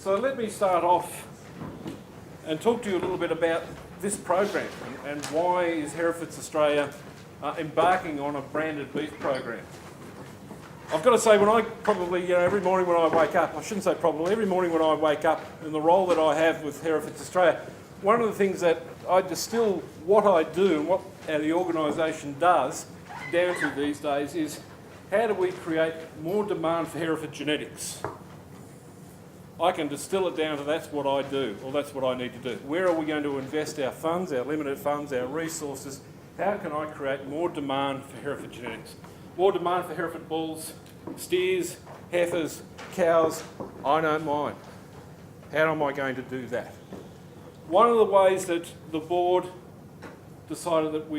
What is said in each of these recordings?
So let me start off and talk to you a little bit about this program and why is Hereford's Australia embarking on a branded beef program. I've got to say, when I probably, every morning when I wake up, I shouldn't say probably, every morning when I wake up in the role that I have with Hereford's Australia, one of the things that I distill what I do and what the organisation does down to these days is how do we create more demand for Hereford genetics? I can distill it down to that's what I do, or that's what I need to do. Where are we going to invest our funds, our limited funds, our resources? How can I create more demand for Hereford genetics? More demand for Hereford bulls, steers, heifers, cows, I don't mind. How am I going to do that? One of the ways that the board decided that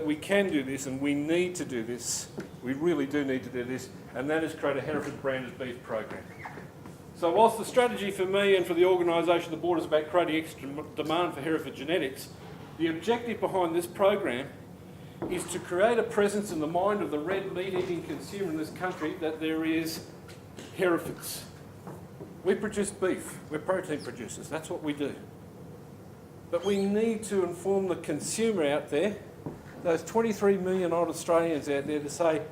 we can do this and we need to do this, we really do need to do this, and that is create a Hereford branded beef program. So whilst the strategy for me and for the organisation, the board, is about creating extra demand for Hereford genetics, the objective behind this program is to create a presence in the mind of the red meat-eating consumer in this country that there is Herefords. We produce beef. We're protein producers. That's what we do. But we need to inform the consumer out there, those 23 million odd Australians out there, to say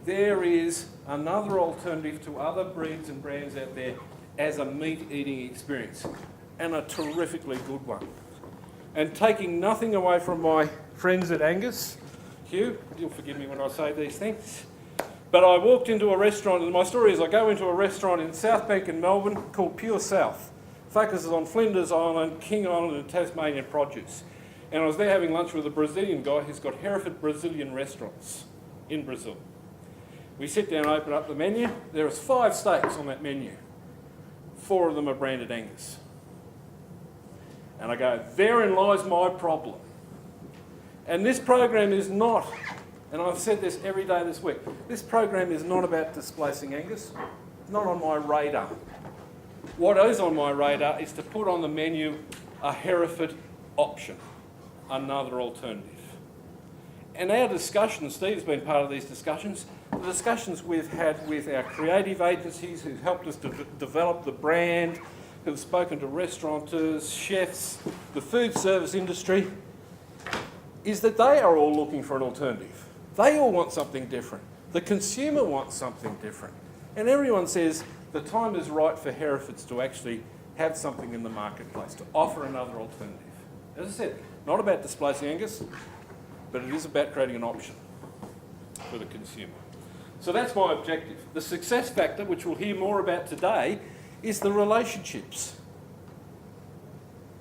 there is another alternative to other breeds and brands out there as a meat-eating experience, and a terrifically good one. And taking nothing away from my friends at Angus, Hugh, you'll forgive me when I say these things, but I walked into a restaurant, and my story is I go into a restaurant in South Bank in Melbourne called Pure South. Focuses on Flinders Island, King Island and Tasmanian produce. And I was there having lunch with a Brazilian guy who's got Hereford Brazilian restaurants in Brazil. We sit down and open up the menu. There is 5 steaks on that menu. 4 of them are branded Angus. And I go, therein lies my problem. And this program is not, and I've said this every day this week, this program is not about displacing Angus. It's not on my radar. What is on my radar is to put on the menu a Hereford option, another alternative. And our discussions, Steve's been part of these discussions, the discussions we've had with our creative agencies who've helped us to develop the brand, who've spoken to restaurateurs, chefs, the food service industry, is that they are all looking for an alternative. They all want something different. The consumer wants something different. And everyone says the time is right for Herefords to actually have something in the marketplace, to offer another alternative. As I said, not about displacing Angus, but it is about creating an option for the consumer. So that's my objective. The success factor, which we'll hear more about today, is the relationships.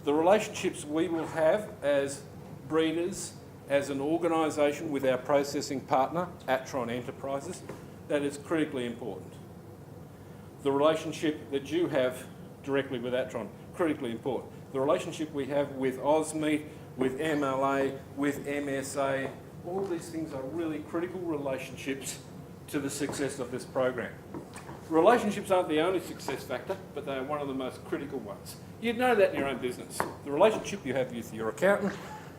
The relationships we will have as breeders, as an organisation with our processing partner, Atron Enterprises, that is critically important. The relationship that you have directly with Atron, critically important. The relationship we have with AUS-Meat, with MLA, with MSA, all these things are really critical relationships to the success of this program. Relationships aren't the only success factor, but they are one of the most critical ones. You'd know that in your own business. The relationship you have with your accountant,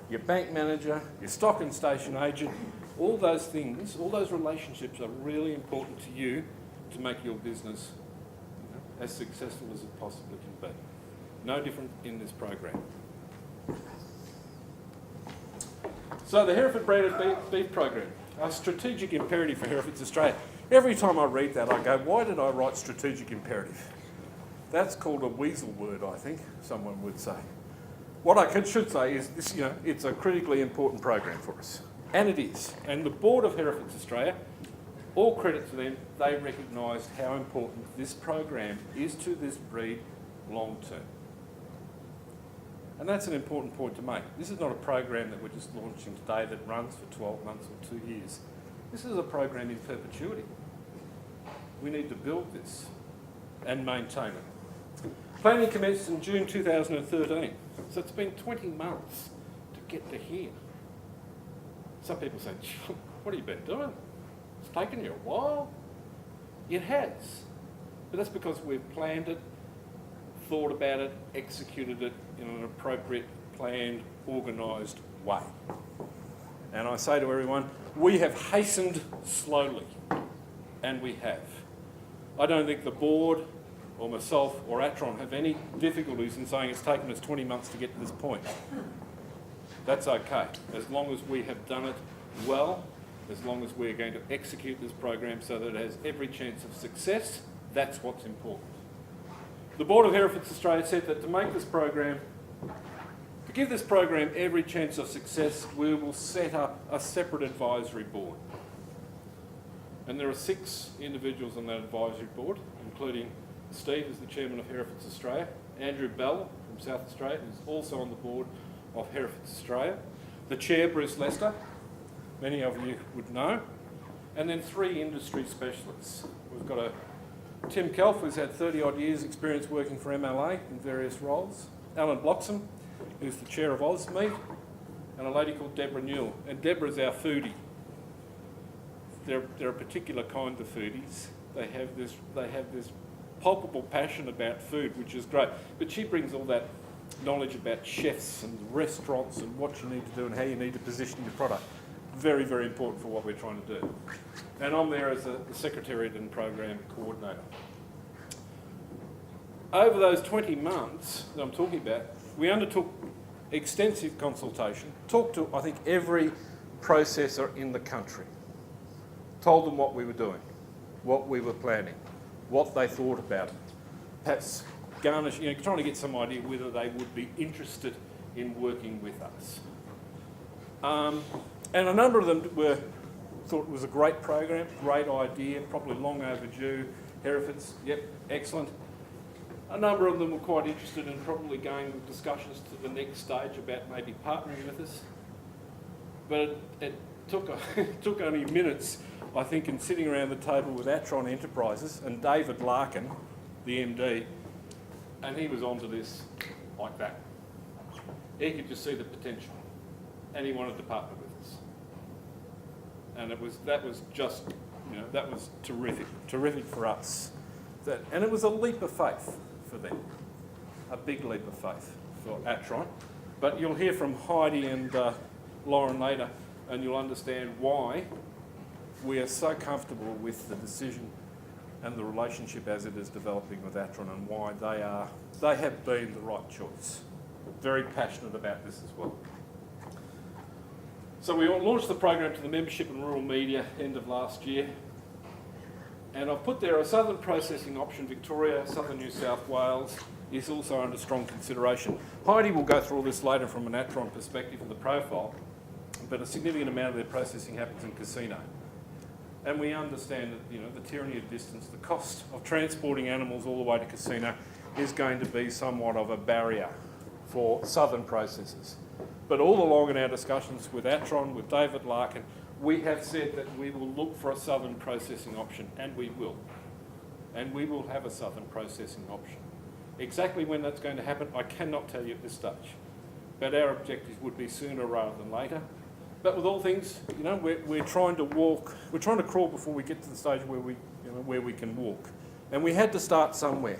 your bank manager, your stock and station agent, all those things, all those relationships are really important to you to make your business as successful as it possibly can be. No different in this program. So the Hereford branded beef program, a strategic imperative for Herefords Australia. Every time I read that, I go, why did I write strategic imperative? That's called a weasel word, I think, someone would say. What I should say is this, it's a critically important program for us. And it is. And the board of Herefords Australia, all credit to them, they recognised how important this program is to this breed long term. And that's an important point to make. This is not a program that we're just launching today that runs for 12 months or 2 years. This is a program in perpetuity. We need to build this and maintain it. Planning commenced in June 2013, so it's been 20 months to get to here. Some people say, what have you been doing? It's taken you a while. It has, but that's because we've planned it, thought about it, executed it in an appropriate, planned, organised way. And I say to everyone, we have hastened slowly, and we have. I don't think the board or myself or Atron have any difficulties in saying it's taken us 20 months to get to this point. That's okay, as long as we have done it well, as long as we're going to execute this program so that it has every chance of success. That's what's important. The board of Hereford Australia said that to make this program, to give this program every chance of success, we will set up a separate advisory board. And there are 6 individuals on that advisory board, including Steve, who's the chairman of Hereford Australia, Andrew Bell from South Australia, who's also on the board of Hereford Australia, the chair, Bruce Lester, many of you would know, and then 3 industry specialists. We've got Tim Kelf, who's had 30-odd years experience working for MLA in various roles, Alan Bloxham, who's the chair of AUS-Meat, and a lady called Deborah Newell. And Deborah's our foodie. They're a particular kind of foodies. They have this palpable passion about food, which is great. But she brings all that knowledge about chefs and restaurants and what you need to do and how you need to position your product. Very, very important for what we're trying to do. And I'm there as the Secretariat and Program Coordinator. Over those 20 months that I'm talking about, we undertook extensive consultation, talked to, I think, every processor in the country, told them what we were doing, what we were planning, what they thought about it, perhaps garnish, trying to get some idea whether they would be interested in working with us. And a number of them thought it was a great program, great idea, probably long overdue. Hereford's, yep, excellent. A number of them were quite interested in probably going with discussions to the next stage about maybe partnering with us. But it took only minutes, I think, in sitting around the table with Atron Enterprises and David Larkin, the MD, and he was onto this like that. He could just see the potential, and he wanted to partner with us. And that was just, that was terrific for us. And it was a leap of faith for them, a big leap of faith for Atron. But you'll hear from Heidi and Lauren later, and you'll understand why we are so comfortable with the decision and the relationship as it is developing with Atron, and why they have been the right choice. Very passionate about this as well. So we launched the program to the membership and rural media end of last year. And I've put there a southern processing option. Victoria, southern New South Wales is also under strong consideration. Heidi will go through all this later from an Atron perspective of the profile, but a significant amount of their processing happens in casino. And we understand that the tyranny of distance, the cost of transporting animals all the way to casino is going to be somewhat of a barrier for southern processors. But all along in our discussions with Atron, with David Larkin, we have said that we will look for a southern processing option, and we will. And we will have a southern processing option. Exactly when that's going to happen, I cannot tell you at this stage. But our objective would be sooner rather than later. But with all things, we're trying to crawl before we get to the stage where we can walk. And we had to start somewhere.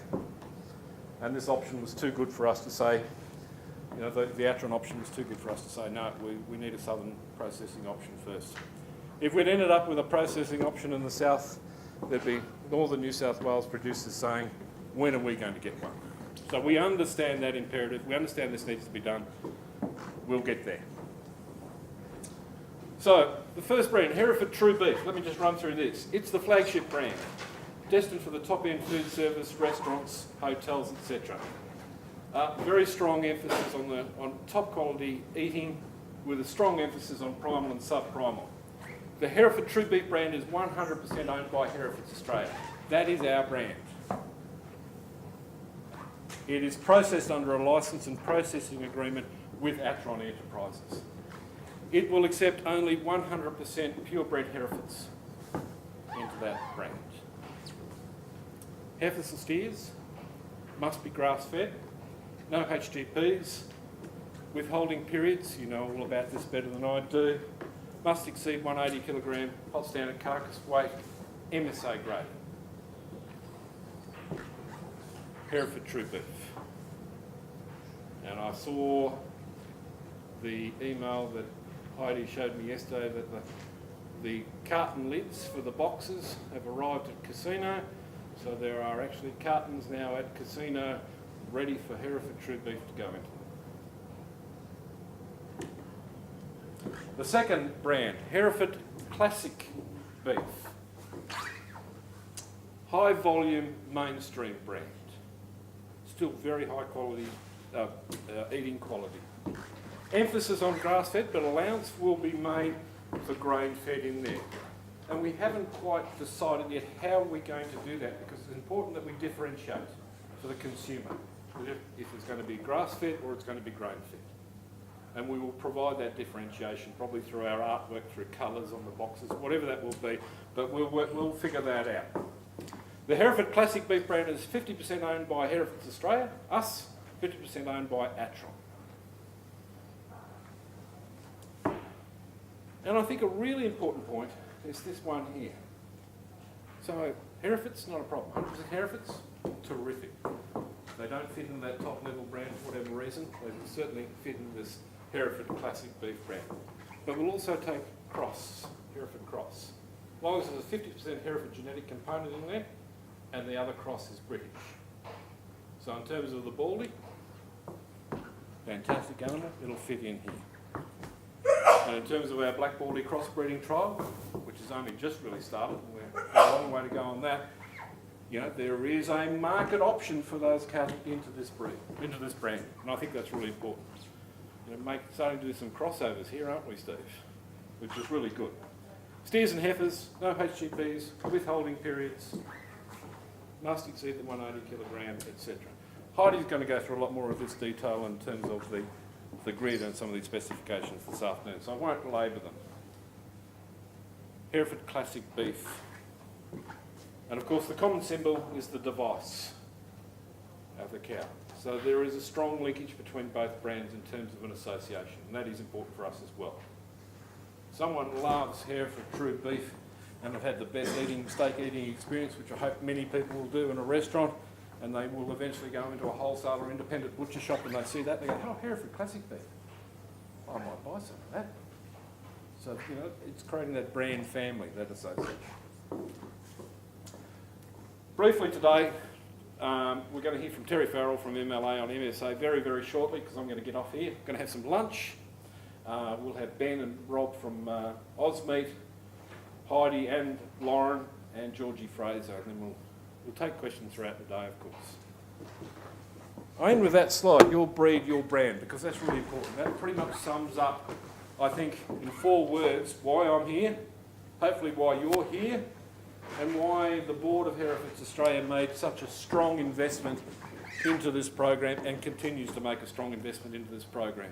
And this option was too good for us to say, the Atron option was too good for us to say, no, we need a southern processing option first. If we'd ended up with a processing option in the south, there'd be northern New South Wales producers saying, when are we going to get one? So we understand that imperative. We understand this needs to be done. We'll get there. So the first brand, Hereford True Beef. Let me just run through this. It's the flagship brand, destined for the top-end food service, restaurants, hotels, etc. Very strong emphasis on top quality eating, with a strong emphasis on primal and sub-primal. The Hereford True Beef brand is 100% owned by Hereford Australia. That is our brand. It is processed under a licence and processing agreement with Atron Enterprises. It will accept only 100% purebred Herefords into that brand. Heifers and steers must be grass-fed, no HGPs, withholding periods, you know all about this better than I do, must exceed 180 kilogram pot standard carcass weight, MSA grade. Hereford True Beef. And I saw the email that Heidi showed me yesterday that the carton lids for the boxes have arrived at casino. So there are actually cartons now at Casino ready for Hereford true beef to go into. The second brand, Hereford Classic Beef. High volume, mainstream brand. Still very high quality, eating quality. Emphasis on grass-fed, but allowance will be made for grain-fed in there. And we haven't quite decided yet how we're going to do that, because it's important that we differentiate for the consumer, if it's going to be grass-fed or it's going to be grain-fed. And we will provide that differentiation, probably through our artwork, through colours on the boxes, whatever that will be, but we'll figure that out. The Hereford Classic Beef brand is 50% owned by Hereford Australia, us, 50% owned by Atron. And I think a really important point is this one here. So Hereford's not a problem. 100% Hereford's terrific. They don't fit into that top level brand for whatever reason. They will certainly fit in this Hereford Classic Beef brand. But we'll also take Cross, Hereford Cross. As long as there's a 50% Hereford genetic component in there, and the other cross is British. So in terms of the baldy, fantastic animal, it'll fit in here. And in terms of our black baldy crossbreeding trial, which has only just really started, and we're a long way to go on that, you know, there is a market option for those cattle into this breed, into this brand, and I think that's really important. You know, starting to do some crossovers here, aren't we, Steve? Which is really good. Steers and heifers, no HGPs, withholding periods, must exceed the 180 kilogram, etc. Heidi's going to go through a lot more of this detail in terms of the grid and some of these specifications this afternoon, so I won't labour them. Hereford Classic Beef. And of course the common symbol is the device of the cow. So there is a strong linkage between both brands in terms of an association, and that is important for us as well. Someone loves Hereford true beef and have had the best steak eating experience, which I hope many people will do in a restaurant, and they will eventually go into a wholesale or independent butcher shop and they see that, they go, oh, Hereford Classic Beef. I might buy some of that. So, you know, it's creating that brand family, that association. Briefly today, we're going to hear from Terry Farrell from MLA on MSA very, very shortly, because I'm going to get off here. Going to have some lunch. We'll have Ben and Rob from AUS-Meat, Heidi and Lauren and Georgie Fraser, and then we'll take questions throughout the day, of course. I end with that slide, your breed, your brand, because that's really important. That pretty much sums up, I think, in 4 words, why I'm here, hopefully why you're here, and why the board of Hereford Australia made such a strong investment into this program and continues to make a strong investment into this program.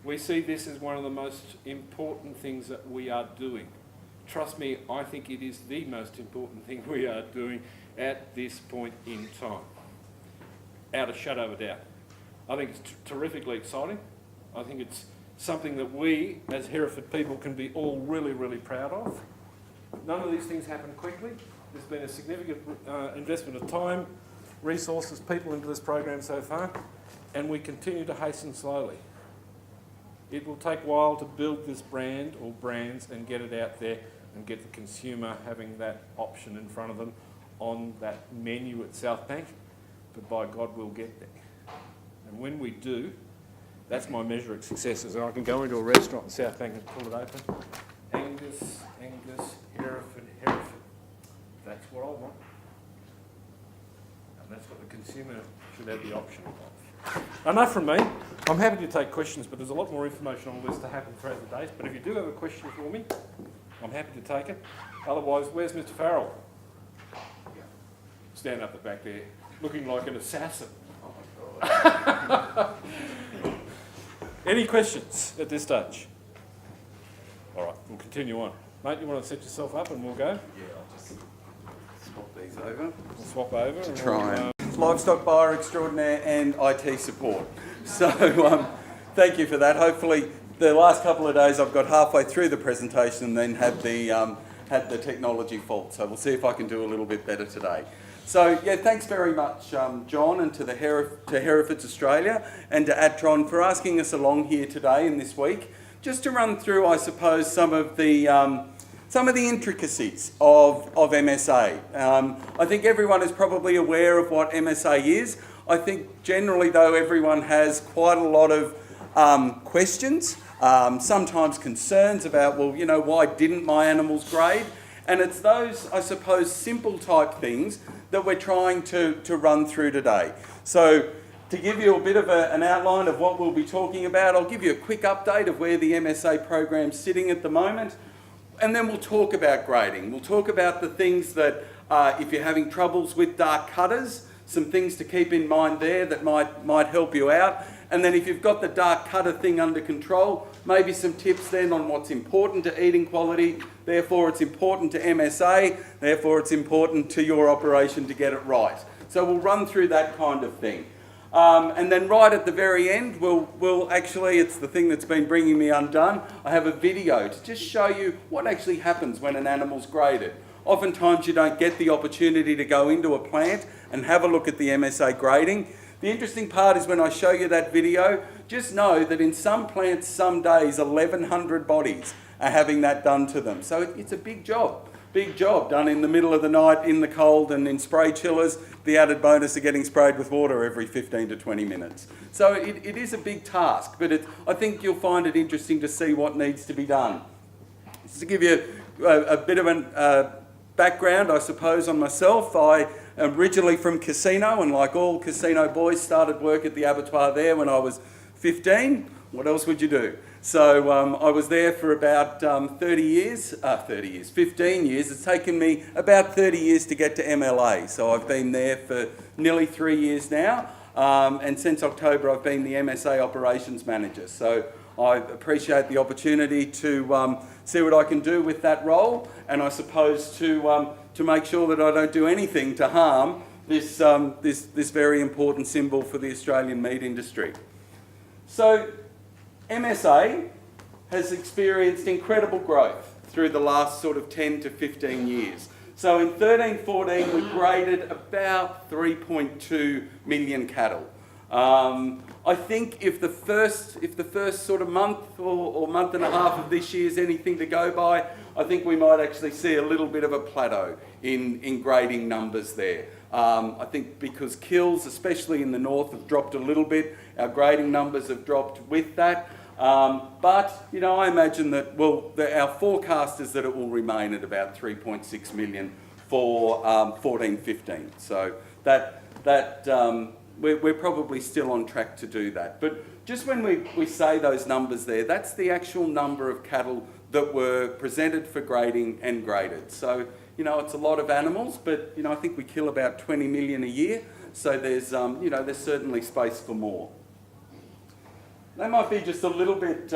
We see this as one of the most important things that we are doing. Trust me, I think it is the most important thing we are doing at this point in time, out of shadow of a doubt. I think it's terrifically exciting. I think it's something that we, as Hereford people, can be all really, really proud of. None of these things happen quickly. There's been a significant investment of time, resources, people into this program so far, and we continue to hasten slowly. It will take a while to build this brand or brands and get it out there and get the consumer having that option in front of them on that menu at South Bank, but by God, we'll get there. And when we do, that's my measure of success, is that I can go into a restaurant in South Bank and pull it open. Angus, Hereford. That's what I want. And that's what the consumer should have the option of. Enough from me. I'm happy to take questions, but there's a lot more information on the list to happen throughout the day. But if you do have a question for me, I'm happy to take it. Otherwise, where's Mr. Farrell? Stand up the back there, looking like an assassin. Any questions at this stage? All right, we'll continue on. Mate, you want to set yourself up and we'll go? Yeah, I'll just swap these over. We'll swap over. And Try and livestock buyer extraordinaire and IT support. So thank you for that. Hopefully the last couple of days I've got halfway through the presentation and then had the technology fault. So we'll see if I can do a little bit better today. So yeah, thanks very much, John, and to Hereford Australia and to Atron for asking us along here today and this week, just to run through, I suppose, some of the some of the intricacies of MSA. I think everyone is probably aware of what MSA is. I think generally though everyone has quite a lot of questions, sometimes concerns about, well, you know, why didn't my animals grade? And it's those, I suppose, simple type things that we're trying to run through today. So to give you a bit of an outline of what we'll be talking about, I'll give you a quick update of where the MSA program's sitting at the moment, and then we'll talk about grading. We'll talk about the things that, if you're having troubles with dark cutters, some things to keep in mind there that might help you out. And then if you've got the dark cutter thing under control, maybe some tips then on what's important to eating quality, therefore it's important to MSA, therefore it's important to your operation to get it right. So we'll run through that kind of thing. And then right at the very end, we'll actually, it's the thing that's been bringing me undone, I have a video to just show you what actually happens when an animal's graded. Oftentimes you don't get the opportunity to go into a plant and have a look at the MSA grading. The interesting part is when I show you that video, just know that in some plants, some days, 1,100 bodies are having that done to them. So it's a big job done in the middle of the night, in the cold and in spray chillers. The added bonus of getting sprayed with water every 15 to 20 minutes. So it is a big task, but I think you'll find it interesting to see what needs to be done. Just to give you a bit of a background, I suppose, on myself, I am originally from Casino, and like all Casino boys, started work at the abattoir there when I was 15. What else would you do? So I was there for about 15 years. It's taken me about 30 years to get to MLA. So I've been there for nearly 3 years now. And since October, I've been the MSA operations manager. So I appreciate the opportunity to see what I can do with that role. And I suppose to make sure that I don't do anything to harm this very important symbol for the Australian meat industry. So MSA has experienced incredible growth through the last sort of 10 to 15 years. So in 13-14 we graded about 3.2 million cattle. I think if the first sort of month or month and a half of this year is anything to go by, I think we might actually see a little bit of a plateau in grading numbers there. I think because kills, especially in the north, have dropped a little bit. Our grading numbers have dropped with that. But, you know, I imagine that, our forecast is that it will remain at about 3.6 million for 14-15. So we're probably still on track to do that. But just when we say those numbers there, that's the actual number of cattle that were presented for grading and graded. So, you know, it's a lot of animals, but, you know, I think we kill about 20 million a year. So there's certainly space for more. They might be just a little bit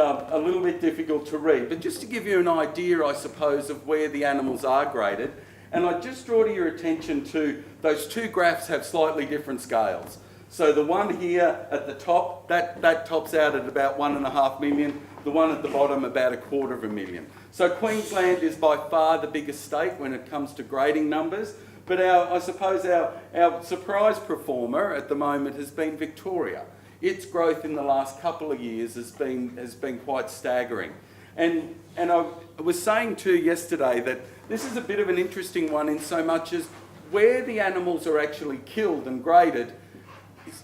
difficult to read, but just to give you an idea, I suppose, of where the animals are graded, and I just draw to your attention to those two graphs have slightly different scales. So the one here at the top, that tops out at about 1.5 million, the one at the bottom about 250,000. So Queensland is by far the biggest state when it comes to grading numbers, but I suppose our surprise performer at the moment has been Victoria. Its growth in the last couple of years has been quite staggering. And I was saying too yesterday that this is a bit of an interesting one in so much as where the animals are actually killed and graded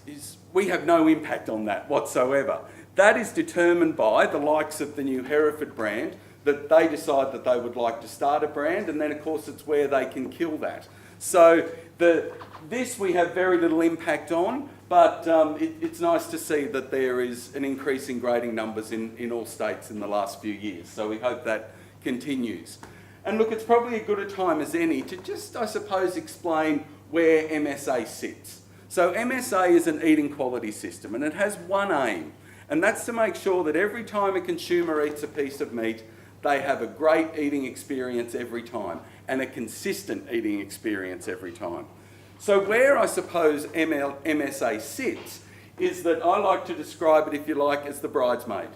is we have no impact on that whatsoever. That is determined by the likes of the new Hereford brand, that they decide that they would like to start a brand, and then of course it's where they can kill that. So this we have very little impact on, but it's nice to see that there is an increase in grading numbers in all states in the last few years. So we hope that continues. And look, it's probably as good a time as any to just, I suppose, explain where MSA sits. So MSA is an eating quality system, and it has one aim, and that's to make sure that every time a consumer eats a piece of meat, they have a great eating experience every time, and a consistent eating experience every time. So where I suppose MSA sits is that I like to describe it, if you like, as the bridesmaid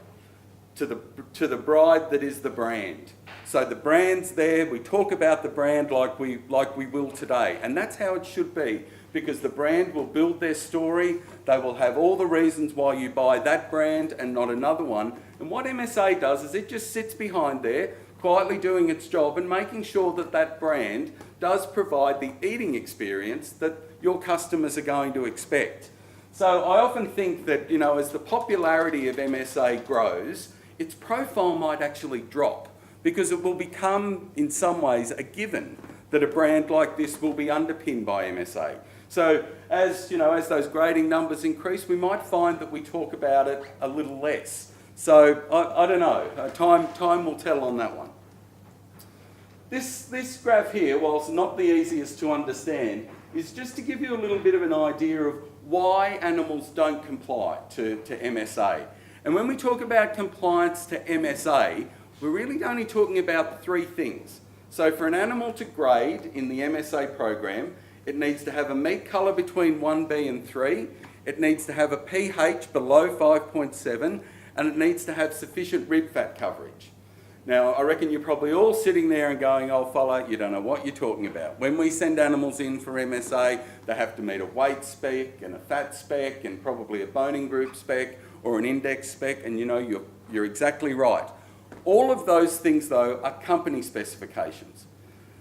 to the bride that is the brand. So the brand's there, we talk about the brand like we will today, and that's how it should be, because the brand will build their story, they will have all the reasons why you buy that brand and not another one. And what MSA does is it just sits behind there, quietly doing its job and making sure that that brand does provide the eating experience that your customers are going to expect. So I often think that, you know, as the popularity of MSA grows, its profile might actually drop because it will become, in some ways, a given that a brand like this will be underpinned by MSA. So as, you know, as those grading numbers increase, we might find that we talk about it a little less. So I don't know, time will tell on that one. This graph here, whilst not the easiest to understand, is just to give you a little bit of an idea of why animals don't comply to MSA. And when we talk about compliance to MSA, we're really only talking about three things. So for an animal to grade in the MSA program, it needs to have a meat colour between 1B and 3, it needs to have a pH below 5.7, and it needs to have sufficient rib fat coverage. Now, I reckon you're probably all sitting there and going, oh fella, you don't know what you're talking about. When we send animals in for MSA, they have to meet a weight spec and a fat spec and probably a boning group spec or an index spec, and you know, you're exactly right. All of those things, though, are company specifications.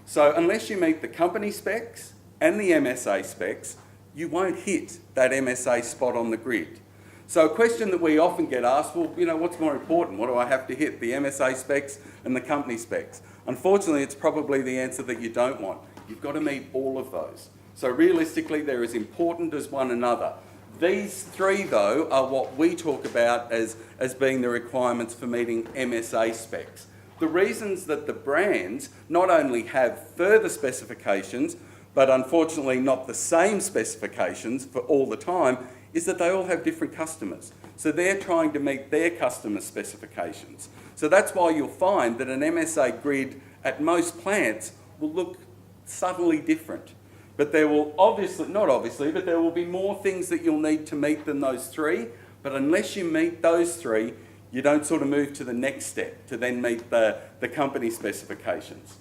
So unless you meet the company specs and the MSA specs, you won't hit that MSA spot on the grid. So a question that we often get asked, well, you know, what's more important? What do I have to hit, the MSA specs and the company specs? Unfortunately, it's probably the answer that you don't want. You've got to meet all of those. So realistically, they're as important as one another. These three, though, are what we talk about as being the requirements for meeting MSA specs. The reasons that the brands not only have further specifications, but unfortunately not the same specifications for all the time, is that they all have different customers. So they're trying to meet their customer specifications. So that's why you'll find that an MSA grid at most plants will look subtly different. But there will but there will be more things that you'll need to meet than those three. But unless you meet those three, you don't sort of move to the next step to then meet the company specifications.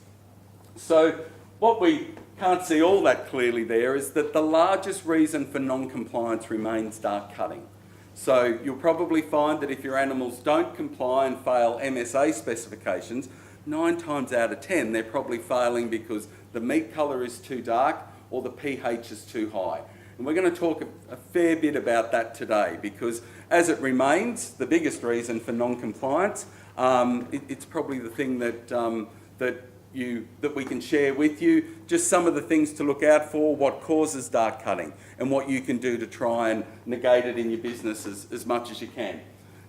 So what we can't see all that clearly there is that the largest reason for non-compliance remains dark cutting. So you'll probably find that if your animals don't comply and fail MSA specifications, 9 times out of 10 they're probably failing because the meat colour is too dark or the pH is too high. And we're going to talk a fair bit about that today because as it remains the biggest reason for non-compliance, it's probably the thing that we can share with you, just some of the things to look out for, what causes dark cutting and what you can do to try and negate it in your business as much as you can.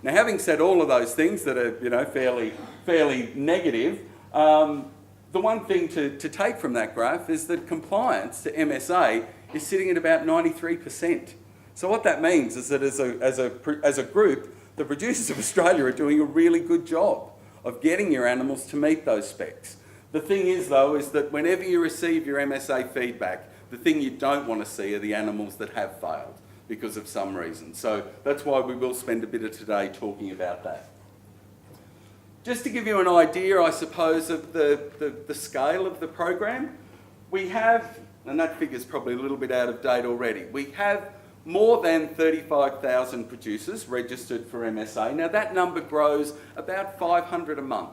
Now, having said all of those things that are, you know, fairly negative, the one thing to take from that graph is that compliance to MSA is sitting at about 93%. So what that means is that as a group, the producers of Australia are doing a really good job of getting your animals to meet those specs. The thing is, though, is that whenever you receive your MSA feedback, the thing you don't want to see are the animals that have failed because of some reason. So that's why we will spend a bit of today talking about that. Just to give you an idea, I suppose, of the scale of the program, we have, and that figure's probably a little bit out of date already, we have more than 35,000 producers registered for MSA. Now that number grows about 500 a month.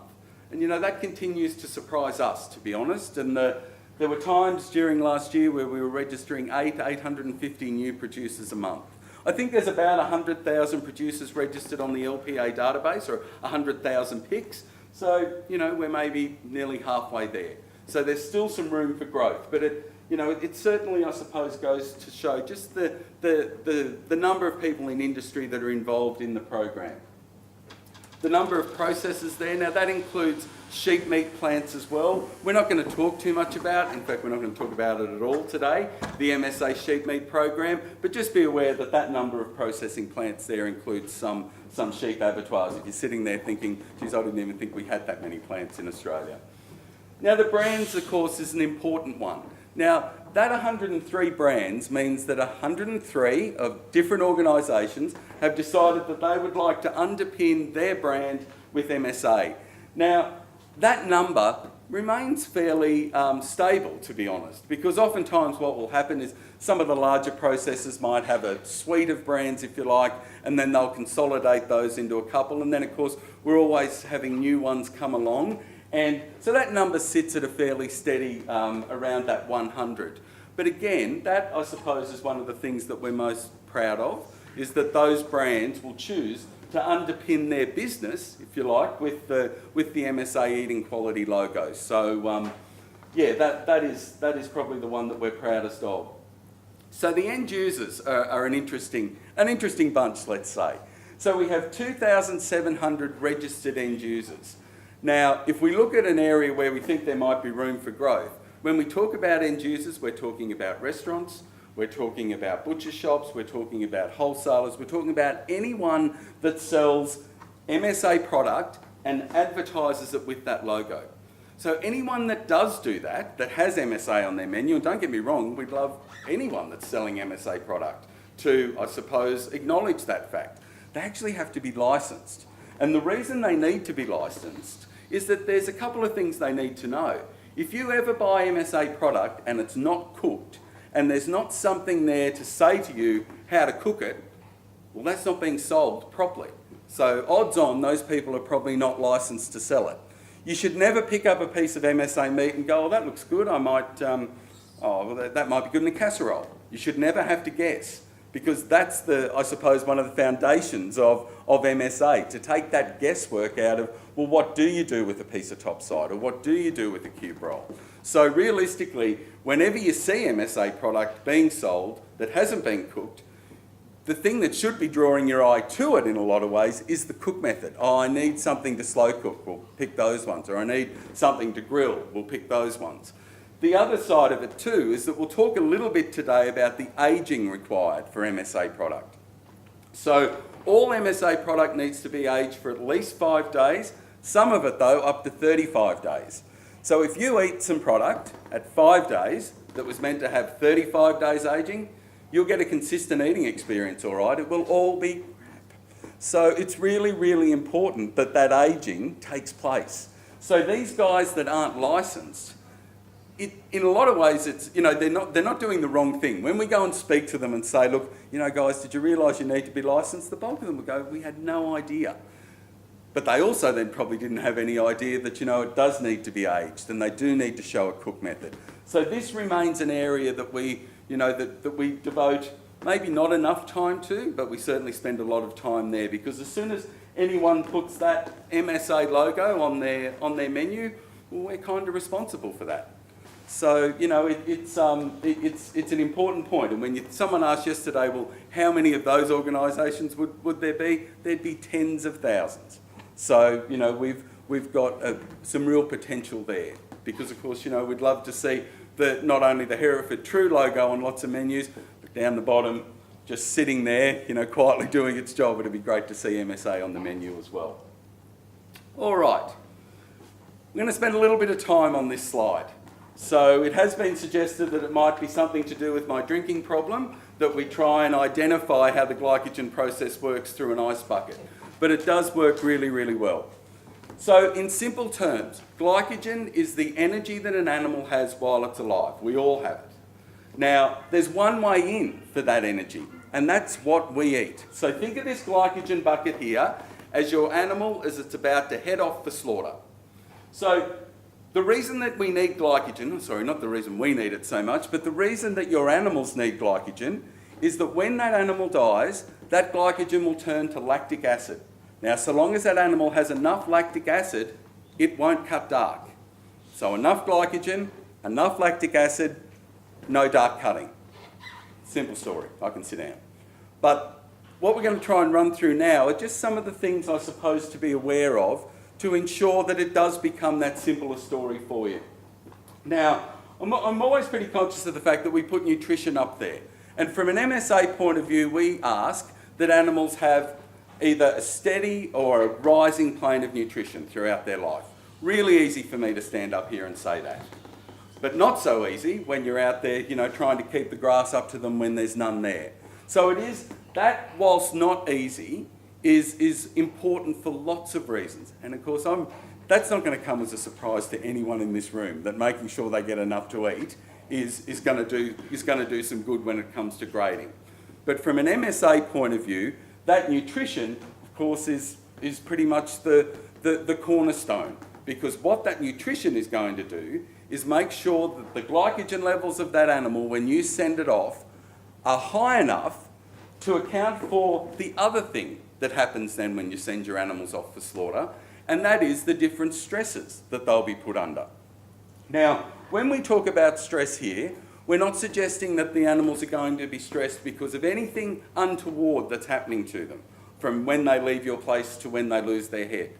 And you know, that continues to surprise us, to be honest. And there were times during last year where we were registering 850 new producers a month. I think there's about 100,000 producers registered on the LPA database, or 100,000 picks. So, you know, we're maybe nearly halfway there. So there's still some room for growth. But it certainly, I suppose, goes to show just the number of people in industry that are involved in the program. The number of processors there, now that includes sheep meat plants as well. We're not going to talk too much about, in fact we're not going to talk about it at all today, the MSA sheep meat program, but just be aware that that number of processing plants there includes some sheep abattoirs. If you're sitting there thinking, geez, I didn't even think we had that many plants in Australia. Now the brands, of course, is an important one. Now, that 103 brands means that 103 of different organisations have decided that they would like to underpin their brand with MSA. Now, that number remains fairly stable, to be honest, because oftentimes what will happen is some of the larger processors might have a suite of brands, if you like, and then they'll consolidate those into a couple, and then, of course, we're always having new ones come along. And so that number sits at a fairly steady around that 100. But again, that I suppose is one of the things that we're most proud of, is that those brands will choose to underpin their business, if you like, with the MSA Eating Quality logo. So yeah, that is probably the one that we're proudest of. So the end users are an interesting bunch, let's say. So we have 2,700 registered end users. Now, if we look at an area where we think there might be room for growth, when we talk about end users, we're talking about restaurants, we're talking about butcher shops, we're talking about wholesalers, we're talking about anyone that sells MSA product and advertises it with that logo. So anyone that does do that, that has MSA on their menu, and don't get me wrong, we'd love anyone that's selling MSA product to, I suppose, acknowledge that fact. They actually have to be licensed. And the reason they need to be licensed is that there's a couple of things they need to know. If you ever buy MSA product and it's not cooked, and there's not something there to say to you how to cook it, well, that's not being sold properly. So odds on those people are probably not licensed to sell it. You should never pick up a piece of MSA meat and go, oh, that looks good, that might be good in a casserole. You should never have to guess, because that's I suppose, one of the foundations of MSA, to take that guesswork out of, well, what do you do with a piece of topside, or what do you do with a cube roll? So realistically, whenever you see MSA product being sold that hasn't been cooked, the thing that should be drawing your eye to it in a lot of ways is the cook method. Oh, I need something to slow cook, we'll pick those ones. Or I need something to grill, we'll pick those ones. The other side of it too is that we'll talk a little bit today about the ageing required for MSA product. So all MSA product needs to be aged for at least 5 days, some of it though up to 35 days. So if you eat some product at 5 days that was meant to have 35 days aging, you'll get a consistent eating experience, all right? It will all be crap. So it's really, really important that that aging takes place. So these guys that aren't licensed, in a lot of ways, it's, they're not doing the wrong thing. When we go and speak to them and say, look, guys, did you realise you need to be licensed? The bulk of them will go, we had no idea. But they also then probably didn't have any idea that, it does need to be aged and they do need to show a cook method. So this remains an area that we, that we devote maybe not enough time to, but we certainly spend a lot of time there, because as soon as anyone puts that MSA logo on their menu, well, we're kind of responsible for that. So, it's an important point. And when someone asked yesterday, well, how many of those organisations would there be? There'd be tens of thousands. So, we've got some real potential there, because of course, we'd love to see not only the Hereford True logo on lots of menus, but down the bottom, just sitting there, quietly doing its job. It'd be great to see MSA on the menu as well. All right, we're going to spend a little bit of time on this slide. So it has been suggested that it might be something to do with my drinking problem, that we try and identify how the glycogen process works through an ice bucket. But it does work really, really well. So in simple terms, glycogen is the energy that an animal has while it's alive. We all have it. Now, there's one way in for that energy, and that's what we eat. So think of this glycogen bucket here as your animal as it's about to head off for slaughter. So the reason that we need glycogen, sorry, not the reason we need it so much, but the reason that your animals need glycogen is that when that animal dies, that glycogen will turn to lactic acid. Now, so long as that animal has enough lactic acid, it won't cut dark. So enough glycogen, enough lactic acid, no dark cutting. Simple story, I can sit down. But what we're going to try and run through now are just some of the things I suppose to be aware of to ensure that it does become that simple a story for you. Now, I'm always pretty conscious of the fact that we put nutrition up there. And from an MSA point of view, we ask that animals have either a steady or a rising plane of nutrition throughout their life. Really easy for me to stand up here and say that. But not so easy when you're out there, trying to keep the grass up to them when there's none there. So it is, that whilst not easy, is important for lots of reasons. And of course, that's not going to come as a surprise to anyone in this room, that making sure they get enough to eat is going to do some good when it comes to grading. But from an MSA point of view, that nutrition, of course, is pretty much the cornerstone. because what that nutrition is going to do is make sure that the glycogen levels of that animal, when you send it off, are high enough to account for the other thing that happens then when you send your animals off for slaughter, and that is the different stresses that they'll be put under. Now, when we talk about stress here, we're not suggesting that the animals are going to be stressed because of anything untoward that's happening to them, from when they leave your place to when they lose their head.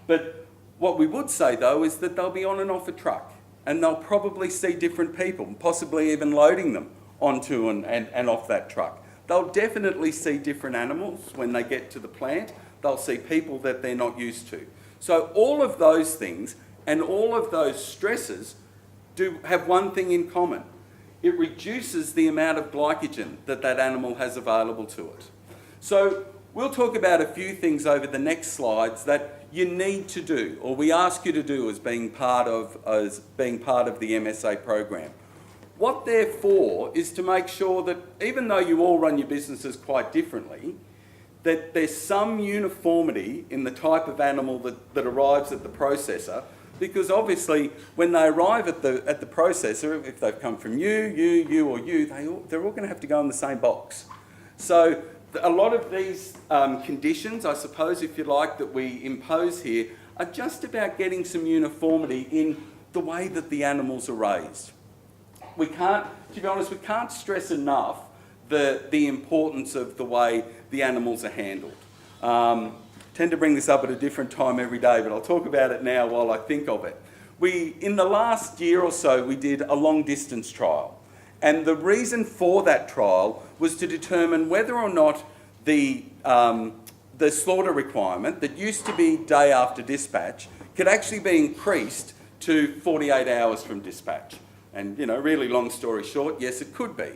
But what we would say, though, is that they'll be on and off a truck, and they'll probably see different people, possibly even loading them onto and off that truck. They'll definitely see different animals when they get to the plant. They'll see people that they're not used to. So all of those things and all of those stresses do have one thing in common. It reduces the amount of glycogen that that animal has available to it. So we'll talk about a few things over the next slides that you need to do, or we ask you to do as being part of the MSA program. What they're for is to make sure that even though you all run your businesses quite differently, that there's some uniformity in the type of animal that arrives at the processor, because obviously when they arrive at the processor, if they've come from you, or you, they're all going to have to go in the same box. So a lot of these conditions, I suppose, if you like, that we impose here are just about getting some uniformity in the way that the animals are raised. We can't, to be honest, we can't stress enough the importance of the way the animals are handled. Tend to bring this up at a different time every day, but I'll talk about it now while I think of it. In the last year or so, we did a long distance trial. And the reason for that trial was to determine whether or not the slaughter requirement that used to be day after dispatch could actually be increased to 48 hours from dispatch. And, really long story short, yes, it could be.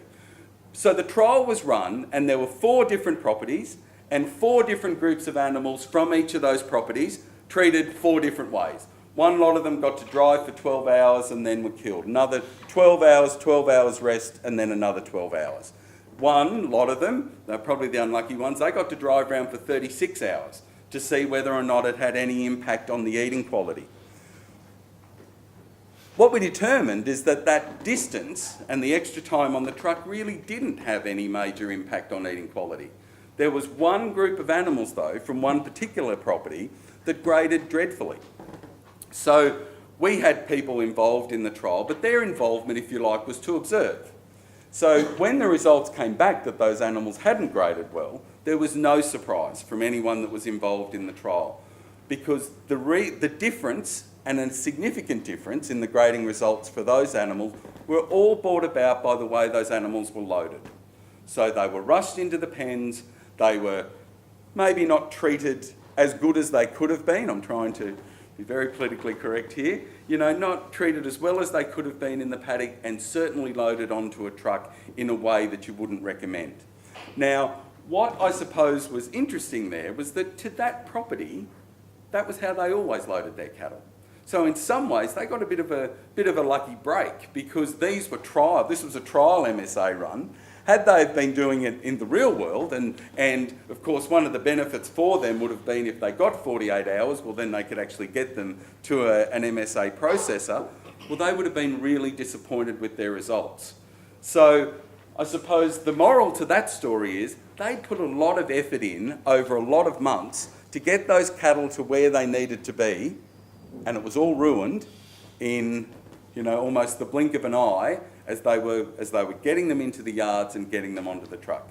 So the trial was run, and there were 4 different properties and 4 different groups of animals from each of those properties treated 4 different ways. One lot of them got to drive for 12 hours and then were killed. Another 12 hours rest, and then another 12 hours. One lot of them, they're probably the unlucky ones, they got to drive around for 36 hours to see whether or not it had any impact on the eating quality. What we determined is that distance and the extra time on the truck really didn't have any major impact on eating quality. There was one group of animals, though, from one particular property that graded dreadfully. So we had people involved in the trial, but their involvement, if you like, was to observe. So when the results came back that those animals hadn't graded well, there was no surprise from anyone that was involved in the trial, because the difference, and a significant difference in the grading results for those animals, were all brought about by the way those animals were loaded. So they were rushed into the pens, they were maybe not treated as good as they could have been. I'm trying to be very politically correct here. Not treated as well as they could have been in the paddock, and certainly loaded onto a truck in a way that you wouldn't recommend. Now, what I suppose was interesting there was that to that property, that was how they always loaded their cattle. So in some ways, they got a bit of a lucky break, because this was a trial MSA run. Had they been doing it in the real world, and of course one of the benefits for them would have been if they got 48 hours, well then they could actually get them to an MSA processor, well they would have been really disappointed with their results. So I suppose the moral to that story is they put a lot of effort in over a lot of months to get those cattle to where they needed to be, and it was all ruined in almost the blink of an eye as they were getting them into the yards and getting them onto the truck.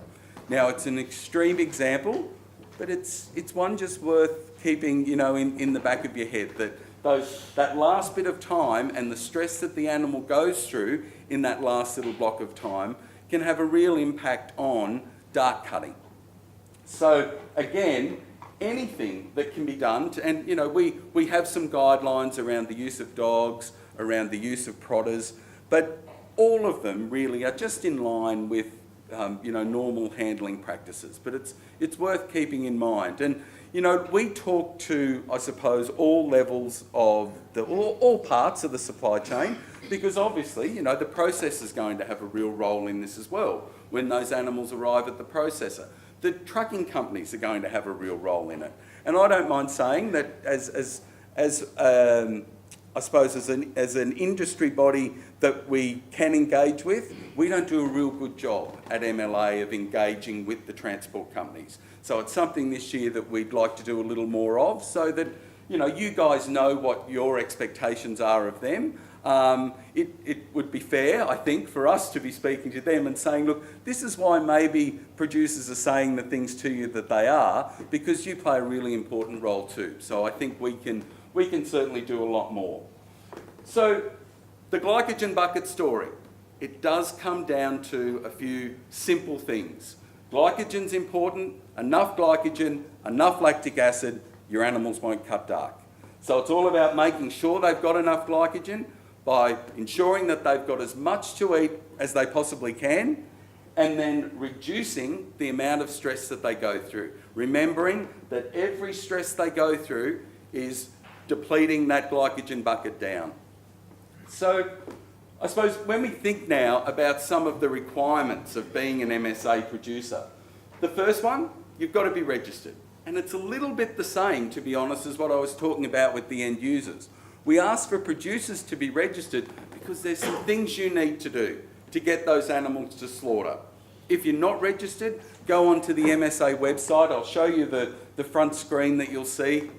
Now, it's an extreme example, but it's one just worth keeping in the back of your head, that last bit of time and the stress that the animal goes through in that last little block of time can have a real impact on dart cutting. So again, anything that can be done, and we have some guidelines around the use of dogs, around the use of prodders, but all of them really are just in line with normal handling practices. But it's worth keeping in mind. And we talk to, I suppose, all levels of all parts of the supply chain, because obviously the processor is going to have a real role in this as well when those animals arrive at the processor. The trucking companies are going to have a real role in it. And I don't mind saying that as as I suppose as an industry body that we can engage with, we don't do a real good job at MLA of engaging with the transport companies. So it's something this year that we'd like to do a little more of, so that you guys know what your expectations are of them. It would be fair, I think, for us to be speaking to them and saying, look, this is why maybe producers are saying the things to you that they are, because you play a really important role too. So I think we can certainly do a lot more. So the glycogen bucket story, it does come down to a few simple things. Glycogen's important, enough glycogen, enough lactic acid, your animals won't cut dark. So it's all about making sure they've got enough glycogen by ensuring that they've got as much to eat as they possibly can, and then reducing the amount of stress that they go through. Remembering that every stress they go through is depleting that glycogen bucket down. So I suppose when we think now about some of the requirements of being an MSA producer, the first one, you've got to be registered. And it's a little bit the same, to be honest, as what I was talking about with the end users. We ask for producers to be registered because there's some things you need to do to get those animals to slaughter. If you're not registered, go onto the MSA website. I'll show you the front screen that you'll see.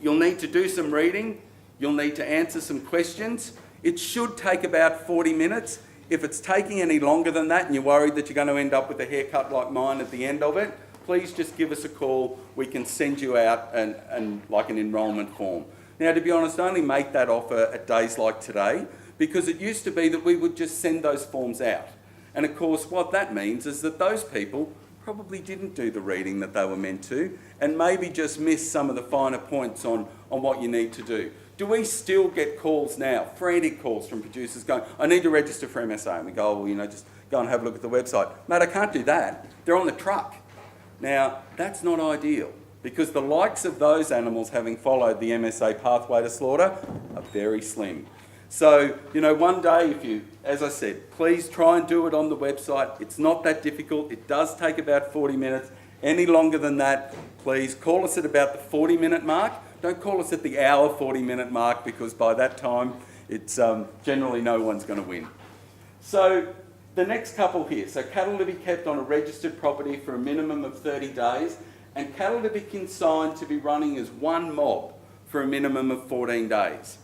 You'll need to do some reading. You'll need to answer some questions. It should take about 40 minutes. If it's taking any longer than that and you're worried that you're going to end up with a haircut like mine at the end of it, please just give us a call. We can send you out an enrolment form. Now, to be honest, I only make that offer at days like today because it used to be that we would just send those forms out. And of course, what that means is that those people probably didn't do the reading that they were meant to and maybe just missed some of the finer points on what you need to do. Do we still get calls now, frantic calls from producers going, I need to register for MSA? And we go, well, just go and have a look at the website. Mate, I can't do that. They're on the truck. Now, that's not ideal because the likes of those animals having followed the MSA pathway to slaughter are very slim. So, one day, if you, as I said, please try and do it on the website. It's not that difficult. It does take about 40 minutes. Any longer than that, please call us at about the 40-minute mark. Don't call us at the hour 40-minute mark because by that time, it's generally no one's going to win. So the next couple here. So cattle to be kept on a registered property for a minimum of 30 days and cattle to be consigned to be running as one mob for a minimum of 14 days.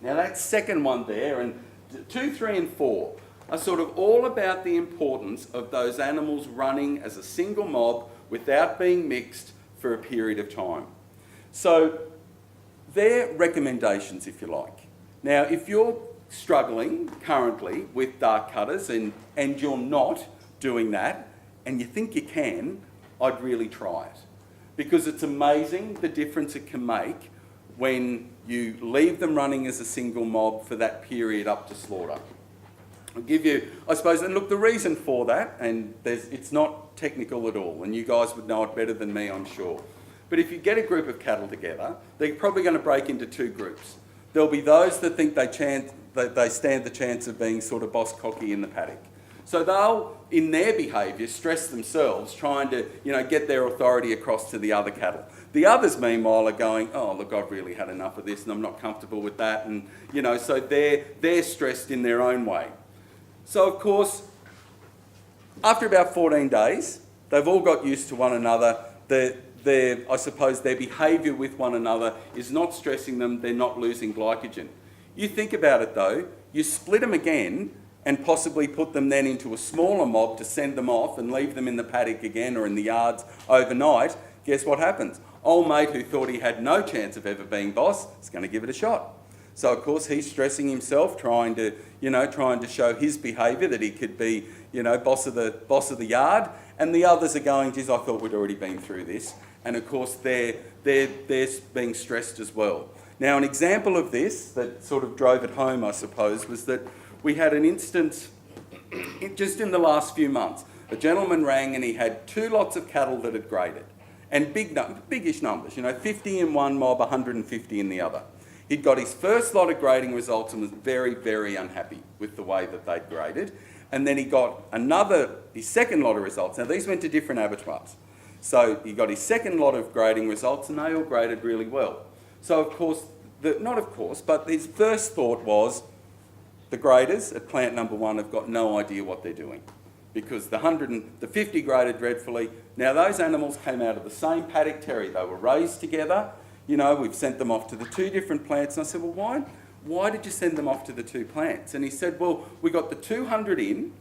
Now that second one there, and 2, 3 and 4 are sort of all about the importance of those animals running as a single mob without being mixed for a period of time. So they're recommendations, if you like. Now, if you're struggling currently with dark cutters and you're not doing that and you think you can, I'd really try it. Because it's amazing the difference it can make when you leave them running as a single mob for that period up to slaughter. I'll give you, I suppose, and look, the reason for that, and it's not technical at all, and you guys would know it better than me, I'm sure. But if you get a group of cattle together, they're probably going to break into two groups. There'll be those that think they stand the chance of being sort of boss cocky in the paddock. So they'll, in their behaviour, stress themselves, trying to, get their authority across to the other cattle. The others, meanwhile, are going, oh, look, I've really had enough of this and I'm not comfortable with that. And, so they're stressed in their own way. So, of course, after about 14 days, they've all got used to one another. I suppose their behaviour with one another is not stressing them, they're not losing glycogen. You think about it though, you split them again and possibly put them then into a smaller mob to send them off and leave them in the paddock again or in the yards overnight, guess what happens? Old mate who thought he had no chance of ever being boss is going to give it a shot. So of course he's stressing himself, trying to show his behaviour that he could be, boss of the yard, and the others are going, geez, I thought we'd already been through this. And of course they're being stressed as well. Now an example of this that sort of drove it home, I suppose, was that we had an instance just in the last few months. A gentleman rang and he had 2 lots of cattle that had graded. And biggish numbers, 50 in one mob, 150 in the other. He'd got his first lot of grading results and was very, very unhappy with the way that they'd graded. And then he got his second lot of results. Now these went to different abattoirs. So he got his second lot of grading results and they all graded really well. So of course, but his first thought was, the graders at plant number 1 have got no idea what they're doing, because the 50 graded dreadfully. Now those animals came out of the same paddock, Terry. They were raised together. You know, we've sent them off to the 2 different plants. And I said, well, why did you send them off to the 2 plants? And he said, well, we got the 200 in,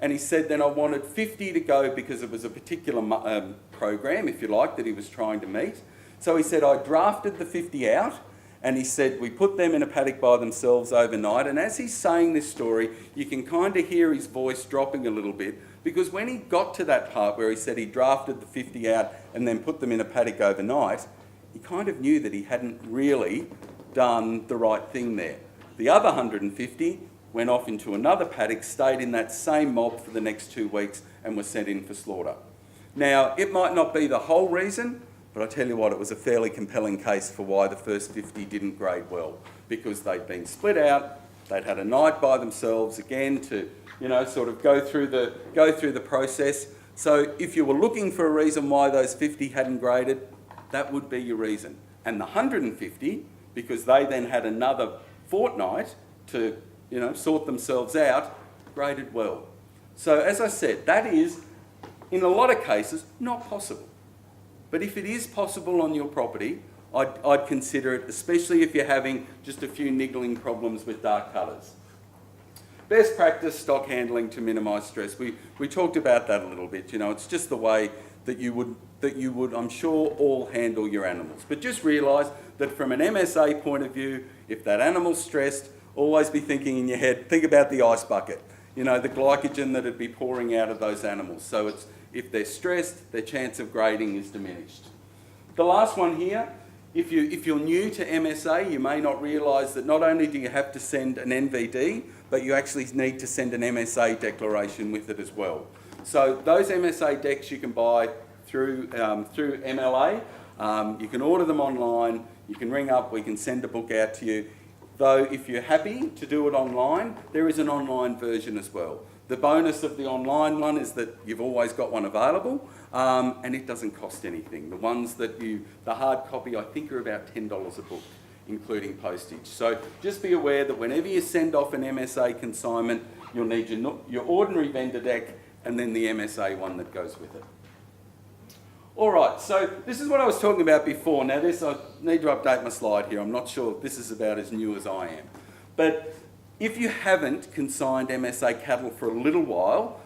and he said then I wanted 50 to go because it was a particular program, if you like, that he was trying to meet. So he said, I drafted the 50 out, and he said, we put them in a paddock by themselves overnight. And as he's saying this story, you can kind of hear his voice dropping a little bit, because when he got to that part where he said he drafted the 50 out and then put them in a paddock overnight, he kind of knew that he hadn't really done the right thing there. The other 150 went off into another paddock, stayed in that same mob for the next 2 weeks, and were sent in for slaughter. Now, it might not be the whole reason, but I tell you what, it was a fairly compelling case for why the first 50 didn't grade well, because they'd been split out, they'd had a night by themselves again to, you know, sort of go through the process. So if you were looking for a reason why those 50 hadn't graded, that would be your reason. And the 150, because they then had another fortnight to, you know, sort themselves out, graded well. So as I said, that is, in a lot of cases, not possible. But if it is possible on your property, I'd consider it, especially if you're having just a few niggling problems with dark colours. Best practice, stock handling to minimise stress. We talked about that a little bit. You know, it's just the way that you would, I'm sure, all handle your animals. But just realise that from an MSA point of view, if that animal's stressed, always be thinking in your head, think about the ice bucket. You know, the glycogen that it'd be pouring out of those animals. So it's, if they're stressed, their chance of grading is diminished. The last one here, if you're new to MSA, you may not realise that not only do you have to send an NVD, but you actually need to send an MSA declaration with it as well. So those MSA decks you can buy through MLA. You can order them online, you can ring up, we can send a book out to you. Though if you're happy to do it online, there is an online version as well. The bonus of the online one is that you've always got one available, and it doesn't cost anything. The ones that the hard copy, I think, are about $10 a book, including postage. So just be aware that whenever you send off an MSA consignment, you'll need your ordinary vendor deck and then the MSA one that goes with it. All right, so this is what I was talking about before. Now this, I need to update my slide here. I'm not sure if this is about as new as I am. But if you haven't consigned MSA cattle for a little while,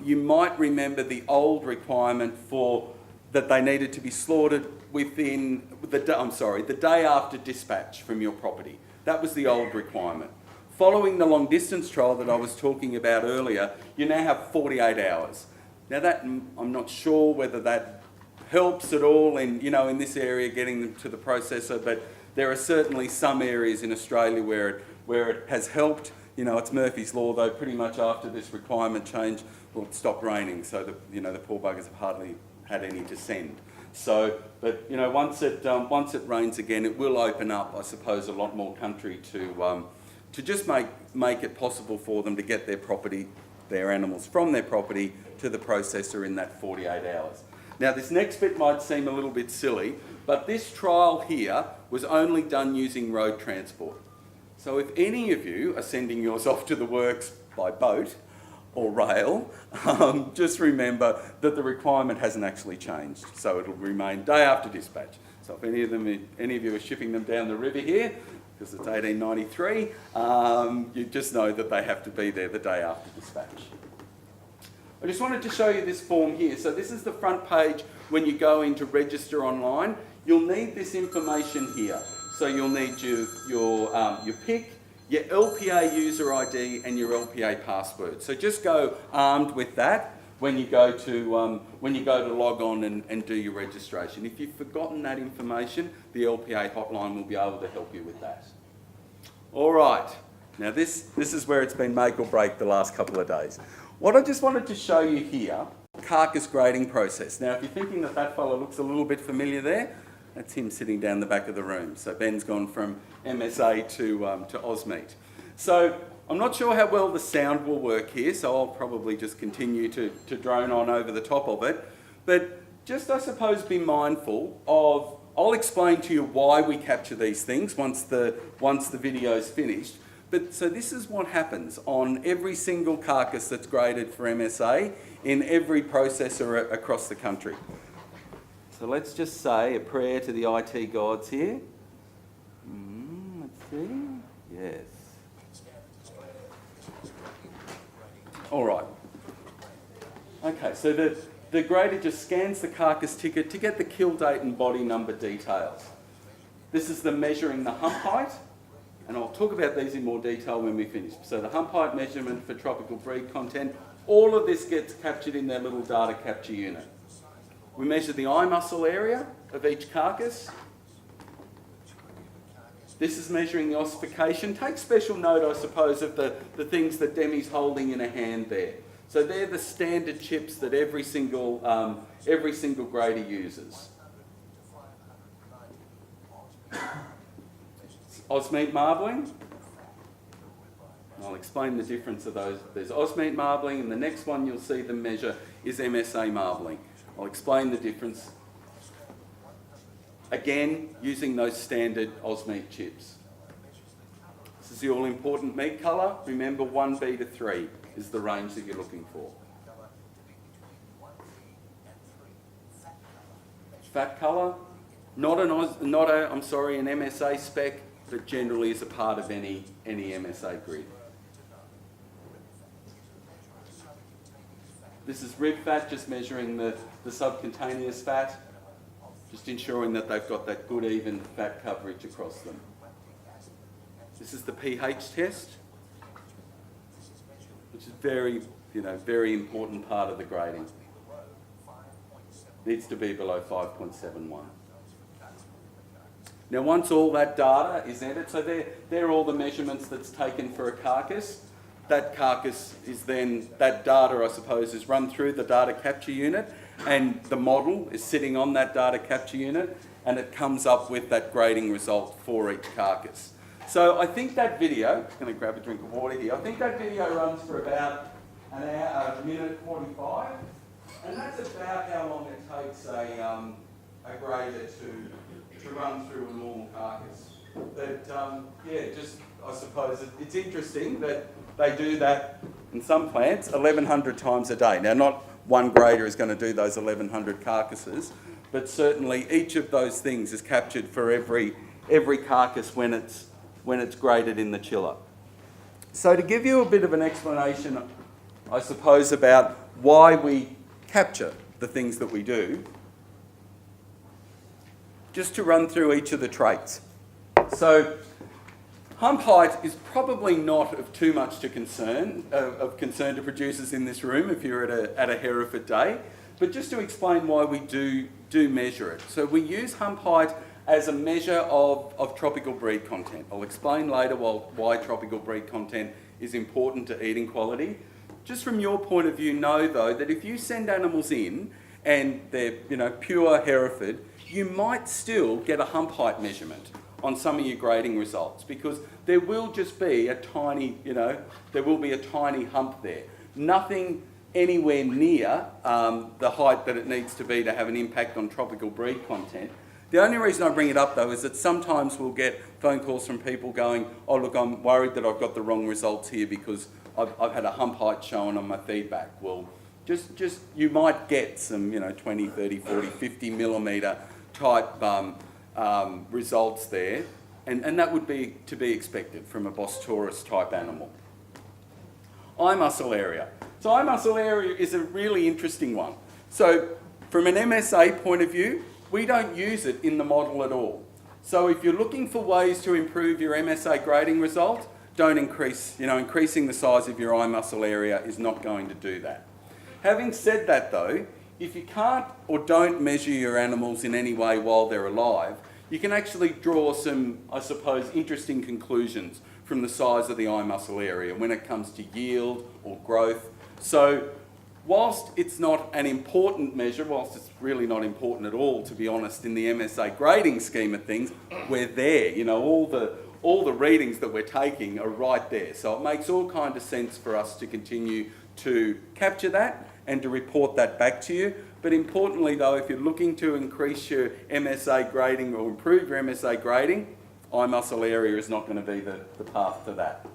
you might remember the old requirement for that they needed to be slaughtered within the day after dispatch from your property. That was the old requirement. Following the long distance trial that I was talking about earlier, you now have 48 hours. Now that, I'm not sure whether that helps at all in this area getting them to the processor, but there are certainly some areas in Australia where it has helped. You know, it's Murphy's Law, though, pretty much after this requirement change, well, it stopped raining, so the poor buggers have hardly had any to send. So, but you know, once it rains again, it will open up, I suppose, a lot more country to just make it possible for them to get their animals from their property to the processor in that 48 hours. Now, this next bit might seem a little bit silly, but this trial here was only done using road transport. So if any of you are sending yours off to the works by boat or rail, just remember that the requirement hasn't actually changed. So it'll remain day after dispatch. So if any of you are shipping them down the river here, because it's 1893, you just know that they have to be there the day after dispatch. I just wanted to show you this form here. So this is the front page when you go in to register online. You'll need this information here. So you'll need your PIC, your LPA user ID and your LPA password. So just go armed with that when you go to log on and do your registration. If you've forgotten that information, the LPA hotline will be able to help you with that. All right. Now this is where it's been make or break the last couple of days. What I just wanted to show you here, carcass grading process. Now if you're thinking that fellow looks a little bit familiar there, that's him sitting down the back of the room. So Ben's gone from MSA to AUS-Meat. So I'm not sure how well the sound will work here, so I'll probably just continue to drone on over the top of it. But just, I suppose, be mindful of I'll explain to you why we capture these things once the video's finished. But so this is what happens on every single carcass that's graded for MSA in every processor across the country. So let's just say a prayer to the IT gods here. Let's see. Yes. All right. Okay, so the grader just scans the carcass ticket to get the kill date and body number details. This is the measuring the hump height, and I'll talk about these in more detail when we finish. So the hump height measurement for tropical breed content, all of this gets captured in their little data capture unit. We measure the eye muscle area of each carcass. This is measuring the ossification. Take special note, I suppose, of the things that Demi's holding in a hand there. So they're the standard chips that every single grader uses. AUS-Meat marbling. I'll explain the difference of those. There's AUS-Meat marbling, and the next one you'll see them measure is MSA marbling. I'll explain the difference. Again, using those standard AUS-Meat chips. This is the all-important meat colour. Remember, 1B to 3 is the range that you're looking for. Fat colour, not an MSA spec, but generally is a part of any MSA grid. This is rib fat, just measuring the subcutaneous fat, just ensuring that they've got that good even fat coverage across them. This is the pH test, which is very important part of the grading. Needs to be below 5.71. Now once all that data is entered, so they're all the measurements that's taken for a carcass. That carcass is then, that data I suppose is run through the data capture unit, and the model is sitting on that data capture unit, and it comes up with that grading result for each carcass. So I think that video, I'm going to grab a drink of water here, I think that video runs for about an hour, a minute 45, and that's about how long it takes a grader to run through a normal carcass. But yeah, just I suppose it's interesting that they do that in some plants 1,100 times a day. Now, not one grader is going to do those 1,100 carcasses, but certainly each of those things is captured for every carcass when it's graded in the chiller. So to give you a bit of an explanation, I suppose, about why we capture the things that we do, just to run through each of the traits. So hump height is probably not of too much concern to producers in this room if you're at a Hereford day, but just to explain why we do measure it. So we use hump height as a measure of tropical breed content. I'll explain later why tropical breed content is important to eating quality. Just from your point of view, know though that if you send animals in and they're pure Hereford, you might still get a hump height measurement on some of your grading results, because there will just be a tiny, hump there. Nothing anywhere near the height that it needs to be to have an impact on tropical breed content. The only reason I bring it up though is that sometimes we'll get phone calls from people going, oh look, I'm worried that I've got the wrong results here because I've had a hump height shown on my feedback. Well, just you might get some 20, 30, 40, 50 millimetre type results there, and that would be to be expected from a Bos Taurus type animal. Eye muscle area. So eye muscle area is a really interesting one. So from an MSA point of view, we don't use it in the model at all. So if you're looking for ways to improve your MSA grading result, don't increasing the size of your eye muscle area is not going to do that. Having said that though, if you can't or don't measure your animals in any way while they're alive, you can actually draw some, I suppose, interesting conclusions from the size of the eye muscle area when it comes to yield or growth. So whilst it's not an important measure, whilst it's really not important at all, to be honest, in the MSA grading scheme of things, we're there. All the readings that we're taking are right there. So it makes all kind of sense for us to continue to capture that and to report that back to you. But importantly though, if you're looking to increase your MSA grading or improve your MSA grading, eye muscle area is not going to be the path to that.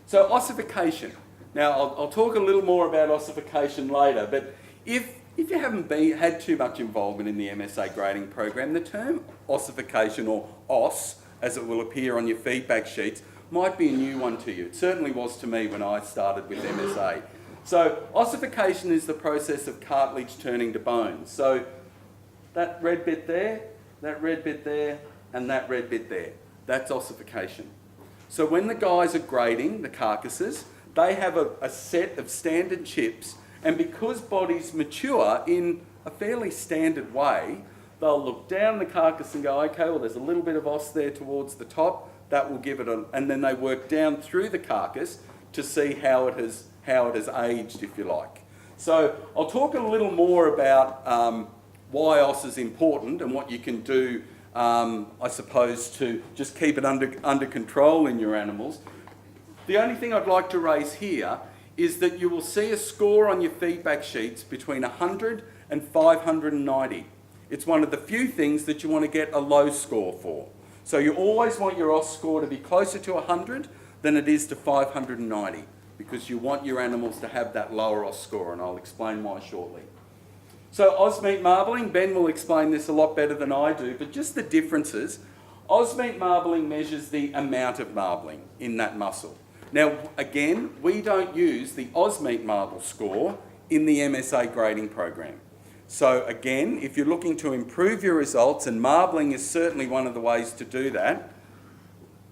So ossification. Now I'll talk a little more about ossification later, but if you haven't had too much involvement in the MSA grading program, the term ossification, or OS, as it will appear on your feedback sheets, might be a new one to you. It certainly was to me when I started with MSA. So ossification is the process of cartilage turning to bone. So that red bit there, that red bit there, and that red bit there, that's ossification. So when the guys are grading the carcasses, they have a set of standard chips, and because bodies mature in a fairly standard way, they'll look down the carcass and go, okay, well there's a little bit of os there towards the top, that will give it a, and then they work down through the carcass to see how it has aged, if you like. So I'll talk a little more about why os is important and what you can do, I suppose, to just keep it under control in your animals. The only thing I'd like to raise here is that you will see a score on your feedback sheets between 100 and 590. It's one of the few things that you want to get a low score for. So you always want your OS score to be closer to 100 than it is to 590, because you want your animals to have that lower OS score, and I'll explain why shortly. So AUS-Meat marbling, Ben will explain this a lot better than I do, but just the differences. AUS-Meat marbling measures the amount of marbling in that muscle. Now, again, we don't use the AUS-Meat marble score in the MSA grading program. So again, if you're looking to improve your results, and marbling is certainly one of the ways to do that,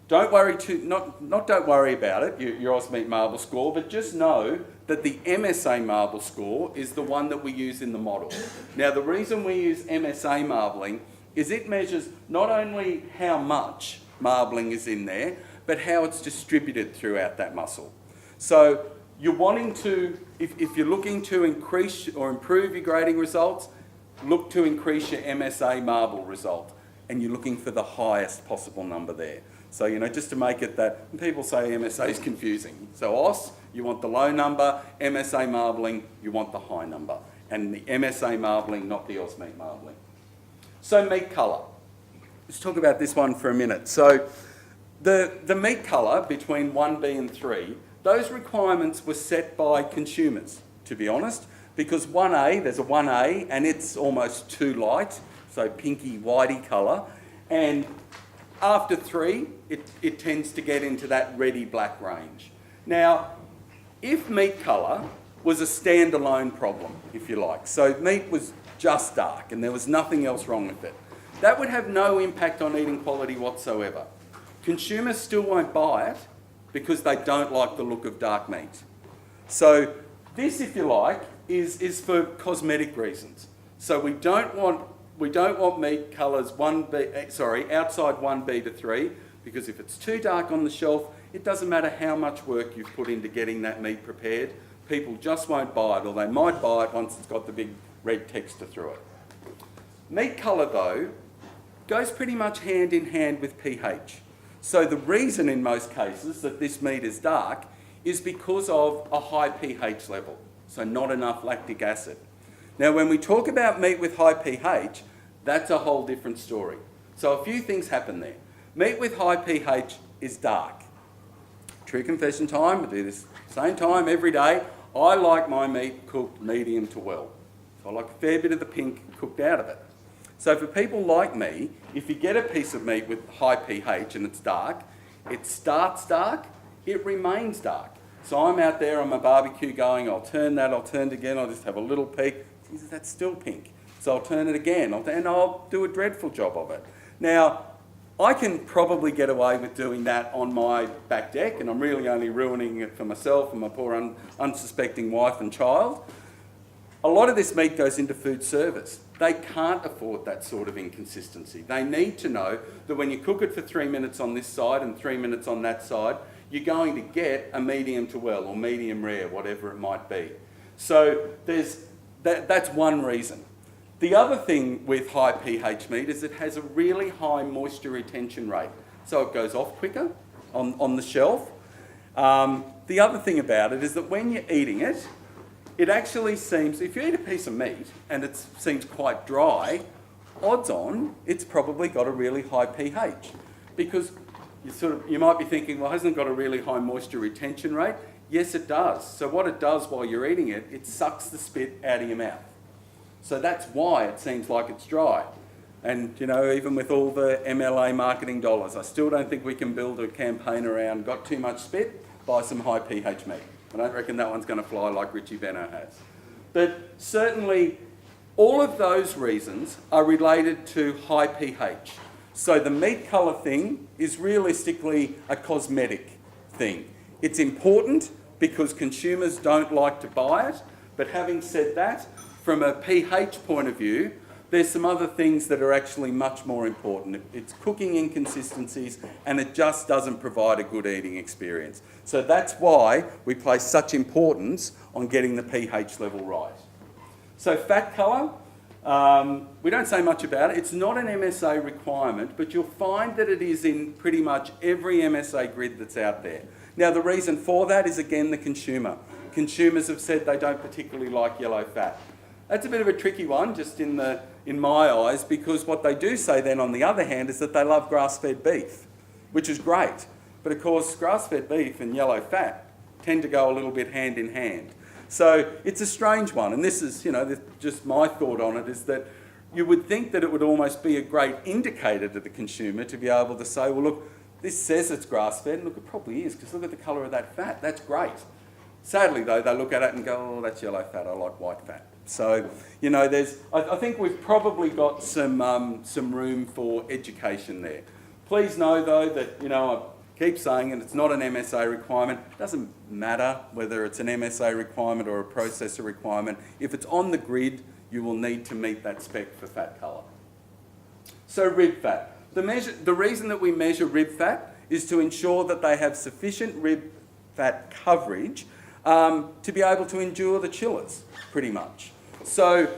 don't worry don't worry about it, your AUS-Meat marble score, but just know that the MSA marble score is the one that we use in the model. Now, the reason we use MSA marbling is it measures not only how much marbling is in there, but how it's distributed throughout that muscle. So you're wanting to, if you're looking to increase or improve your grading results, look to increase your MSA marble result, and you're looking for the highest possible number there. So, you know, just to make it that, and people say MSA is confusing. So OS, you want the low number, MSA marbling, you want the high number. And the MSA marbling, not the AUS-Meat marbling. So meat colour. Let's talk about this one for a minute. So the meat colour between 1B and 3, those requirements were set by consumers, to be honest, because 1A, there's a 1A, and it's almost too light, so pinky, whitey colour, and after 3, it tends to get into that reddy black range. Now, if meat colour was a standalone problem, if you like, so meat was just dark and there was nothing else wrong with it, that would have no impact on eating quality whatsoever. Consumers still won't buy it because they don't like the look of dark meat. So this, if you like, is for cosmetic reasons. So we don't want meat colours outside 1B to 3, because if it's too dark on the shelf, it doesn't matter how much work you've put into getting that meat prepared, people just won't buy it, or they might buy it once it's got the big red texture through it. Meat colour, though, goes pretty much hand in hand with pH. So the reason in most cases that this meat is dark is because of a high pH level, so not enough lactic acid. Now, when we talk about meat with high pH, that's a whole different story. So a few things happen there. Meat with high pH is dark. True confession time, I do this same time every day. I like my meat cooked medium to well. So I like a fair bit of the pink cooked out of it. So for people like me, if you get a piece of meat with high pH and it's dark, it starts dark, it remains dark. So I'm out there on my barbecue going, I'll turn it again, I'll just have a little peek. Jesus, that's still pink. So I'll turn it again, and I'll do a dreadful job of it. Now, I can probably get away with doing that on my back deck, and I'm really only ruining it for myself and my poor unsuspecting wife and child. A lot of this meat goes into food service. They can't afford that sort of inconsistency. They need to know that when you cook it for 3 minutes on this side and 3 minutes on that side, you're going to get a medium to well or medium rare, whatever it might be. So that's one reason. The other thing with high pH meat is it has a really high moisture retention rate. So it goes off quicker on the shelf. The other thing about it is that when you're eating it, it actually seems, if you eat a piece of meat and it seems quite dry, odds on it's probably got a really high pH. Because you might be thinking, well, hasn't it got a really high moisture retention rate? Yes, it does. So what it does while you're eating it, it sucks the spit out of your mouth. So that's why it seems like it's dry. And, you know, even with all the MLA marketing dollars, I still don't think we can build a campaign around got too much spit, buy some high pH meat. I don't reckon that one's going to fly like Richie Benno has. But certainly, all of those reasons are related to high pH. So the meat colour thing is realistically a cosmetic thing. It's important because consumers don't like to buy it, but having said that, from a pH point of view, there's some other things that are actually much more important. It's cooking inconsistencies and it just doesn't provide a good eating experience. So that's why we place such importance on getting the pH level right. So fat colour, we don't say much about it. It's not an MSA requirement, but you'll find that it is in pretty much every MSA grid that's out there. Now the reason for that is again the consumer. Consumers have said they don't particularly like yellow fat. That's a bit of a tricky one, just in my eyes, because what they do say then on the other hand is that they love grass-fed beef, which is great. But of course, grass-fed beef and yellow fat tend to go a little bit hand in hand. So it's a strange one, and this is, just my thought on it is that you would think that it would almost be a great indicator to the consumer to be able to say, well, look, this says it's grass-fed, and look, it probably is, because look at the colour of that fat, that's great. Sadly, though, they look at it and go, oh, that's yellow fat, I like white fat. So, I think we've probably got some room for education there. Please know, though, that, I keep saying it, it's not an MSA requirement. It doesn't matter whether it's an MSA requirement or a processor requirement. If it's on the grid, you will need to meet that spec for fat colour. So rib fat. The reason that we measure rib fat is to ensure that they have sufficient rib fat coverage to be able to endure the chillers, pretty much. So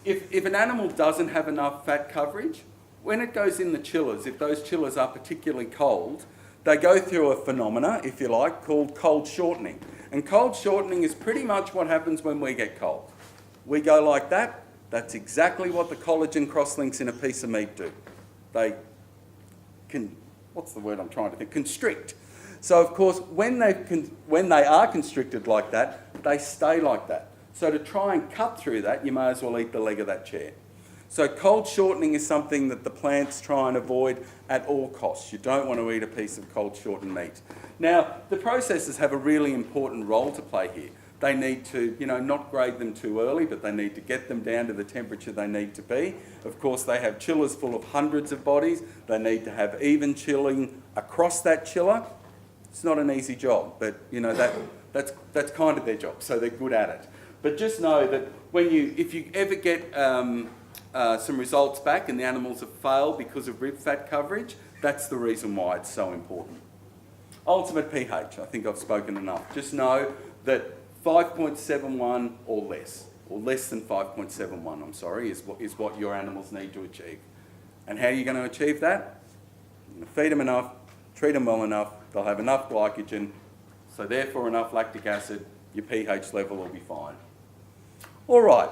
if an animal doesn't have enough fat coverage, when it goes in the chillers, if those chillers are particularly cold, they go through a phenomena, if you like, called cold shortening. And cold shortening is pretty much what happens when we get cold. We go like that. That's exactly what the collagen crosslinks in a piece of meat do. They constrict. So of course, when they are constricted like that, they stay like that. So to try and cut through that, you may as well eat the leg of that chair. So cold shortening is something that the plants try and avoid at all costs. You don't want to eat a piece of cold shortened meat. Now, the processors have a really important role to play here. They need to, not grade them too early, but they need to get them down to the temperature they need to be. Of course, they have chillers full of hundreds of bodies. They need to have even chilling across that chiller. It's not an easy job, but that's kind of their job, so they're good at it. But just know that if you ever get some results back and the animals have failed because of rib fat coverage, that's the reason why it's so important. Ultimate pH, I think I've spoken enough. Just know that 5.71 or less than 5.71, I'm sorry, is what your animals need to achieve. And how are you going to achieve that? You're going to feed them enough, treat them well enough, they'll have enough glycogen, so therefore enough lactic acid, your pH level will be fine. All right.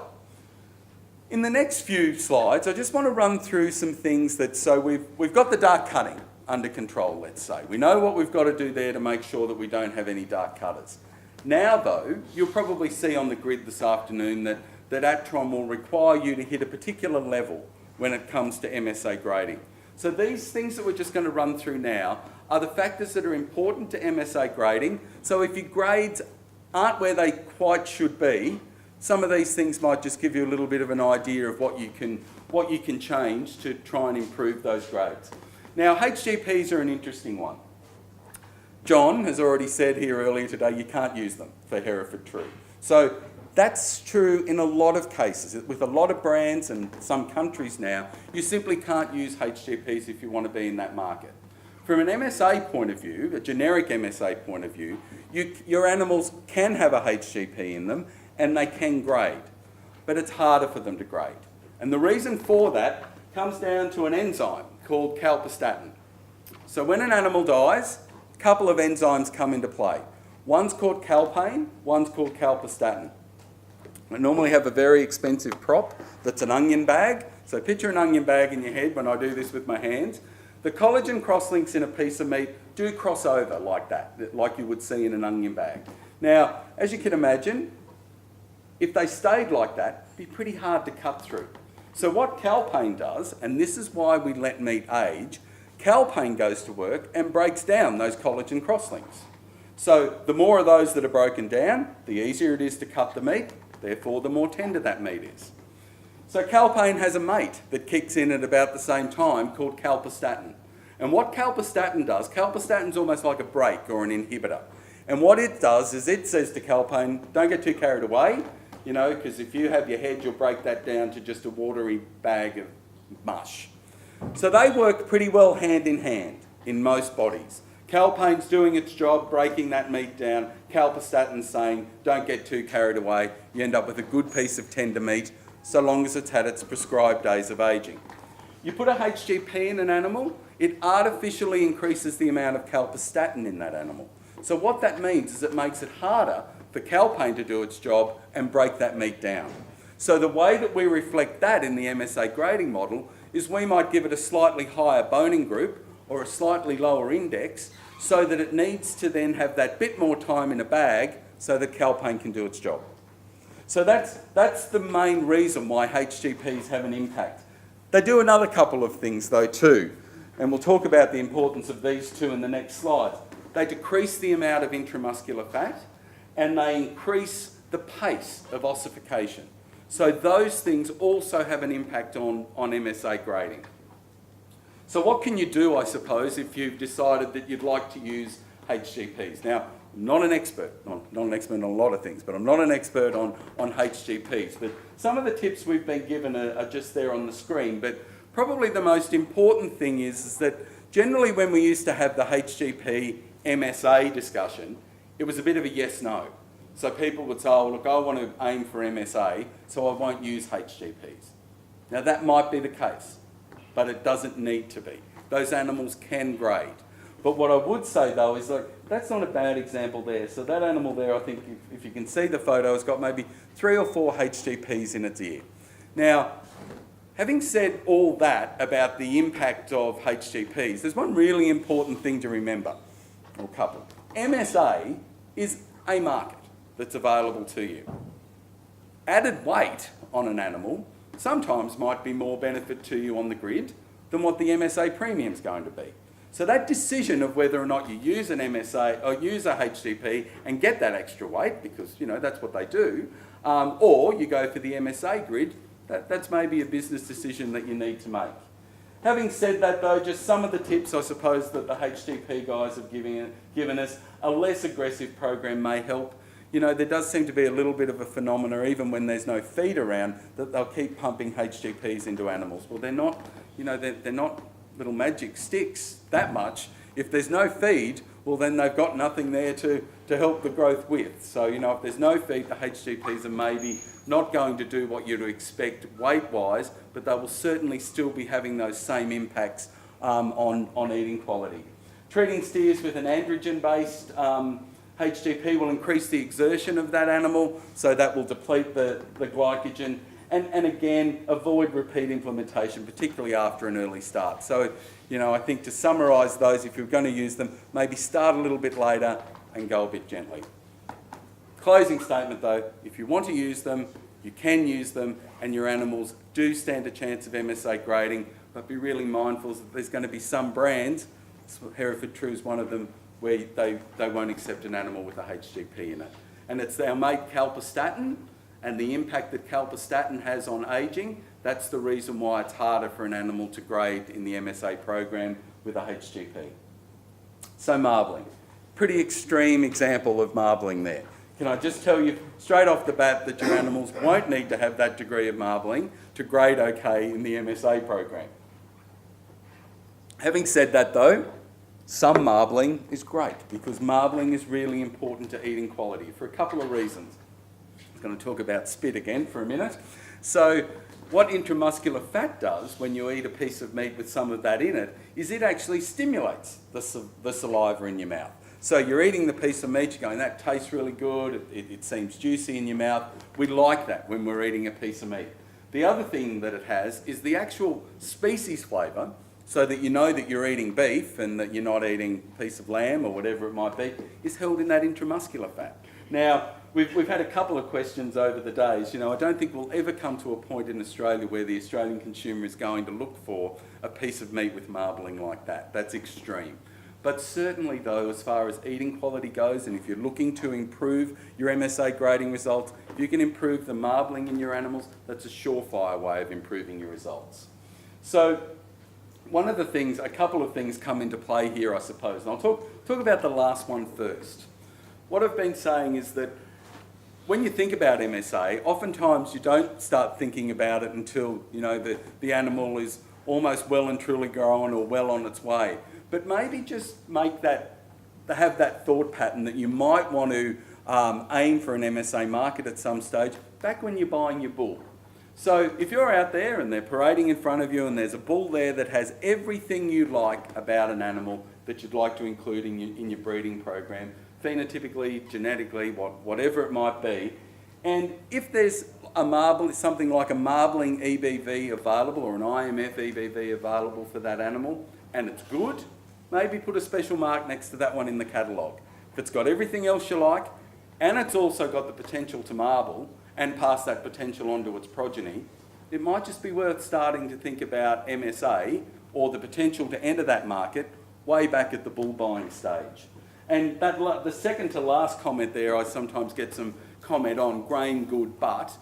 In the next few slides, I just want to run through some things so we've got the dark cutting under control, let's say. We know what we've got to do there to make sure that we don't have any dark cutters. Now, though, you'll probably see on the grid this afternoon that Attron will require you to hit a particular level when it comes to MSA grading. So these things that we're just going to run through now are the factors that are important to MSA grading. So if your grades aren't where they quite should be, some of these things might just give you a little bit of an idea of what you can change to try and improve those grades. Now, HGPs are an interesting one. John has already said here earlier today you can't use them for Hereford True. So that's true in a lot of cases. With a lot of brands and some countries now, you simply can't use HGPs if you want to be in that market. From an MSA point of view, a generic MSA point of view, your animals can have a HGP in them and they can grade, but it's harder for them to grade. And the reason for that comes down to an enzyme called calpistatin. So when an animal dies, couple of enzymes come into play. One's called calpain, one's called calpistatin. I normally have a very expensive prop that's an onion bag. So picture an onion bag in your head when I do this with my hands. The collagen crosslinks in a piece of meat do cross over like that, like you would see in an onion bag. Now, as you can imagine, if they stayed like that, it'd be pretty hard to cut through. So what Calpain does, and this is why we let meat age, Calpain goes to work and breaks down those collagen crosslinks. So the more of those that are broken down, the easier it is to cut the meat, therefore the more tender that meat is. So Calpain has a mate that kicks in at about the same time called calprotectin. And what calprotectin does, calprotectin's almost like a brake or an inhibitor. And what it does is it says to Calpain, don't get too carried away, you know, because if you have your head, you'll break that down to just a watery bag of mush. So they work pretty well hand in hand in most bodies. Calpain's doing its job, breaking that meat down. Calprotectin's saying, don't get too carried away. You end up with a good piece of tender meat, so long as it's had its prescribed days of aging. You put a HGP in an animal, it artificially increases the amount of calprotectin in that animal. So what that means is it makes it harder for Calpain to do its job and break that meat down. So the way that we reflect that in the MSA grading model is we might give it a slightly higher boning group or a slightly lower index so that it needs to then have that bit more time in a bag so that Calpain can do its job. So that's the main reason why HGPs have an impact. They do another couple of things though too, and we'll talk about the importance of these two in the next slide. They decrease the amount of intramuscular fat and they increase the pace of ossification. So those things also have an impact on MSA grading. So what can you do, I suppose, if you've decided that you'd like to use HGPs? Now, I'm not an expert, not an expert on a lot of things, but I'm not an expert on HGPs. But some of the tips we've been given are just there on the screen. But probably the most important thing is that generally when we used to have the HGP MSA discussion, it was a bit of a yes-no. So people would say, oh, look, I want to aim for MSA, so I won't use HGPs. Now that might be the case, but it doesn't need to be. Those animals can grade. But what I would say though is like, that's not a bad example there. So that animal there, I think if you can see the photo, has got maybe 3 or 4 HGPs in its ear. Now, having said all that about the impact of HGPs, there's one really important thing to remember, or a couple. MSA is a market that's available to you. Added weight on an animal sometimes might be more benefit to you on the grid than what the MSA premium is going to be. So that decision of whether or not you use an MSA or use a HGP and get that extra weight, because you know that's what they do, or you go for the MSA grid, that's maybe a business decision that you need to make. Having said that though, just some of the tips I suppose that the HGP guys have given us, a less aggressive program may help. You know, there does seem to be a little bit of a phenomena, even when there's no feed around, that they'll keep pumping HGPs into animals. Well, they're not, you know, they're not little magic sticks that much. If there's no feed, well then they've got nothing there to help the growth with. So, you know, if there's no feed, the HGPs are maybe not going to do what you'd expect weight-wise, but they will certainly still be having those same impacts on eating quality. Treating steers with an androgen-based HGP will increase the exertion of that animal, so that will deplete the glycogen, and again, avoid repeat implementation, particularly after an early start. So, you know, I think to summarise those, if you're going to use them, maybe start a little bit later and go a bit gently. Closing statement though, if you want to use them, you can use them, and your animals do stand a chance of MSA grading, but be really mindful that there's going to be some brands, Hereford True is one of them, where they won't accept an animal with a HGP in it. And it's our mate calprotectin, and the impact that calprotectin has on ageing, that's the reason why it's harder for an animal to grade in the MSA program with a HGP. So marbling. Pretty extreme example of marbling there. Can I just tell you straight off the bat that your animals won't need to have that degree of marbling to grade okay in the MSA program. Having said that though, some marbling is great because marbling is really important to eating quality for a couple of reasons. I'm going to talk about spit again for a minute. So what intramuscular fat does when you eat a piece of meat with some of that in it is it actually stimulates the saliva in your mouth. So you're eating the piece of meat, you're going, that tastes really good, it seems juicy in your mouth. We like that when we're eating a piece of meat. The other thing that it has is the actual species flavour, so that you know that you're eating beef and that you're not eating a piece of lamb or whatever it might be, is held in that intramuscular fat. Now, we've had a couple of questions over the days. You know, I don't think we'll ever come to a point in Australia where the Australian consumer is going to look for a piece of meat with marbling like that. That's extreme. But certainly though, as far as eating quality goes, and if you're looking to improve your MSA grading results, if you can improve the marbling in your animals, that's a surefire way of improving your results. So, one of the things, a couple of things come into play here, I suppose, and I'll talk about the last one first. What I've been saying is that when you think about MSA, oftentimes you don't start thinking about it until, you know, the animal is almost well and truly grown or well on its way. But maybe just have that thought pattern that you might want to aim for an MSA market at some stage, back when you're buying your bull. So if you're out there and they're parading in front of you and there's a bull there that has everything you like about an animal that you'd like to include in your breeding program, phenotypically, genetically, whatever it might be, and if there's something like a marbling EBV available or an IMF EBV available for that animal, and it's good, maybe put a special mark next to that one in the catalogue. If it's got everything else you like, and it's also got the potential to marble, and pass that potential on to its progeny, it might just be worth starting to think about MSA or the potential to enter that market way back at the bull buying stage. And the second to last comment there, I sometimes get some comment on grain good, but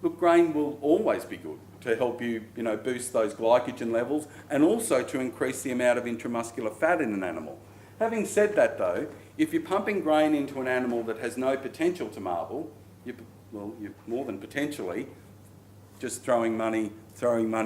look, grain will always be good to help you, boost those glycogen levels and also to increase the amount of intramuscular fat in an animal. Having said that though, if you're pumping grain into an animal that has no potential to marble, you're more than potentially just throwing money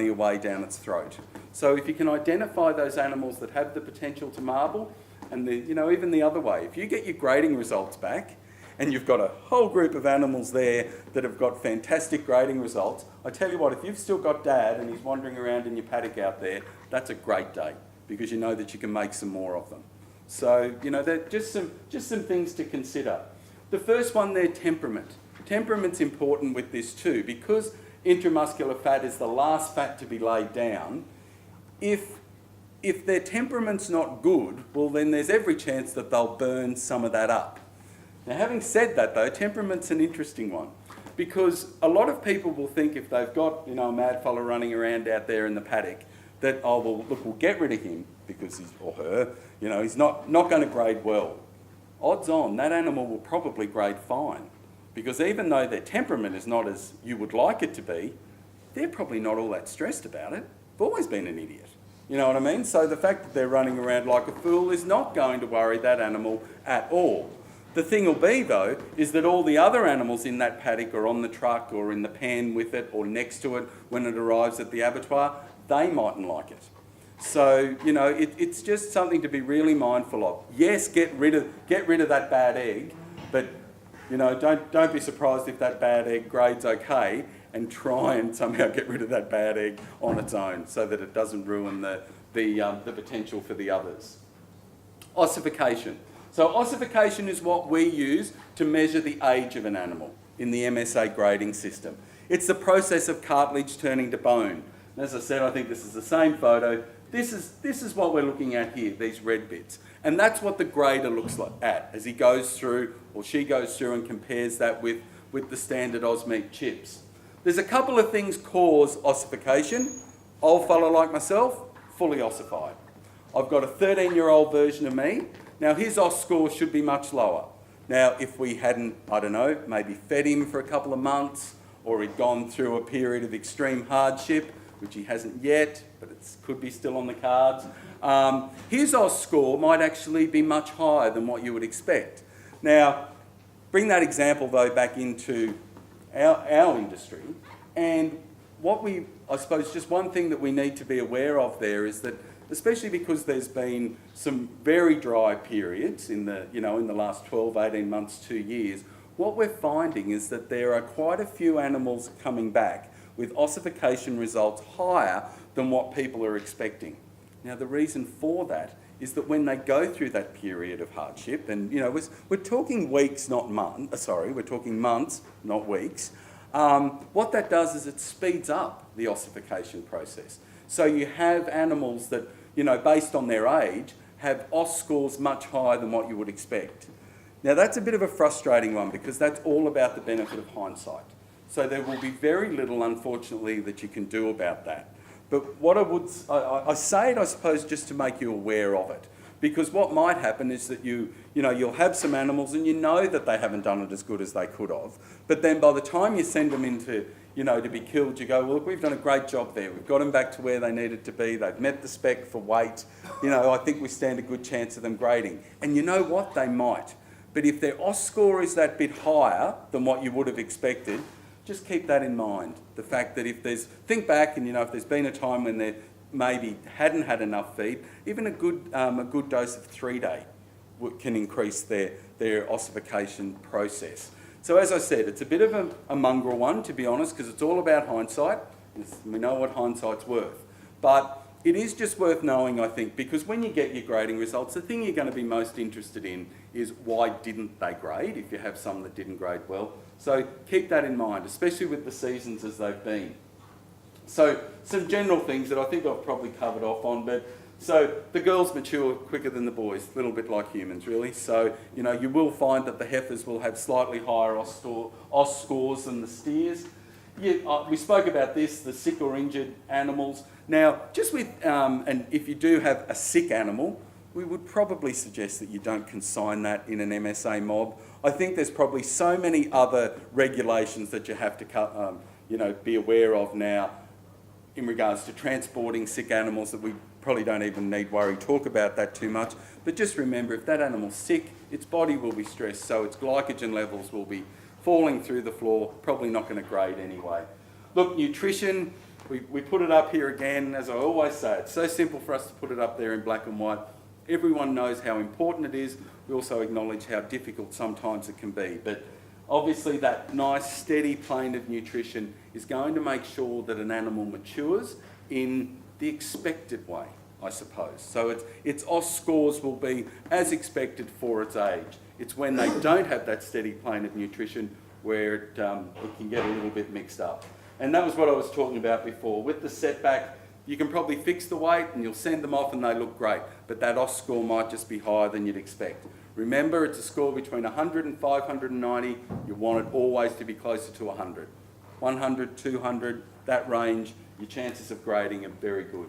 away down its throat. So if you can identify those animals that have the potential to marble, and even the other way, if you get your grading results back and you've got a whole group of animals there that have got fantastic grading results, I tell you what, if you've still got Dad and he's wandering around in your paddock out there, that's a great day because you know that you can make some more of them. So, they're just some things to consider. The first one there, temperament. Temperament's important with this too, because intramuscular fat is the last fat to be laid down. If their temperament's not good, well then there's every chance that they'll burn some of that up. Now having said that though, temperament's an interesting one, because a lot of people will think if they've got a mad fella running around out there in the paddock, that, oh well look, we'll get rid of him because he's, or her, he's not going to grade well. Odds on, that animal will probably grade fine. Because even though their temperament is not as you would like it to be, they're probably not all that stressed about it. They've always been an idiot. You know what I mean? So the fact that they're running around like a fool is not going to worry that animal at all. The thing will be though, is that all the other animals in that paddock or on the truck or in the pen with it or next to it when it arrives at the abattoir, they mightn't like it. So, it's just something to be really mindful of. Yes, get rid of that bad egg, but don't be surprised if that bad egg grades okay, and try and somehow get rid of that bad egg on its own so that it doesn't ruin the potential for the others. Ossification. So ossification is what we use to measure the age of an animal in the MSA grading system. It's the process of cartilage turning to bone. And as I said, I think this is the same photo. This is what we're looking at here, these red bits. And that's what the grader looks like as he goes through, or she goes through and compares that with the standard AUS-Meat chips. There's a couple of things cause ossification. Old fella like myself, fully ossified. I've got a 13-year-old version of me. Now his OS score should be much lower. Now if we hadn't, maybe fed him for a couple of months, or he'd gone through a period of extreme hardship, which he hasn't yet, but it could be still on the cards. His OS score might actually be much higher than what you would expect. Now, bring that example though back into our industry, and I suppose just one thing that we need to be aware of there is that, especially because there's been some very dry periods in the last 12, 18 months, 2 years, what we're finding is that there are quite a few animals coming back with ossification results higher than what people are expecting. Now the reason for that is that when they go through that period of hardship, and we're talking weeks, not months, we're talking months, not weeks, what that does is it speeds up the ossification process. So you have animals that, based on their age, have OS scores much higher than what you would expect. Now that's a bit of a frustrating one because that's all about the benefit of hindsight. So there will be very little, unfortunately, that you can do about that. But what I say it, I suppose, just to make you aware of it. Because what might happen is that you'll have some animals and you know that they haven't done it as good as they could have. But then by the time you send them into, to be killed, you go, well, look, we've done a great job there. We've got them back to where they needed to be. They've met the spec for weight. I think we stand a good chance of them grading. And you know what? They might. But if their OS score is that bit higher than what you would have expected, just keep that in mind. The fact that think back and if there's been a time when they maybe hadn't had enough feed, even a good dose of 3-day can increase their ossification process. So as I said, it's a bit of a mongrel one, to be honest, because it's all about hindsight. We know what hindsight's worth. But it is just worth knowing, I think, because when you get your grading results, the thing you're going to be most interested in is why didn't they grade, if you have some that didn't grade well. So keep that in mind, especially with the seasons as they've been. So some general things that I think I've probably covered off on, so the girls mature quicker than the boys, a little bit like humans really. So, you will find that the heifers will have slightly higher OS scores than the steers. We spoke about this, the sick or injured animals. Now, just with, and if you do have a sick animal, we would probably suggest that you don't consign that in an MSA mob. I think there's probably so many other regulations that you have to, be aware of now in regards to transporting sick animals that we probably don't even need talk about that too much. But just remember, if that animal's sick, its body will be stressed, so its glycogen levels will be falling through the floor, probably not going to grade anyway. Look, nutrition, we put it up here again, as I always say, it's so simple for us to put it up there in black and white. Everyone knows how important it is. We also acknowledge how difficult sometimes it can be. But obviously that nice steady plane of nutrition is going to make sure that an animal matures in the expected way, I suppose. So its OS scores will be as expected for its age. It's when they don't have that steady plane of nutrition where it can get a little bit mixed up. And that was what I was talking about before. With the setback, you can probably fix the weight and you'll send them off and they look great, but that OS score might just be higher than you'd expect. Remember, it's a score between 100 and 590. You want it always to be closer to 100. 100, 200, that range, your chances of grading are very good.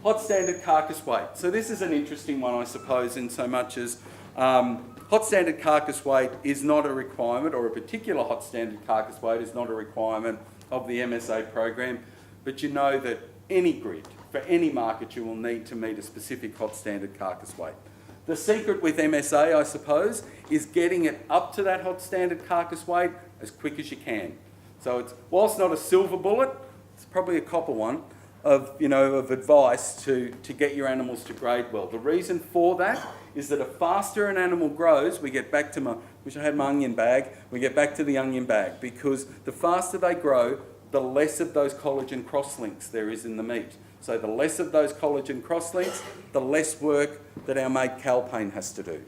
Hot standard carcass weight. So this is an interesting one, I suppose, in so much as hot standard carcass weight is not a requirement, or a particular hot standard carcass weight is not a requirement of the MSA program, but you know that any grid, for any market, you will need to meet a specific hot standard carcass weight. The secret with MSA, I suppose, is getting it up to that hot standard carcass weight as quick as you can. So it's, whilst not a silver bullet, it's probably a copper one of advice to get your animals to grade well. The reason for that is that the faster an animal grows, we get back to which I had my onion bag, we get back to the onion bag, because the faster they grow, the less of those collagen crosslinks there is in the meat. So the less of those collagen crosslinks, the less work that our mate Calpain has to do.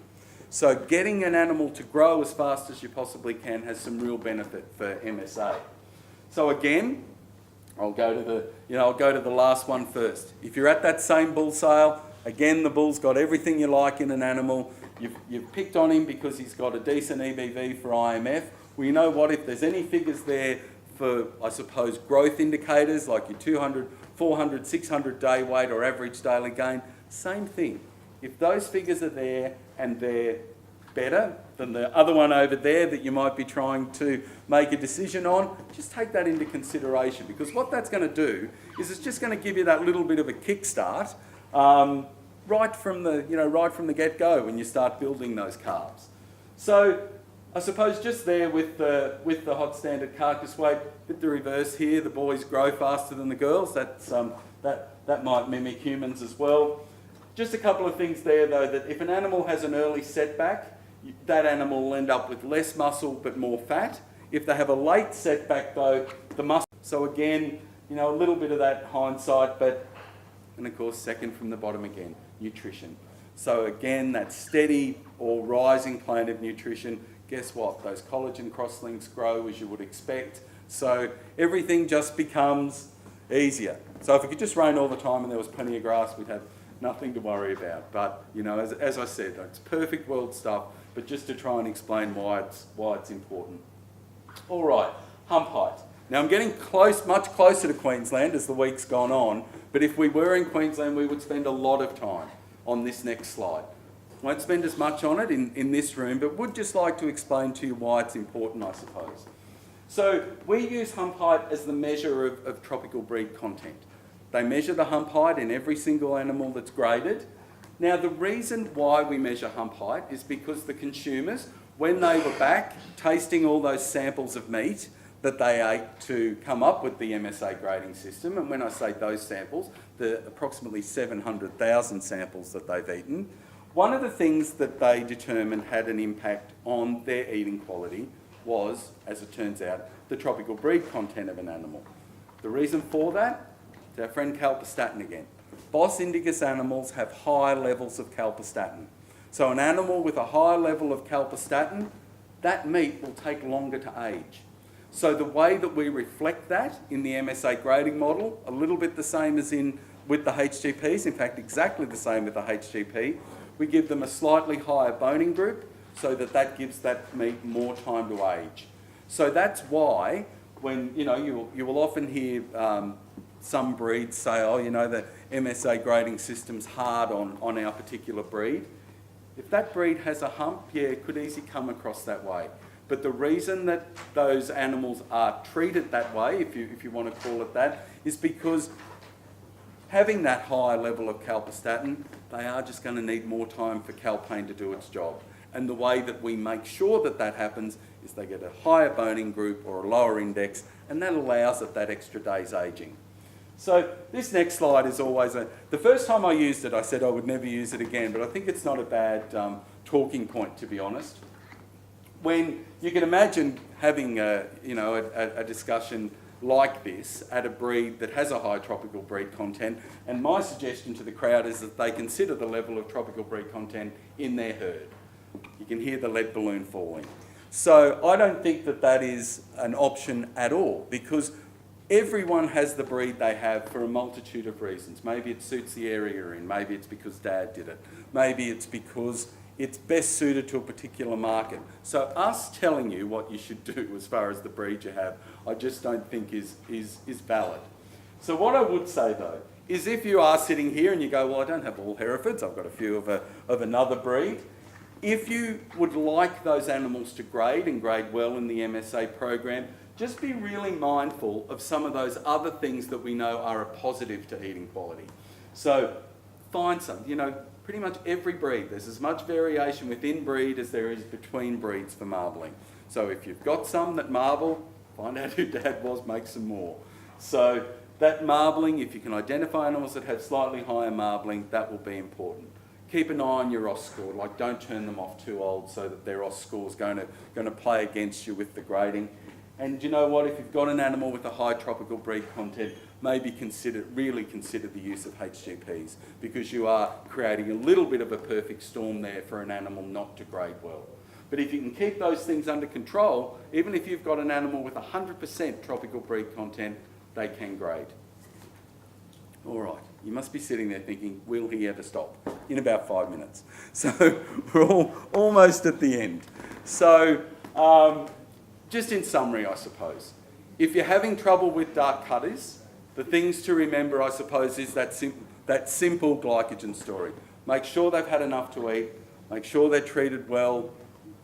So getting an animal to grow as fast as you possibly can has some real benefit for MSA. So again, I'll go to the last one first. If you're at that same bull sale, again the bull's got everything you like in an animal. You've picked on him because he's got a decent EBV for IMF. Well, you know what? If there's any figures there for, I suppose, growth indicators like your 200, 400, 600 day weight or average daily gain, same thing. If those figures are there and they're better than the other one over there that you might be trying to make a decision on, just take that into consideration, because what that's going to do is it's just going to give you that little bit of a kickstart right from the get-go when you start building those calves. So I suppose just there with the hot standard carcass weight, with the reverse here, the boys grow faster than the girls. That might mimic humans as well. Just a couple of things there though, that if an animal has an early setback, that animal will end up with less muscle but more fat. If they have a late setback though, the muscle. So again, a little bit of that hindsight, but And of course, second from the bottom again, nutrition. So again, that steady or rising plane of nutrition, guess what? Those collagen crosslinks grow as you would expect. So everything just becomes easier. So if it could just rain all the time and there was plenty of grass, we'd have nothing to worry about. But, you know, as I said, it's perfect world stuff, but just to try and explain why it's important. All right, hump height. Now I'm getting much closer to Queensland as the week's gone on, but if we were in Queensland, we would spend a lot of time on this next slide. Won't spend as much on it in this room, but would just like to explain to you why it's important, I suppose. So we use hump height as the measure of tropical breed content. They measure the hump height in every single animal that's graded. Now the reason why we measure hump height is because the consumers, when they were back tasting all those samples of meat that they ate to come up with the MSA grading system, and when I say those samples, the approximately 700,000 samples that they've eaten, one of the things that they determined had an impact on their eating quality was, as it turns out, the tropical breed content of an animal. The reason for that is our friend calprotectin again. Bos indicus animals have high levels of calprotectin. So an animal with a high level of calprotectin, that meat will take longer to age. So the way that we reflect that in the MSA grading model, a little bit the same as with the HGPs, in fact exactly the same with the HGP, we give them a slightly higher boning group so that gives that meat more time to age. So that's why when, you know, you will often hear some breeds say, oh, you know, the MSA grading system's hard on our particular breed. If that breed has a hump, yeah, it could easily come across that way. But the reason that those animals are treated that way, if you want to call it that, is because having that high level of calprotectin, they are just going to need more time for calpain to do its job. And the way that we make sure that that happens is they get a higher boning group or a lower index, and that allows it that extra day's aging. So this next slide is always the first time I used it, I said I would never use it again, but I think it's not a bad talking point, to be honest. When you can imagine having a discussion like this at a breed that has a high tropical breed content, and my suggestion to the crowd is that they consider the level of tropical breed content in their herd. You can hear the lead balloon falling. So I don't think that that is an option at all, because everyone has the breed they have for a multitude of reasons. Maybe it suits the area you're in, maybe it's because Dad did it, maybe it's because it's best suited to a particular market. So us telling you what you should do as far as the breed you have, I just don't think is valid. So what I would say though, is if you are sitting here and you go, well, I don't have all Herefords, I've got a few of another breed. If you would like those animals to grade and grade well in the MSA program, just be really mindful of some of those other things that we know are a positive to eating quality. So find some, you know, pretty much every breed, there's as much variation within breed as there is between breeds for marbling. So if you've got some that marble, find out who Dad was, make some more. So that marbling, if you can identify animals that have slightly higher marbling, that will be important. Keep an eye on your OS score, like don't turn them off too old so that their OS score is going to play against you with the grading. And you know what, if you've got an animal with a high tropical breed content, maybe really consider the use of HGPs, because you are creating a little bit of a perfect storm there for an animal not to grade well. But if you can keep those things under control, even if you've got an animal with 100% tropical breed content, they can grade. All right, you must be sitting there thinking, will he ever stop? In about 5 minutes. So we're almost at the end. So just in summary, I suppose, if you're having trouble with dark cutters, the things to remember, I suppose, is that simple glycogen story. Make sure they've had enough to eat, make sure they're treated well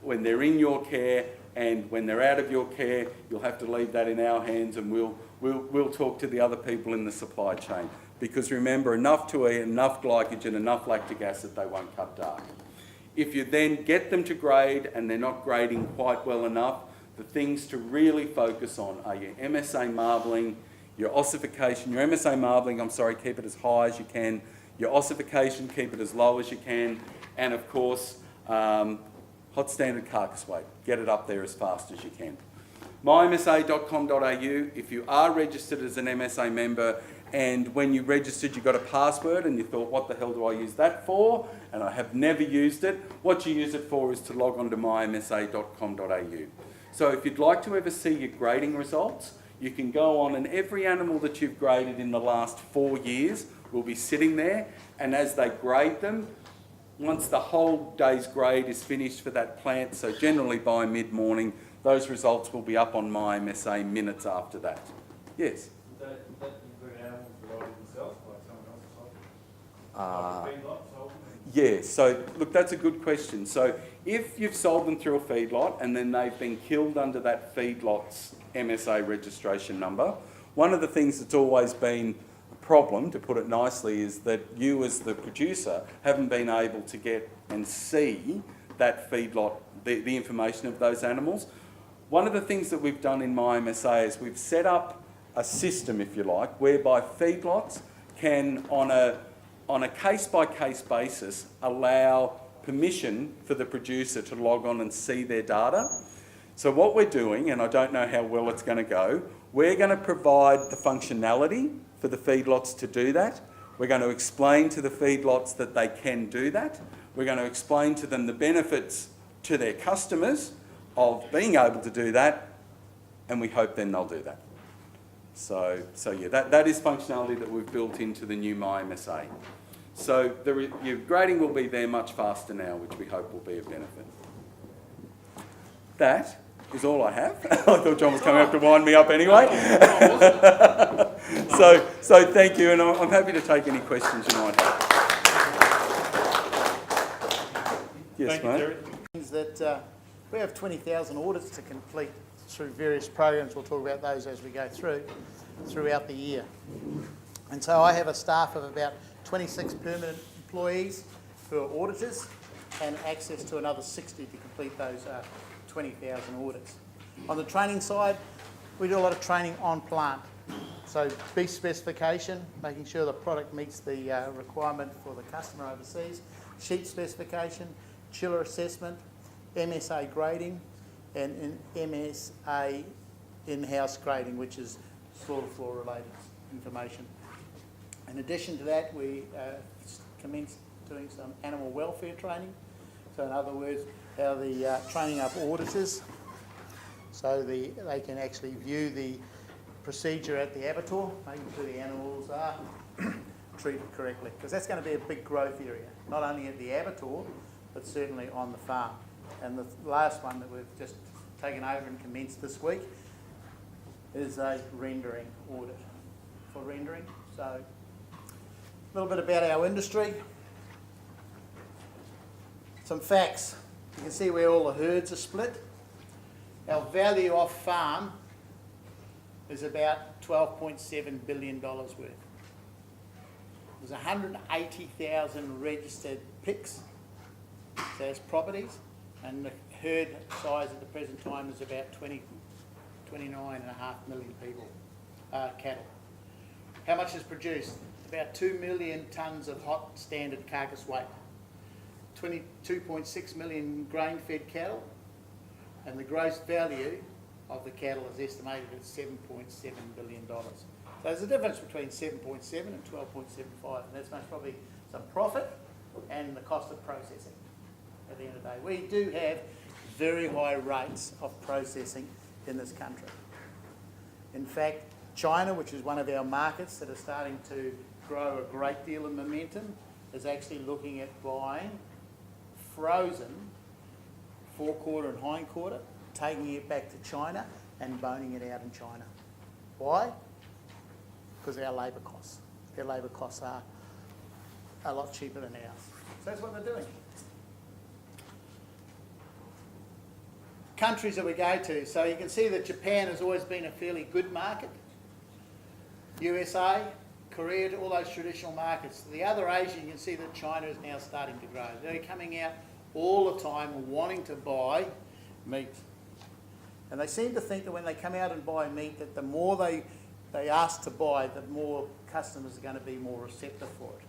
when they're in your care, and when they're out of your care, you'll have to leave that in our hands, and we'll talk to the other people in the supply chain. Because remember, enough to eat, enough glycogen, enough lactic acid, they won't cut dark. If you then get them to grade and they're not grading quite well enough, the things to really focus on are your MSA marbling, your ossification, your MSA marbling, keep it as high as you can, your ossification, keep it as low as you can, and of course, hot standard carcass weight, get it up there as fast as you can. mymsa.com.au, if you are registered as an MSA member and when you registered you got a password and you thought, what the hell do I use that for? And I have never used it. What you use it for is to log on to mymsa.com.au. So if you'd like to ever see your grading results, you can go on, and every animal that you've graded in the last 4 years will be sitting there, and as they grade them, once the whole day's grade is finished for that plant, so generally by mid-morning, those results will be up on MyMSA minutes after that. Yes? Would that include animals provided themselves by someone else? Like a feedlot sold them? Yeah, so look, that's a good question. So if you've sold them through a feedlot and then they've been killed under that feedlot's MSA registration number, one of the things that's always been a problem, to put it nicely, is that you as the producer haven't been able to get and see that feedlot, the information of those animals. One of the things that we've done in MyMSA is we've set up a system, if you like, whereby feedlots can, on a case-by-case basis, allow permission for the producer to log on and see their data. So what we're doing, and I don't know how well it's going to go, we're going to provide the functionality for the feedlots to do that. We're going to explain to the feedlots that they can do that. We're going to explain to them the benefits to their customers of being able to do that, and we hope then they'll do that. So yeah, that is functionality that we've built into the new MyMSA. So your grading will be there much faster now, which we hope will be of benefit. That is all I have. I thought John was coming up to wind me up anyway. So thank you, and I'm happy to take any questions you might have. Yes, mate. Means that we have 20,000 audits to complete through various programs. We'll talk about those as we go throughout the year. And so I have a staff of about 26 permanent employees who are auditors, and access to another 60 to complete those 20,000 audits. On the training side, we do a lot of training on plant. So beef specification, making sure the product meets the requirement for the customer overseas, sheep specification, chiller assessment, MSA grading, and MSA in-house grading, which is slaughter floor related information. In addition to that, we commenced doing some animal welfare training. So in other words, how the training up auditors so they can actually view the procedure at the abattoir, making sure the animals are treated correctly, because that's going to be a big growth area, not only at the abattoir, but certainly on the farm. And the last one that we've just taken over and commenced this week is a rendering audit for rendering. So a little bit about our industry. Some facts. You can see where all the herds are split. Our value off farm is about $12.7 billion worth. There's 180,000 registered PICs, so that's properties, and the herd size at the present time is about 29.5 million people, cattle. How much is produced? About 2 million tonnes of hot standard carcass weight, 22.6 million grain-fed cattle, and the gross value of the cattle is estimated at $7.7 billion. So there's a difference between 7.7 and 12.75, and that's most probably some profit and the cost of processing at the end of the day. We do have very high rates of processing in this country. In fact, China, which is one of our markets that are starting to grow a great deal of momentum, is actually looking at buying frozen forequarter and hindquarter, taking it back to China and boning it out in China. Why? Because our labour costs. Their labour costs are a lot cheaper than ours. So that's what they're doing. Countries that we go to. So you can see that Japan has always been a fairly good market. USA, Korea, all those traditional markets. The other Asia, you can see that China is now starting to grow. They're coming out all the time wanting to buy meat. And they seem to think that when they come out and buy meat, that the more they ask to buy, the more customers are going to be more receptive for it.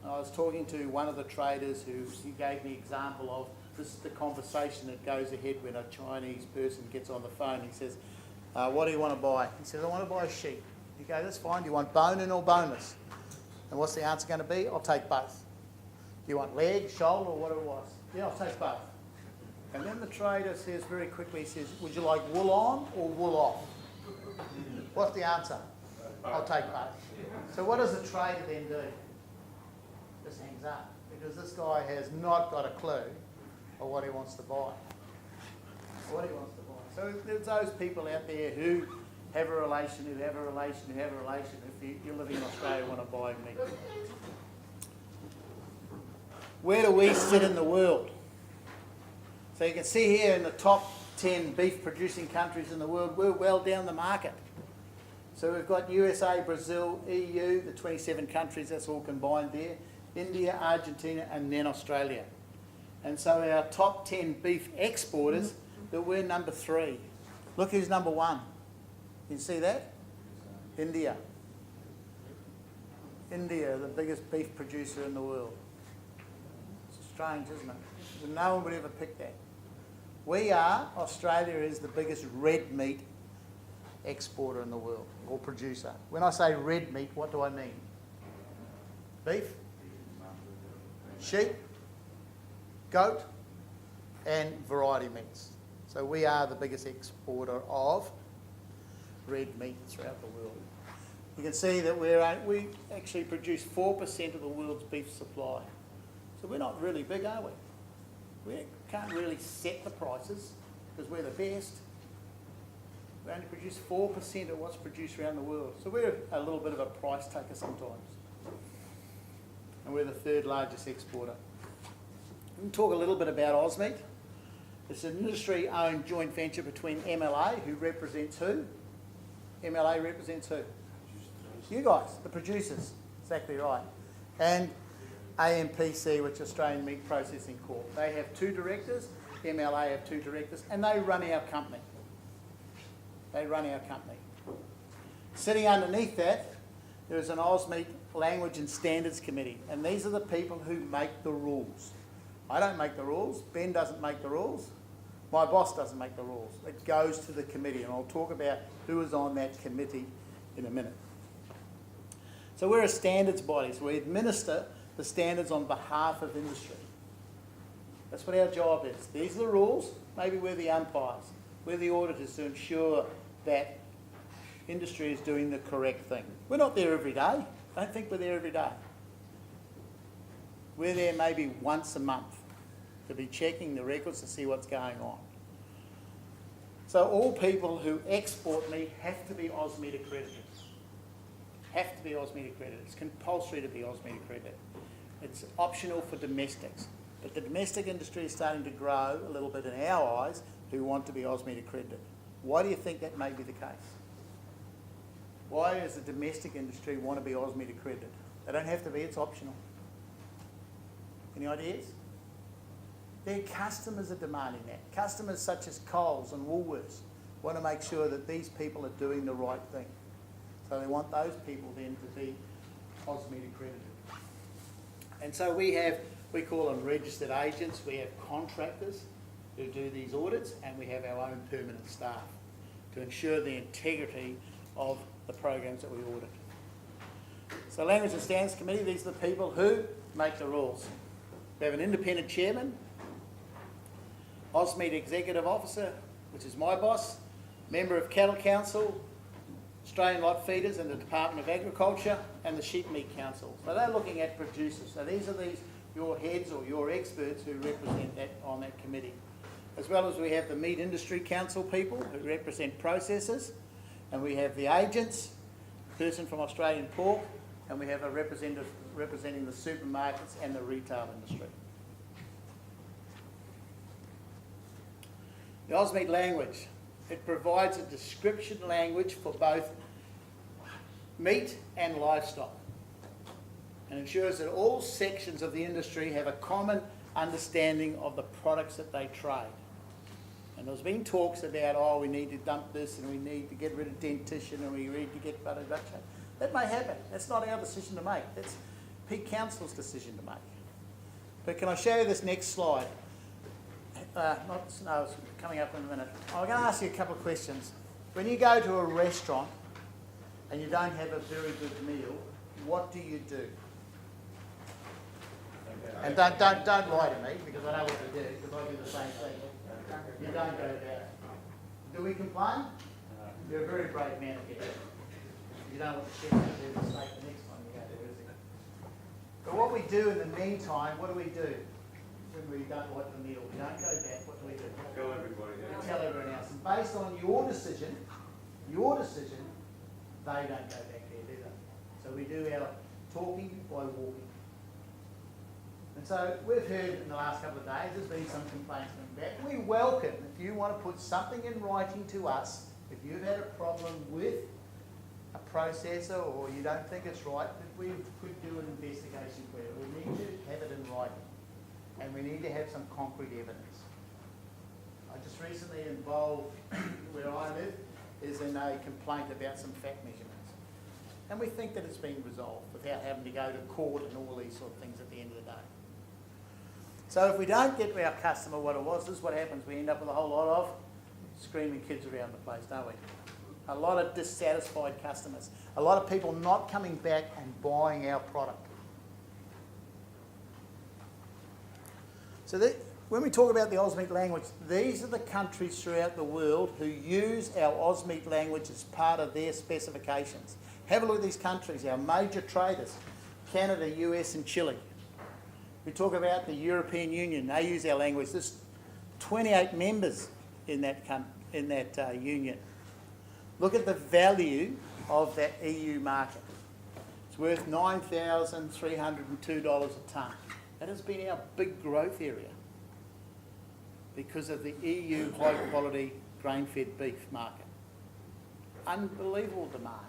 I was talking to one of the traders who gave me an example of this is the conversation that goes ahead when a Chinese person gets on the phone. He says, what do you want to buy? He says, I want to buy a sheep. You go, that's fine. Do you want bone-in or boneless? And what's the answer going to be? I'll take both. Do you want leg, shoulder, or whatever it was? Yeah, I'll take both. And then the trader says very quickly, he says, would you like wool on or wool off? What's the answer? I'll take both. So what does the trader then do? Just hangs up, because this guy has not got a clue of what he wants to buy. What he wants to buy. So there's those people out there who have a relation, who have a relation, who have a relation. If you're living in Australia and want to buy meat. Where do we sit in the world? So you can see here in the top 10 beef producing countries in the world, we're well down the market. So we've got USA, Brazil, EU, the 27 countries, that's all combined there, India, Argentina, and then Australia. And so our top 10 beef exporters, that we're number 3. Look who's number 1. You see that? India. India, the biggest beef producer in the world. It's strange, isn't it? No one would ever pick that. Australia is the biggest red meat exporter in the world, or producer. When I say red meat, what do I mean? Beef, sheep, goat, and variety meats. So we are the biggest exporter of red meat throughout the world. You can see that we actually produce 4% of the world's beef supply. So we're not really big, are we? We can't really set the prices because we're the best. We only produce 4% of what's produced around the world. So we're a little bit of a price taker sometimes. And we're the 3rd largest exporter. We can talk a little bit about AUS-Meat. It's an industry-owned joint venture between MLA, who represents who? MLA represents who? You guys, the producers. Exactly right. And AMPC, which is Australian Meat Processing Corp. They have 2 directors, MLA have 2 directors, and they run our company. They run our company. Sitting underneath that, there is an AUS-Meat Language and Standards Committee, and these are the people who make the rules. I don't make the rules, Ben doesn't make the rules, my boss doesn't make the rules. It goes to the committee, and I'll talk about who is on that committee in a minute. So we're a standards body, so we administer the standards on behalf of industry. That's what our job is. These are the rules. Maybe we're the umpires. We're the auditors to ensure that industry is doing the correct thing. We're not there every day. Don't think we're there every day. We're there maybe once a month to be checking the records to see what's going on. So all people who export meat have to be AUS-Meat accredited. Have to be AUS-Meat accredited. It's compulsory to be AUS-Meat accredited. It's optional for domestics. But the domestic industry is starting to grow a little bit in our eyes who want to be AUS-Meat accredited. Why do you think that may be the case? Why does the domestic industry want to be AUS-Meat accredited? They don't have to be, it's optional. Any ideas? Their customers are demanding that. Customers such as Coles and Woolworths want to make sure that these people are doing the right thing. So they want those people then to be AUS-Meat accredited. And so we call them registered agents, we have contractors who do these audits, and we have our own permanent staff to ensure the integrity of the programs that we audit. So Language and Standards Committee, these are the people who make the rules. We have an independent chairman, AUS-Meat Executive Officer, which is my boss, member of Cattle Council, Australian Lot Feeders and the Department of Agriculture, and the Sheep Meat Council. So they're looking at producers. So these are your heads or your experts who represent that on that committee. As well as we have the Meat Industry Council people who represent processors, and we have the agents, person from Australian Pork, and we have a representative representing the supermarkets and the retail industry. The AUS-Meat language. It provides a description language for both meat and livestock and ensures that all sections of the industry have a common understanding of the products that they trade. And there's been talks about, oh, we need to dump this and we need to get rid of dentition and we need to get butter. That may happen. That's not our decision to make. That's Pig Council's decision to make. But can I show you this next slide? It's coming up in a minute. I'm going to ask you a couple of questions. When you go to a restaurant and you don't have a very good meal, what do you do? And don't lie to me, because I know what to do, because I do the same thing. You don't go back. Do we complain? You're a very brave man if you do. You don't want the chef to do the mistake the next time you go there, is it? But what we do in the meantime, what do we do when we don't like the meal? We don't go back, what do we do? Tell everybody else. We tell everyone else. And based on your decision, they don't go back there, do they? So we do our talking by walking. And so we've heard in the last couple of days there's been some complaints coming back. We welcome, if you want to put something in writing to us, if you've had a problem with a processor or you don't think it's right, that we could do an investigation for you. We need to have it in writing, and we need to have some concrete evidence. I just recently involved, where I live, is in a complaint about some fat measurements. And we think that it's been resolved without having to go to court and all these sort of things at the end of the day. So if we don't get to our customer what it was, this is what happens. We end up with a whole lot of screaming kids around the place, don't we? A lot of dissatisfied customers. A lot of people not coming back and buying our product. So when we talk about the AUS-Meat language, these are the countries throughout the world who use our AUS-Meat language as part of their specifications. Have a look at these countries, our major traders, Canada, US and Chile. We talk about the European Union, they use our language. There's 28 members in that union. Look at the value of that EU market. It's worth $9,302 a tonne. That has been our big growth area because of the EU high quality grain-fed beef market. Unbelievable demand.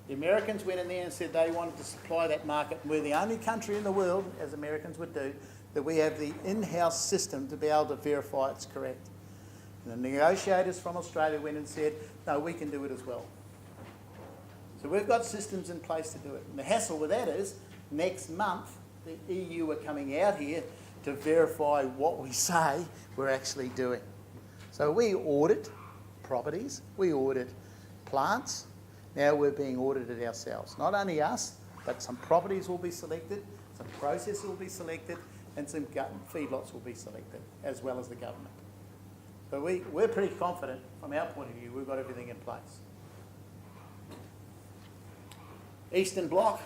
The Americans went in there and said they wanted to supply that market. We're the only country in the world, as Americans would do, that we have the in-house system to be able to verify it's correct. And the negotiators from Australia went and said, no, we can do it as well. So we've got systems in place to do it. And the hassle with that is, next month, the EU are coming out here to verify what we say we're actually doing. So we audit properties, we audit plants. Now we're being audited ourselves. Not only us, but some properties will be selected, some processes will be selected, and some feedlots will be selected, as well as the government. So we're pretty confident, from our point of view, we've got everything in place. Eastern Bloc,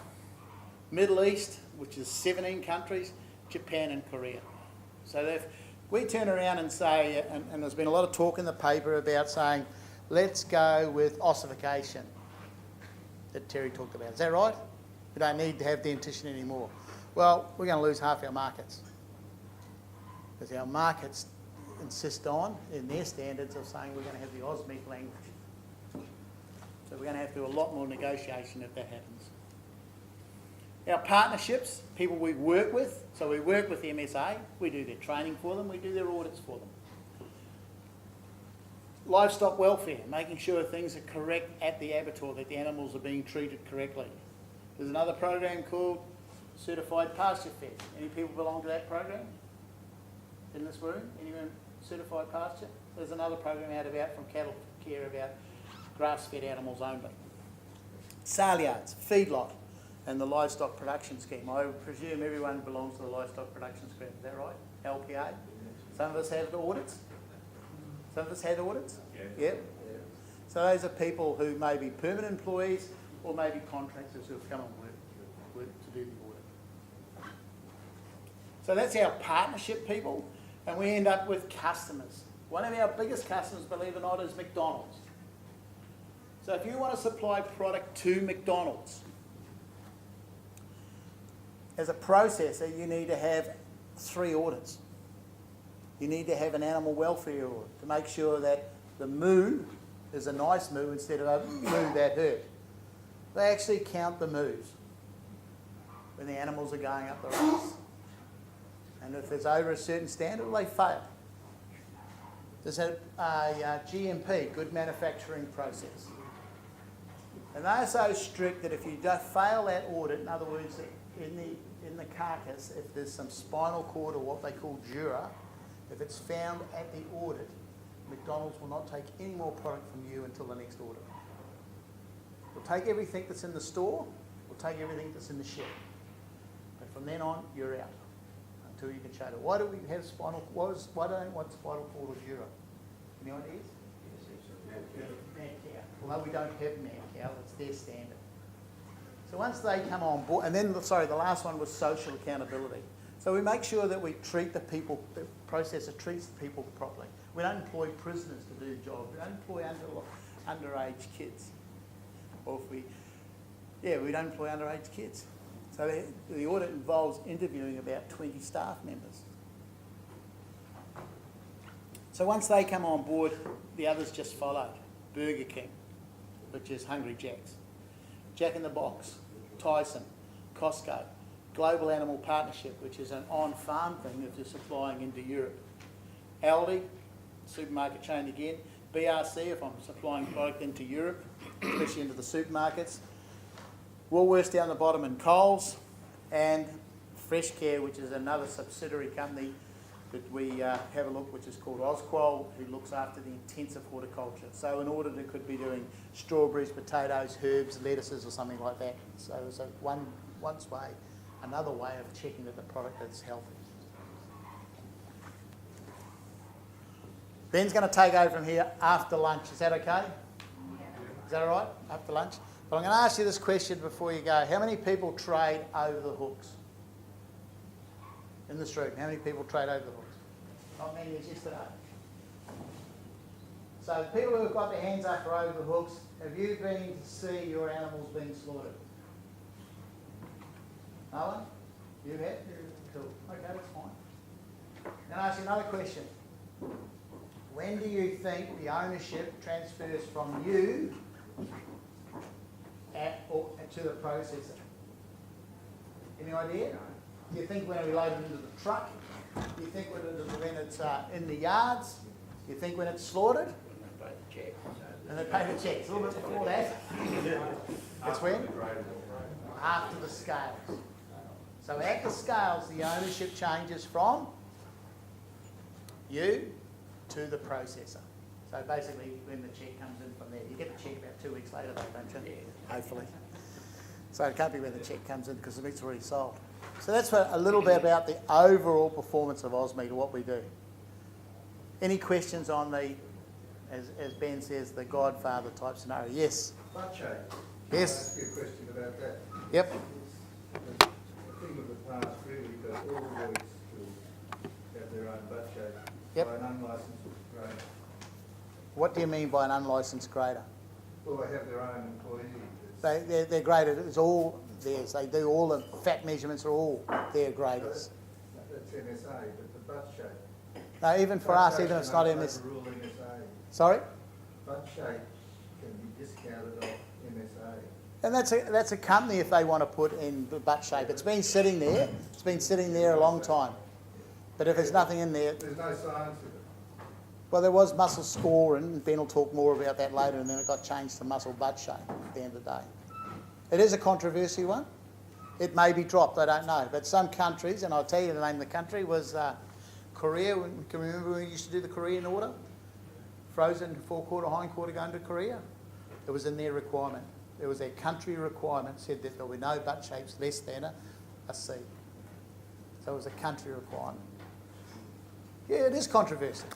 Middle East, which is 17 countries, Japan and Korea. So we turn around and say, and there's been a lot of talk in the paper about saying, let's go with ossification that Terry talked about. Is that right? We don't need to have dentition anymore. Well, we're going to lose half our markets. Because our markets insist on, in their standards, of saying we're going to have the AUS-Meat language. So we're going to have to do a lot more negotiation if that happens. Our partnerships, people we work with, so we work with the MSA, we do their training for them, we do their audits for them. Livestock welfare, making sure things are correct at the abattoir, that the animals are being treated correctly. There's another program called Certified Pasture Fed. Any people belong to that program in this room? Anyone certified pasture? There's another program out about from Cattle Care about grass-fed animals only. Sale yards, feedlot, and the livestock production scheme. I presume everyone belongs to the livestock production scheme. Is that right? LPA. Some of us have audits. Some of us had audits? Yeah. Yep. So those are people who may be permanent employees or maybe contractors who have come and work to do the audit. So that's our partnership people, and we end up with customers. One of our biggest customers, believe it or not, is McDonald's. So if you want to supply product to McDonald's, as a processor, you need to have 3 audits. You need to have an animal welfare audit to make sure that the moo is a nice moo instead of a moo that hurt. They actually count the moos when the animals are going up the race. And if it's over a certain standard, they fail. There's a GMP, good manufacturing process. And they're so strict that if you fail that audit, in other words, in the carcass, if there's some spinal cord or what they call dura, if it's found at the audit, McDonald's will not take any more product from you until the next audit. We'll take everything that's in the store, we'll take everything that's in the shed. But from then on, you're out until you can show it. Why do we have spinal? Why don't we want spinal cord or duro? Any ideas? Mad cow. Although we don't have mad cow, it's their standard. So once they come on board, and then, sorry, the last one was social accountability. So we make sure that we treat the people, the processor treats the people properly. We don't employ prisoners to do the job. We don't employ underage kids. Or we don't employ underage kids. So the audit involves interviewing about 20 staff members. So once they come on board, the others just follow. Burger King, which is Hungry Jack's. Jack in the Box, Tyson, Costco, Global Animal Partnership, which is an on-farm thing if you're supplying into Europe. Aldi, supermarket chain again. BRC if I'm supplying product into Europe, especially into the supermarkets. Woolworths down the bottom and Coles. And Fresh Care, which is another subsidiary company that we have a look, which is called Osqual, who looks after the intensive horticulture. So an auditor could be doing strawberries, potatoes, herbs, lettuces or something like that. So it's another way of checking that the product is healthy. Ben's going to take over from here after lunch. Is that okay? Is that all right? After lunch? But I'm going to ask you this question before you go. How many people trade over the hooks? In this room, how many people trade over the hooks? Not many as yesterday. So the people who have got their hands up for over the hooks, have you been to see your animals being slaughtered? No one? You have? Cool. Okay, that's fine. Now I'll ask you another question. When do you think the ownership transfers from you to the processor? Any idea? Do you think when we load it into the truck? Do you think when it's in the yards? Do you think when it's slaughtered? And they pay the check. It's a little bit before that. It's when? After the scales. So at the scales, the ownership changes from you to the processor. So basically, when the check comes in from there, you get the check about 2 weeks later, though, don't you? Yeah. Hopefully. So it can't be when the check comes in because the meat's already sold. So that's a little bit about the overall performance of AUS-Meat, what we do. Any questions on the, as Ben says, the Godfather type scenario? Yes. Butt shape. Yes. Can I ask you a question about that? Yep. The thing of the past really that all boys will have their own butt shape. Yep. By an unlicensed grader. What do you mean by an unlicensed grader? Well, they have their own employee. They're graded. It's all theirs. They do all the fat measurements are all their graders. That's MSA, but the butt shape. No, even for us, even if it's not MSA. Rule MSA. Sorry? Butt shape can be discounted off MSA. And that's a company if they want to put in the butt shape. It's been sitting there. It's been sitting there a long time. But if there's nothing in there... There's no science in it. Well, there was muscle score, and Ben will talk more about that later, and then it got changed to muscle butt shape at the end of the day. It is a controversy one. It may be dropped, I don't know. But some countries, and I'll tell you the name of the country, was Korea. Can you remember when we used to do the Korean order? Frozen forequarter, hindquarter going to Korea? It was in their requirement. It was their country requirement, said that there were no butt shapes less than a C. So it was a country requirement. Yeah, it is controversial.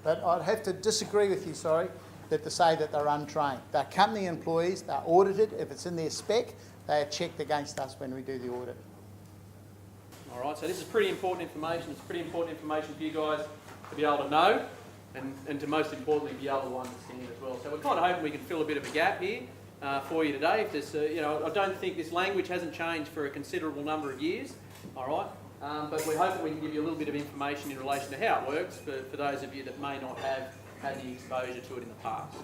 But I'd have to disagree with you, that to say that they're untrained. They're company employees, they're audited. If it's in their spec, they are checked against us when we do the audit. All right, so this is pretty important information. It's pretty important information for you guys to be able to know and to most importantly be able to understand as well. So we're kind of hoping we can fill a bit of a gap here for you today. If there's, I don't think this language hasn't changed for a considerable number of years. All right. But we're hoping we can give you a little bit of information in relation to how it works for those of you that may not have had the exposure to it in the past.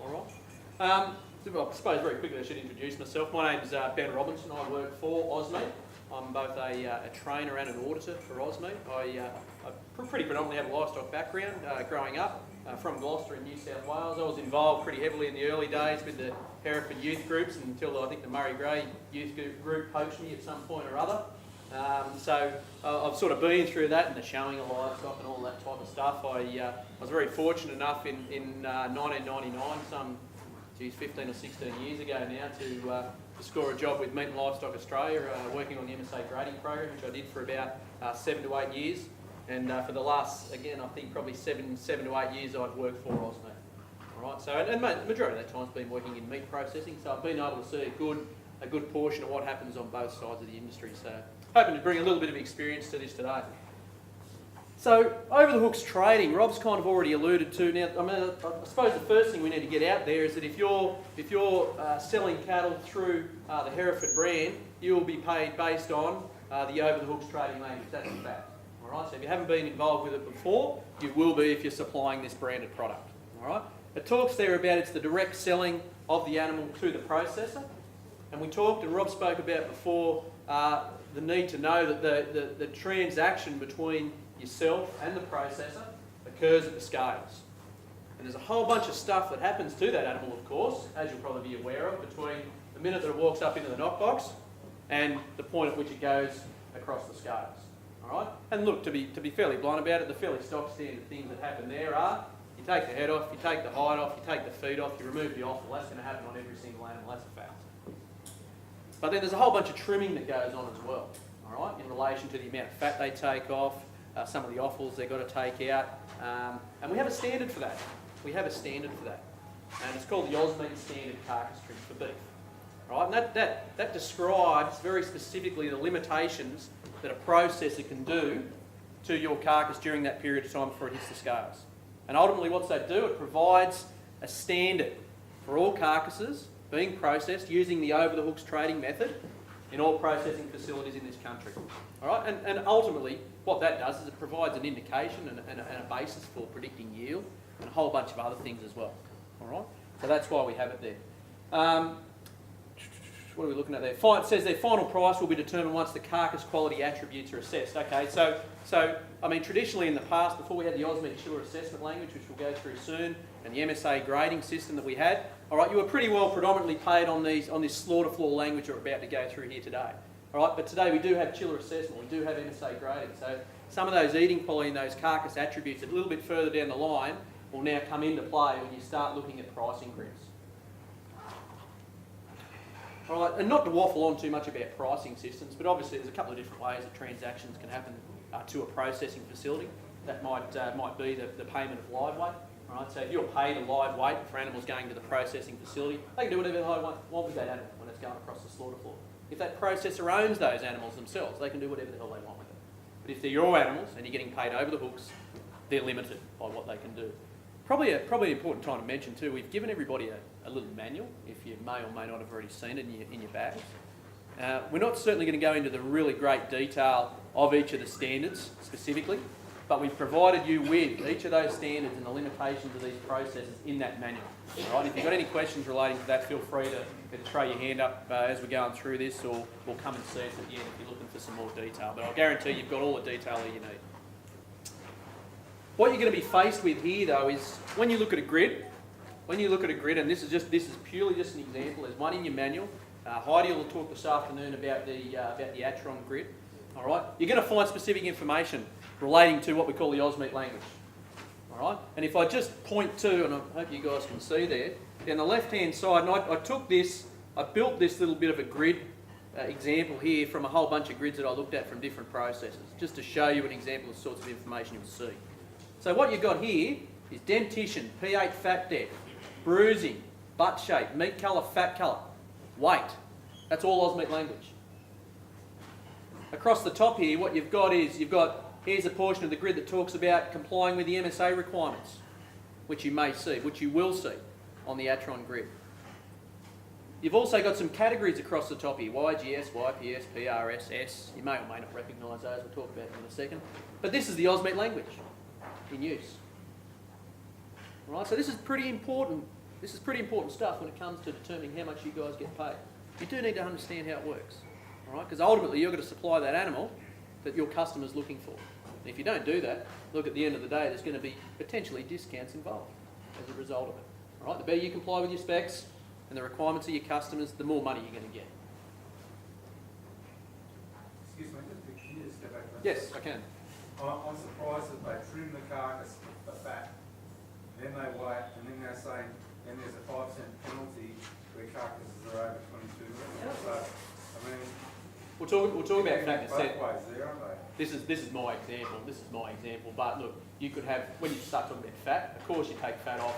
All right. I suppose very quickly I should introduce myself. My name is Ben Robinson. I work for AUS-Meat. I'm both a trainer and an auditor for AUS-Meat. I pretty predominantly have a livestock background growing up from Gloucester in New South Wales. I was involved pretty heavily in the early days with the Hereford youth groups until I think the Murray Grey youth group poached me at some point or other. So I've sort of been through that and the showing of livestock and all that type of stuff. I was very fortunate enough in 1999, some 15 or 16 years ago now to score a job with Meat and Livestock Australia, working on the MSA grading program, which I did for about 7 to 8 years. And for the last, again, I think probably seven to 8 years I've worked for AUS-Meat. All right, so, and the majority of that time's been working in meat processing, so I've been able to see a good portion of what happens on both sides of the industry. So hoping to bring a little bit of experience to this today. So over the hooks trading, Rob's kind of already alluded to. Now, I mean, I suppose the first thing we need to get out there is that if you're selling cattle through the Hereford brand, you will be paid based on the over the hooks trading language. That's a fact. All right. So if you haven't been involved with it before, you will be if you're supplying this branded product. All right. It talks there about it's the direct selling of the animal to the processor, and we talked and Rob spoke about before the need to know that the transaction between yourself and the processor occurs at the scales. And there's a whole bunch of stuff that happens to that animal, of course, as you'll probably be aware of, between the minute that it walks up into the knockbox and the point at which it goes across the scales. All right? And look, to be fairly blunt about it, the fairly stock standard things that happen there are you take the head off, you take the hide off, you take the feet off, you remove the offal. That's going to happen on every single animal. That's a fact. But then there's a whole bunch of trimming that goes on as well, all right, in relation to the amount of fat they take off, some of the offals they've got to take out, and we have a standard for that. We have a standard for that, and it's called the AUS-Meat standard carcass trim for beef. Right, and that describes very specifically the limitations that a processor can do to your carcass during that period of time before it hits the scales. And ultimately what's that do? It provides a standard for all carcasses being processed using the over-the-hooks trading method in all processing facilities in this country. All right, and ultimately what that does is it provides an indication and a basis for predicting yield and a whole bunch of other things as well. All right, so that's why we have it there. What are we looking at there? It says their final price will be determined once the carcass quality attributes are assessed. Okay, so I mean, traditionally in the past, before we had the AUS-Meat chiller assessment language, which we'll go through soon, and the MSA grading system that we had, all right, you were pretty well predominantly paid on this slaughter floor language we're about to go through here today. All right, but today we do have chiller assessment, we do have MSA grading, so some of those eating quality and those carcass attributes a little bit further down the line will now come into play when you start looking at pricing grids. All right, and not to waffle on too much about pricing systems, but obviously there's a couple of different ways that transactions can happen to a processing facility. That might be the payment of live weight. All right, so if you're paid a live weight for animals going to the processing facility, they can do whatever they want with that animal when it's going across the slaughter floor. If that processor owns those animals themselves, they can do whatever the hell they want with it. But if they're your animals and you're getting paid over the hooks, they're limited by what they can do. Probably an important time to mention too, we've given everybody a little manual, if you may or may not have already seen it in your bags. We're not certainly going to go into the really great detail of each of the standards specifically, but we've provided you with each of those standards and the limitations of these processes in that manual. All right, if you've got any questions relating to that, feel free to throw your hand up as we're going through this, or come and see us at the end if you're looking for some more detail. But I'll guarantee you've got all the detail that you need. What you're going to be faced with here, though, is when you look at a grid, and this is purely just an example. There's one in your manual. Heidi will talk this afternoon about the Atron grid. All right, you're going to find specific information relating to what we call the AUS-Meat language. All right, and if I just point to, and I hope you guys can see there, down the left-hand side, and I built this little bit of a grid example here from a whole bunch of grids that I looked at from different processes, just to show you an example of the sorts of information you'll see. So what you've got here is dentition, pH fat depth, bruising, butt shape, meat colour, fat colour, weight. That's all AUS-Meat language. Across the top here, what you've got is, here's a portion of the grid that talks about complying with the MSA requirements, which you may see, which you will see on the Atron grid. You've also got some categories across the top here, YGS, YPS, PRS, S. You may or may not recognise those, we'll talk about them in a second. But this is the AUS-Meat language in use. All right, so this is pretty important. This is pretty important stuff when it comes to determining how much you guys get paid. You do need to understand how it works, all right? Because ultimately you're going to supply that animal that your customer's looking for. And if you don't do that, look, at the end of the day, there's going to be potentially discounts involved as a result of it. All right, the better you comply with your specs and the requirements of your customers, the more money you're going to get. Excuse me, can you just go back to that? Yes, I can. I'm surprised that they trim the carcass for fat, then they weigh it, and then they're saying and there's a 5-cent penalty where carcasses are over 22 million. So, I mean, We'll talk about fat in a both sec. ways there, aren't they? This is my example. This is my example. But look, you could have, when you start talking about fat, of course you take fat off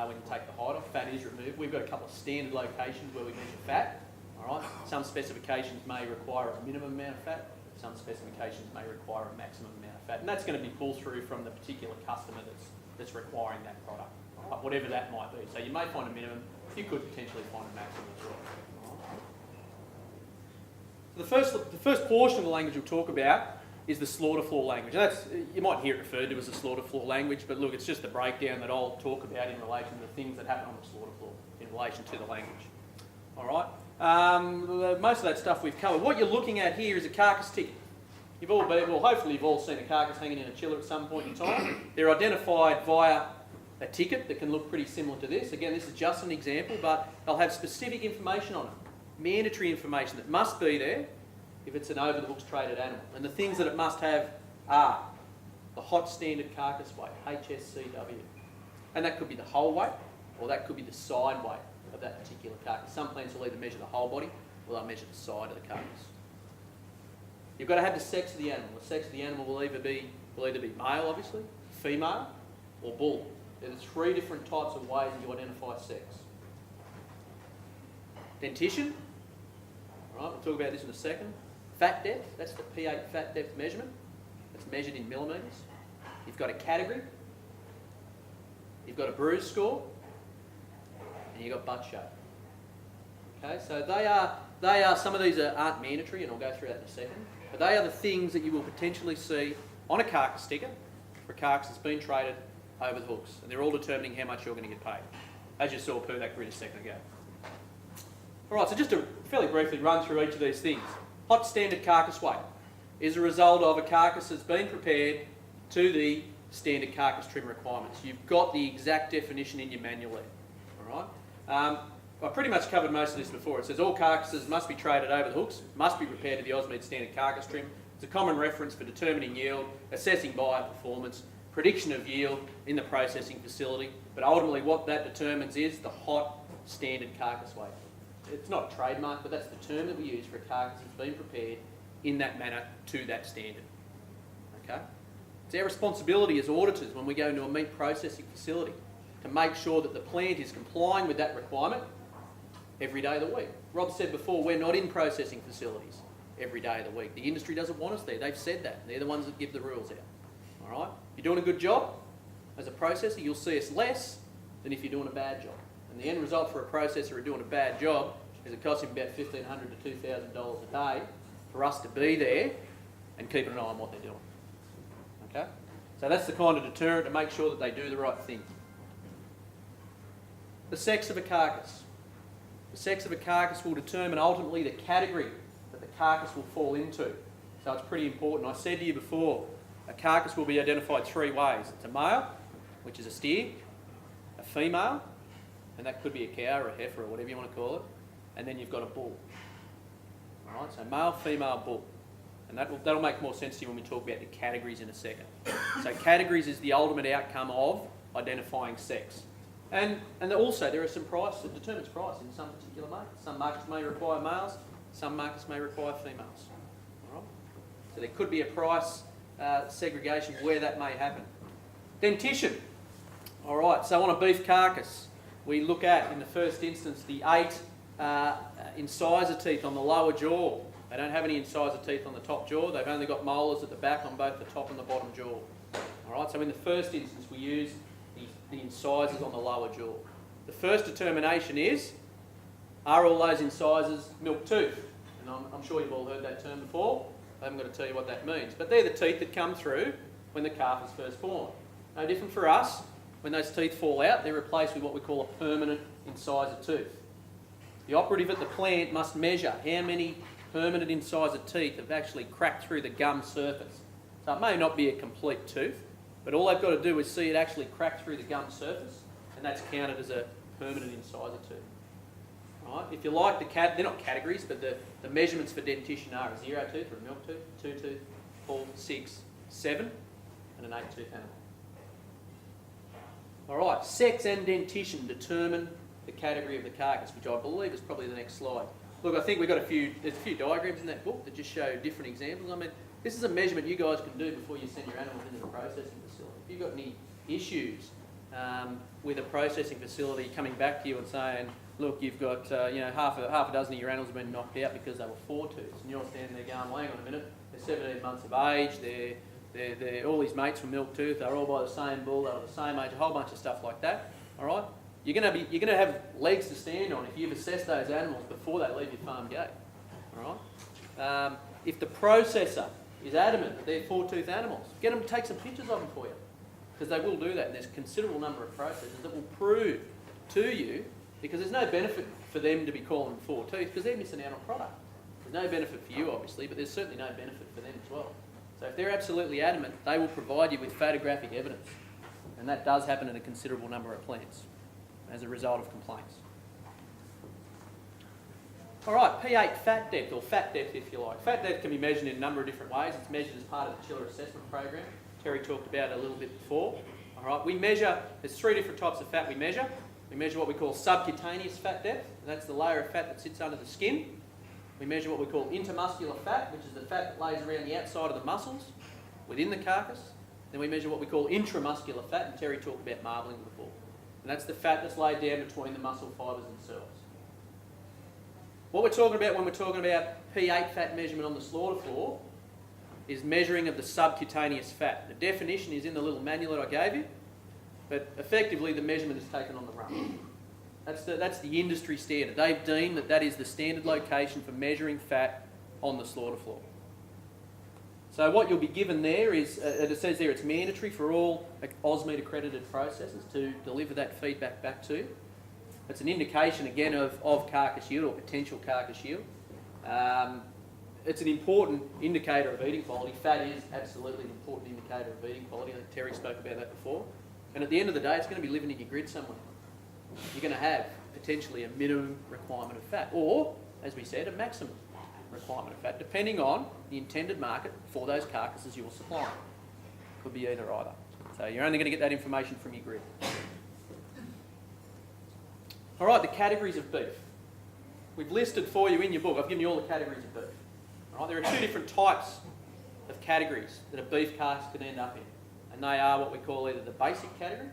when you take the hide off. Fat is removed. We've got a couple of standard locations where we measure fat. All right. Some specifications may require a minimum amount of fat. Some specifications may require a maximum amount of fat, and that's going to be pulled through from the particular customer that's requiring that product, whatever that might be. So you may find a minimum. You could potentially find a maximum as well. So the first portion of the language we'll talk about is the slaughter floor language. And that's, you might hear it referred to as the slaughter floor language, but look, it's just the breakdown that I'll talk about in relation to the things that happen on the slaughter floor in relation to the language. All right. Most of that stuff we've covered. What you're looking at here is a carcass ticket. You've all been, well, hopefully you've all seen a carcass hanging in a chiller at some point in time. They're identified via a ticket that can look pretty similar to this. Again, this is just an example, but they'll have specific information on it. Mandatory information that must be there if it's an over-the-books traded animal. And the things that it must have are the hot standard carcass weight, HSCW. And that could be the whole weight, or that could be the side weight of that particular carcass. Some plants will either measure the whole body, or they'll measure the side of the carcass. You've got to have the sex of the animal. The sex of the animal will either be male, obviously, female, or bull. There are 3 different types of ways that you identify sex. Dentition. All right, we'll talk about this in a second. Fat depth, that's the P8 fat depth measurement. That's measured in millimetres. You've got a category. You've got a bruise score. And you've got butt shape. Okay, so they are some of these aren't mandatory, and I'll go through that in a second. But they are the things that you will potentially see on a carcass sticker for a carcass that's been traded over the hooks. And they're all determining how much you're going to get paid, as you saw per that grid a second ago. All right, so just to fairly briefly run through each of these things. Hot standard carcass weight is a result of a carcass that's been prepared to the standard carcass trim requirements. You've got the exact definition in your manual there. All right. I pretty much covered most of this before. It says all carcasses must be traded over the hooks, must be prepared to the AUS-Meat standard carcass trim. It's a common reference for determining yield, assessing buyer performance, prediction of yield in the processing facility. But ultimately what that determines is the hot standard carcass weight. It's not a trademark, but that's the term that we use for a carcass that's been prepared in that manner to that standard. Okay? It's our responsibility as auditors when we go into a meat processing facility to make sure that the plant is complying with that requirement every day of the week. Rob said before, we're not in processing facilities every day of the week. The industry doesn't want us there. They've said that. They're the ones that give the rules out. All right? If you're doing a good job as a processor, you'll see us less than if you're doing a bad job. And the end result for a processor who doing a bad job is it costs him about $1,500 to $2,000 a day for us to be there and keeping an eye on what they're doing. Okay? So that's the kind of deterrent to make sure that they do the right thing. The sex of a carcass. The sex of a carcass will determine ultimately the category that the carcass will fall into. So it's pretty important. I said to you before, a carcass will be identified 3 ways. It's a male, which is a steer, a female, and that could be a cow or a heifer or whatever you want to call it, and then you've got a bull. All right, so male, female, bull. And that'll make more sense to you when we talk about the categories in a second. So categories is the ultimate outcome of identifying sex. And also there are some price that determines price in some particular markets. Some markets may require males, some markets may require females. All right? So there could be a price segregation where that may happen. Dentition. All right, so on a beef carcass, we look at, in the first instance, the 8 incisor teeth on the lower jaw. They don't have any incisor teeth on the top jaw. They've only got molars at the back on both the top and the bottom jaw. All right, so in the first instance, we use the incisors on the lower jaw. The first determination is, are all those incisors milk tooth? And I'm sure you've all heard that term before. I haven't got to tell you what that means. But they're the teeth that come through when the calf is first born. No different for us. When those teeth fall out, they're replaced with what we call a permanent incisor tooth. The operative at the plant must measure how many permanent incisor teeth have actually cracked through the gum surface. So it may not be a complete tooth, but all they've got to do is see it actually crack through the gum surface, and that's counted as a permanent incisor tooth. Right? If you like, they're not categories, but the measurements for dentition are a 0 tooth or a milk tooth, 2 tooth, 4, 6, 7, and an 8 tooth animal. All right, sex and dentition determine the category of the carcass, which I believe is probably the next slide. Look, I think we've got there's a few diagrams in that book that just show different examples. I mean, this is a measurement you guys can do before you send your animals into the processing facility. If you've got any issues with a processing facility coming back to you and saying, look, you've got half a dozen of your animals have been knocked out because they were 4-tooths, and you're standing there going, well, hang on a minute, they're 17 months of age, they're all these mates from milk tooth, they're all by the same bull, they're the same age, a whole bunch of stuff like that. All right, you're going to have legs to stand on if you've assessed those animals before they leave your farm gate. All right, if the processor is adamant that they're 4-tooth animals, get them to take some pictures of them for you, because they will do that, and there's a considerable number of processors that will prove to you, because there's no benefit for them to be calling them 4-tooth because they're missing out on product. There's no benefit for you, obviously, but there's certainly no benefit for them as well. So if they're absolutely adamant, they will provide you with photographic evidence, and that does happen in a considerable number of plants as a result of complaints. All right, P8 fat depth, or fat depth if you like. Fat depth can be measured in a number of different ways. It's measured as part of the chiller assessment program. Terry talked about it a little bit before. All right, we measure, there's 3 different types of fat we measure. We measure what we call subcutaneous fat depth, and that's the layer of fat that sits under the skin. We measure what we call intermuscular fat, which is the fat that lays around the outside of the muscles within the carcass. Then we measure what we call intramuscular fat, and Terry talked about marbling before. And that's the fat that's laid down between the muscle fibres themselves. What we're talking about when we're talking about P8 fat measurement on the slaughter floor is measuring of the subcutaneous fat. The definition is in the little manual that I gave you, but effectively the measurement is taken on the run. That's the industry standard. They've deemed that is the standard location for measuring fat on the slaughter floor. So what you'll be given there is, it says there it's mandatory for all AUS-Meat accredited processors to deliver that feedback back to you. It's an indication again of carcass yield or potential carcass yield. It's an important indicator of eating quality. Fat is absolutely an important indicator of eating quality. I think Terry spoke about that before. And at the end of the day, it's going to be living in your grid somewhere. You're going to have potentially a minimum requirement of fat, or, as we said, a maximum requirement of fat, depending on the intended market for those carcasses you're supplying. Could be either either. So you're only going to get that information from your grid. All right, the categories of beef. We've listed for you in your book, I've given you all the categories of beef. All right, there are 2 different types of categories that a beef carcass can end up in. And they are what we call either the basic category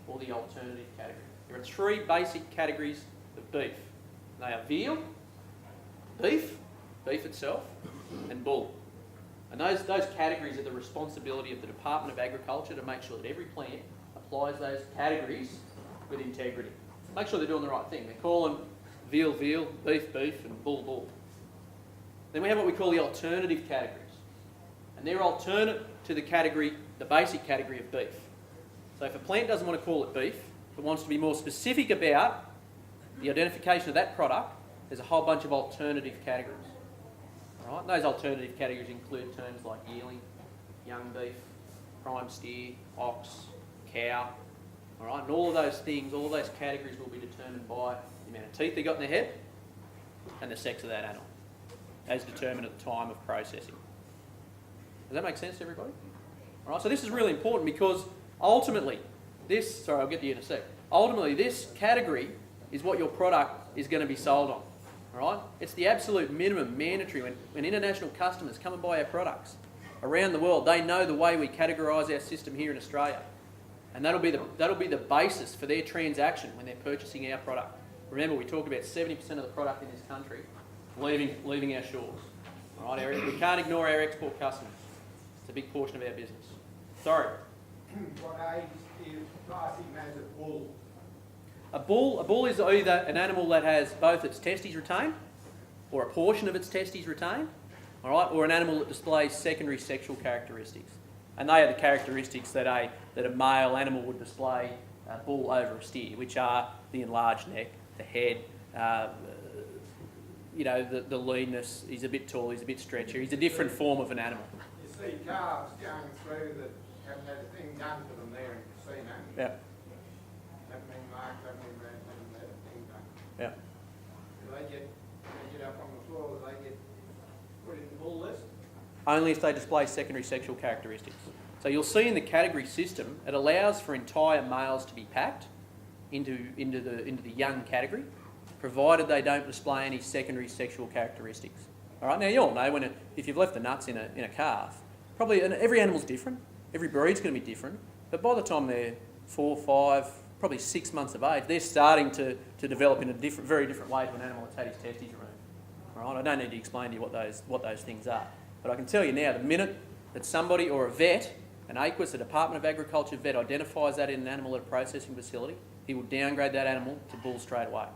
or the alternative category. There are 3 basic categories of beef. They are veal, beef itself, and bull. And those categories are the responsibility of the Department of Agriculture to make sure that every plant applies those categories with integrity. Make sure they're doing the right thing. They call them veal, beef, and bull. Then we have what we call the alternative categories. And they're alternate to the basic category of beef. So if a plant doesn't want to call it beef, but wants to be more specific about the identification of that product, there's a whole bunch of alternative categories. All right? And those alternative categories include terms like yearling, young beef, prime steer, ox, cow. All right? And all of those things, all of those categories will be determined by the amount of teeth they got in their head and the sex of that animal, as determined at the time of processing. Does that make sense to everybody? All right, so this is really important because ultimately, I'll get to you in a sec. Ultimately, this category is what your product is going to be sold on. All right? It's the absolute minimum mandatory when international customers come and buy our products around the world. They know the way we categorise our system here in Australia, and that'll be the basis for their transaction when they're purchasing our product. Remember, we talk about 70% of the product in this country leaving our shores. All right? We can't ignore our export customers. It's a big portion of our business. Sorry. What age is classing as a bull? A bull is either an animal that has both its testes retained, or a portion of its testes retained, all right, or an animal that displays secondary sexual characteristics. And they are the characteristics that a male animal would display a bull over a steer, which are the enlarged neck, the head, the leanness. He's a bit tall, he's a bit stretchier. He's a different form of an animal. You see calves going through that haven't had a thing done to them there in the casino. Yeah. Haven't been marked, haven't been ran, haven't had a thing done. Yeah. Do they get up on the floor, do they get put in the bull list? Only if they display secondary sexual characteristics. So you'll see in the category system, it allows for entire males to be packed into the young category, provided they don't display any secondary sexual characteristics. All right, now you all know if you've left the nuts in a calf, probably, and every animal's different, every breed's going to be different, but by the time they're 4, 5, probably 6 months of age, they're starting to develop in a very different way to an animal that's had his testes removed. All right, I don't need to explain to you what those things are, but I can tell you now, the minute that somebody or a vet, an AUS, a Department of Agriculture vet, identifies that in an animal at a processing facility, he will downgrade that animal to bull straight away.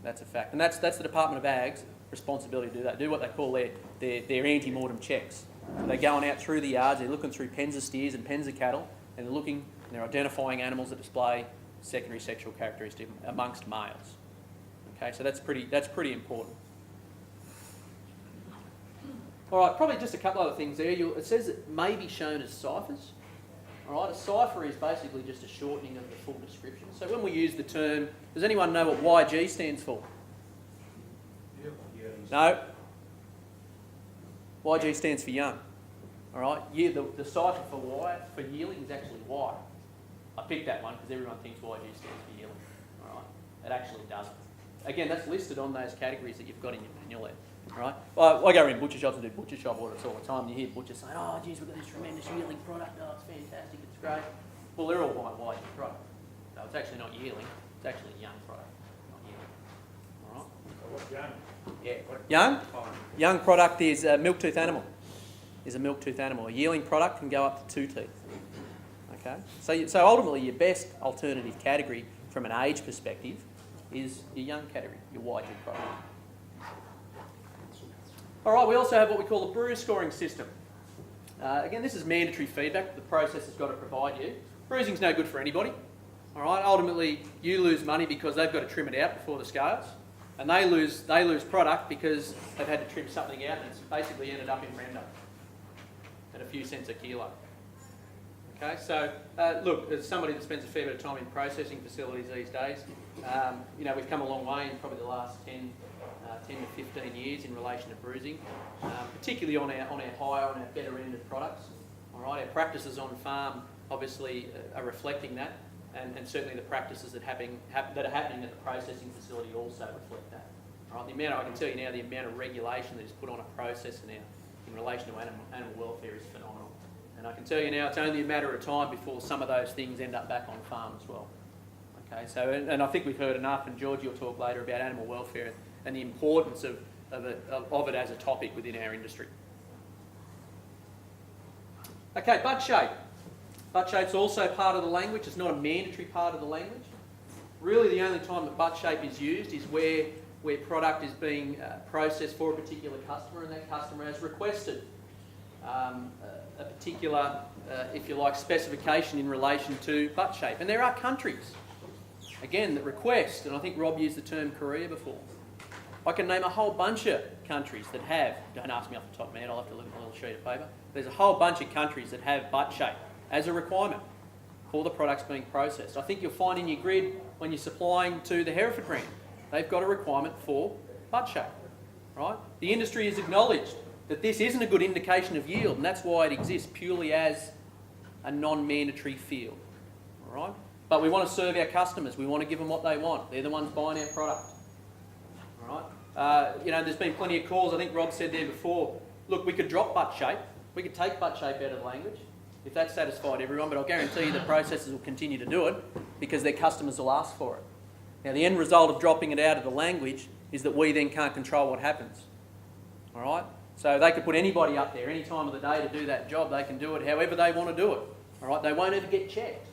That's a fact, and that's the Department of Ag's responsibility to do that. Do what they call their ante-mortem checks. So they're going out through the yards, they're looking through pens of steers and pens of cattle, and they're identifying animals that display secondary sexual characteristics amongst males. Okay, so that's pretty important. All right, probably just a couple other things there. It says it may be shown as ciphers. All right, a cipher is basically just a shortening of the full description. So when we use the term, does anyone know what YG stands for? No? YG stands for young. All right, the cipher for yearling is actually Y. I picked that one because everyone thinks YG stands for yearling. All right, it actually doesn't. Again, that's listed on those categories that you've got in your manual there. All right. Well, I go around butcher shops and do butcher shop audits all the time. You hear butchers saying, "Oh, geez, we've got this tremendous yearling product. Oh, it's fantastic. It's great." Well, they're all buying YG product. So it's actually not yearling. It's actually a young product, not yearling. All right. What's young? Yeah. Young product is a milk tooth animal. A yearling product can go up to 2 teeth. Okay. So ultimately, your best alternative category from an age perspective is your young category, your YG product. All right, we also have what we call a bruise scoring system. Again, this is mandatory feedback the processor's got to provide you. Bruising's no good for anybody. All right, ultimately you lose money because they've got to trim it out before the scales, and they lose product because they've had to trim something out and it's basically ended up in render at a few cents a kilo. Okay, so look, as somebody that spends a fair bit of time in processing facilities these days, we've come a long way in probably the last 10 to 15 years in relation to bruising, particularly on our higher and our better ended products. All right, our practices on farm obviously are reflecting that, and certainly the practices that are happening at the processing facility also reflect that. All right, I can tell you now the amount of regulation that is put on a processor now in relation to animal welfare is phenomenal. And I can tell you now it's only a matter of time before some of those things end up back on farm as well. Okay, so and I think we've heard enough, and Georgie will talk later about animal welfare and the importance of it as a topic within our industry. Okay, butt shape. Butt shape's also part of the language. It's not a mandatory part of the language. Really, the only time that butt shape is used is where product is being processed for a particular customer, and that customer has requested a particular, if you like, specification in relation to butt shape. And there are countries, again, that request, and I think Rob used the term Korea before. I can name a whole bunch of countries that have, don't ask me off the top of my head, I'll have to look at my little sheet of paper. There's a whole bunch of countries that have butt shape as a requirement for the products being processed. I think you'll find in your grid when you're supplying to the Hereford brand, they've got a requirement for butt shape, right? The industry has acknowledged that this isn't a good indication of yield, and that's why it exists purely as a non-mandatory field, all right? But we want to serve our customers. We want to give them what they want. They're the ones buying our product, all right? There's been plenty of calls. I think Rob said there before, look, we could drop butt shape. We could take butt shape out of the language if that satisfied everyone, but I'll guarantee you the processors will continue to do it because their customers will ask for it. Now, the end result of dropping it out of the language is that we then can't control what happens, all right? So they could put anybody up there any time of the day to do that job. They can do it however they want to do it, all right? They won't ever get checked,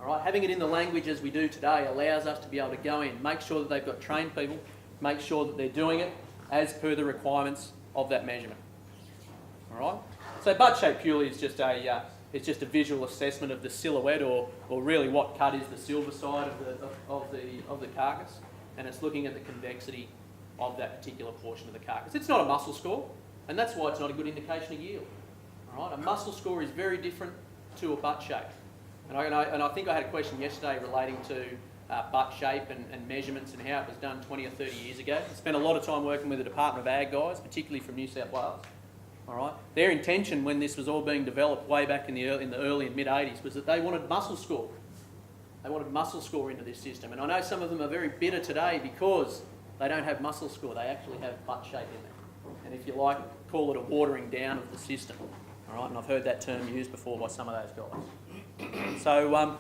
all right? Having it in the language as we do today allows us to be able to go in, make sure that they've got trained people, make sure that they're doing it as per the requirements of that measurement, all right? So butt shape purely is just a visual assessment of the silhouette, or really what cut is the silver side of the carcass, and it's looking at the convexity of that particular portion of the carcass. It's not a muscle score, and that's why it's not a good indication of yield. All right, a muscle score is very different to a butt shape, and I think I had a question yesterday relating to butt shape and measurements and how it was done 20 or 30 years ago. I spent a lot of time working with the Department of Ag guys, particularly from New South Wales. All right. Their intention when this was all being developed way back in the early and mid 80s was that they wanted muscle score. They wanted muscle score into this system, and I know some of them are very bitter today because they don't have muscle score. They actually have butt shape in there, and if you like, call it a watering down of the system. All right, and I've heard that term used before by some of those guys. So